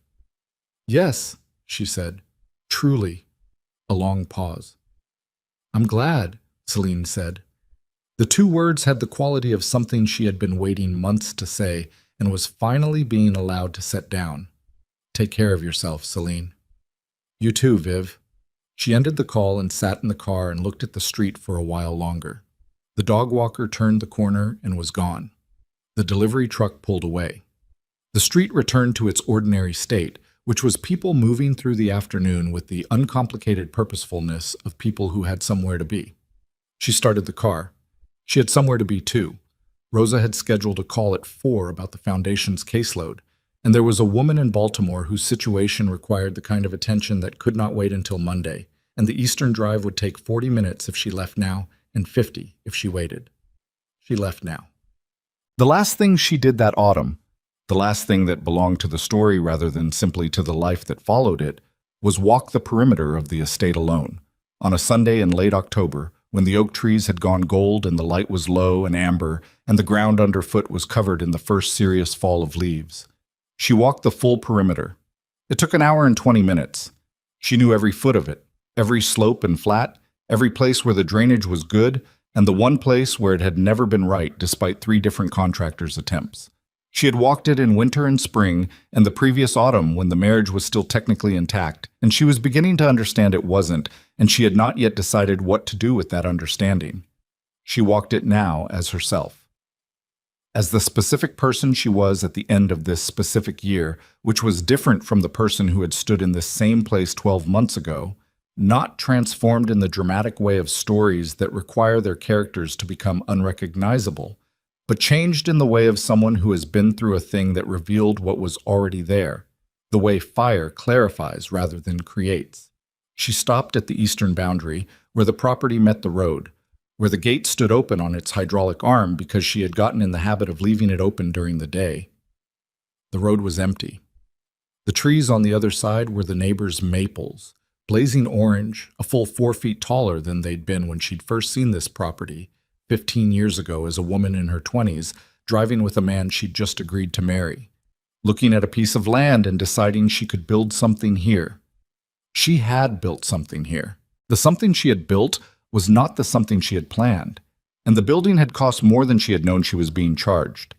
Yes, she said. Truly. A long pause. I'm glad, Celine said. The two words had the quality of something she had been waiting months to say and was finally being allowed to set down. Take care of yourself, Celine. You too, Viv. She ended the call and sat in the car and looked at the street for a while longer. The dog walker turned the corner and was gone. The delivery truck pulled away. The street returned to its ordinary state, which was people moving through the afternoon with the uncomplicated purposefulness of people who had somewhere to be. She started the car. She had somewhere to be, too. Rosa had scheduled a call at 4 about the Foundation's caseload, and there was a woman in Baltimore whose situation required the kind of attention that could not wait until Monday, and the Eastern Drive would take 40 minutes if she left now, and 50 if she waited. She left now. The last thing she did that autumn, the last thing that belonged to the story rather than simply to the life that followed it, was walk the perimeter of the estate alone, on a Sunday in late October, when the oak trees had gone gold and the light was low and amber, and the ground underfoot was covered in the first serious fall of leaves. She walked the full perimeter. It took an hour and 20 minutes. She knew every foot of it, every slope and flat, every place where the drainage was good, and the one place where it had never been right despite 3 different contractors' attempts. She had walked it in winter and spring, and the previous autumn when the marriage was still technically intact, and she was beginning to understand it wasn't, and she had not yet decided what to do with that understanding. She walked it now as herself. As the specific person she was at the end of this specific year, which was different from the person who had stood in this same place 12 months ago, not transformed in the dramatic way of stories that require their characters to become unrecognizable, but changed in the way of someone who has been through a thing that revealed what was already there, the way fire clarifies rather than creates. She stopped at the eastern boundary, where the property met the road, where the gate stood open on its hydraulic arm because she had gotten in the habit of leaving it open during the day. The road was empty. The trees on the other side were the neighbors' maples, blazing orange, a full 4 feet taller than they'd been when she'd first seen this property, 15 years ago as a woman in her 20s, driving with a man she'd just agreed to marry, looking at a piece of land and deciding she could build something here. She had built something here. The something she had built was not the something she had planned, and the building had cost more than she had known she was being charged.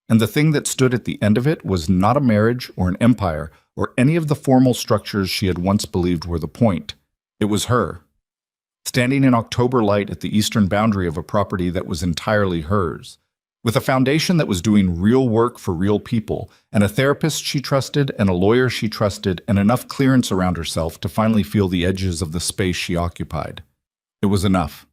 And the thing that stood at the end of it was not a marriage or an empire or any of the formal structures she had once believed were the point. It was her. Standing in October light at the eastern boundary of a property that was entirely hers, with a foundation that was doing real work for real people, and a therapist she trusted, and a lawyer she trusted, and enough clearance around herself to finally feel the edges of the space she occupied. It was enough.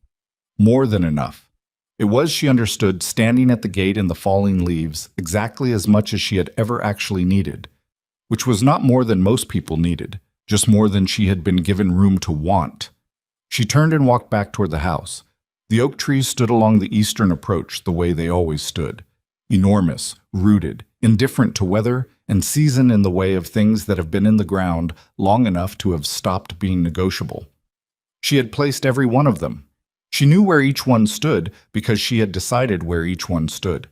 More than enough. It was, she understood, standing at the gate in the falling leaves, exactly as much as she had ever actually needed, which was not more than most people needed, just more than she had been given room to want. She turned and walked back toward the house. The oak trees stood along the eastern approach the way they always stood, enormous, rooted, indifferent to weather, and seasoned in the way of things that have been in the ground long enough to have stopped being negotiable. She had placed every one of them. She knew where each one stood because she had decided where each one stood.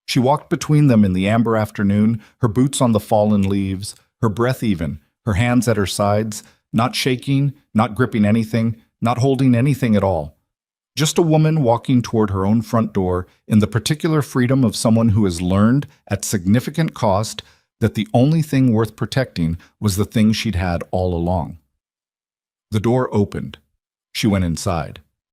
She walked between them in the amber afternoon, her boots on the fallen leaves, her breath even, her hands at her sides, not shaking, not gripping anything, not holding anything at all. Just a woman walking toward her own front door in the particular freedom of someone who has learned, at significant cost, that the only thing worth protecting was the thing she'd had all along. The door opened. She went inside.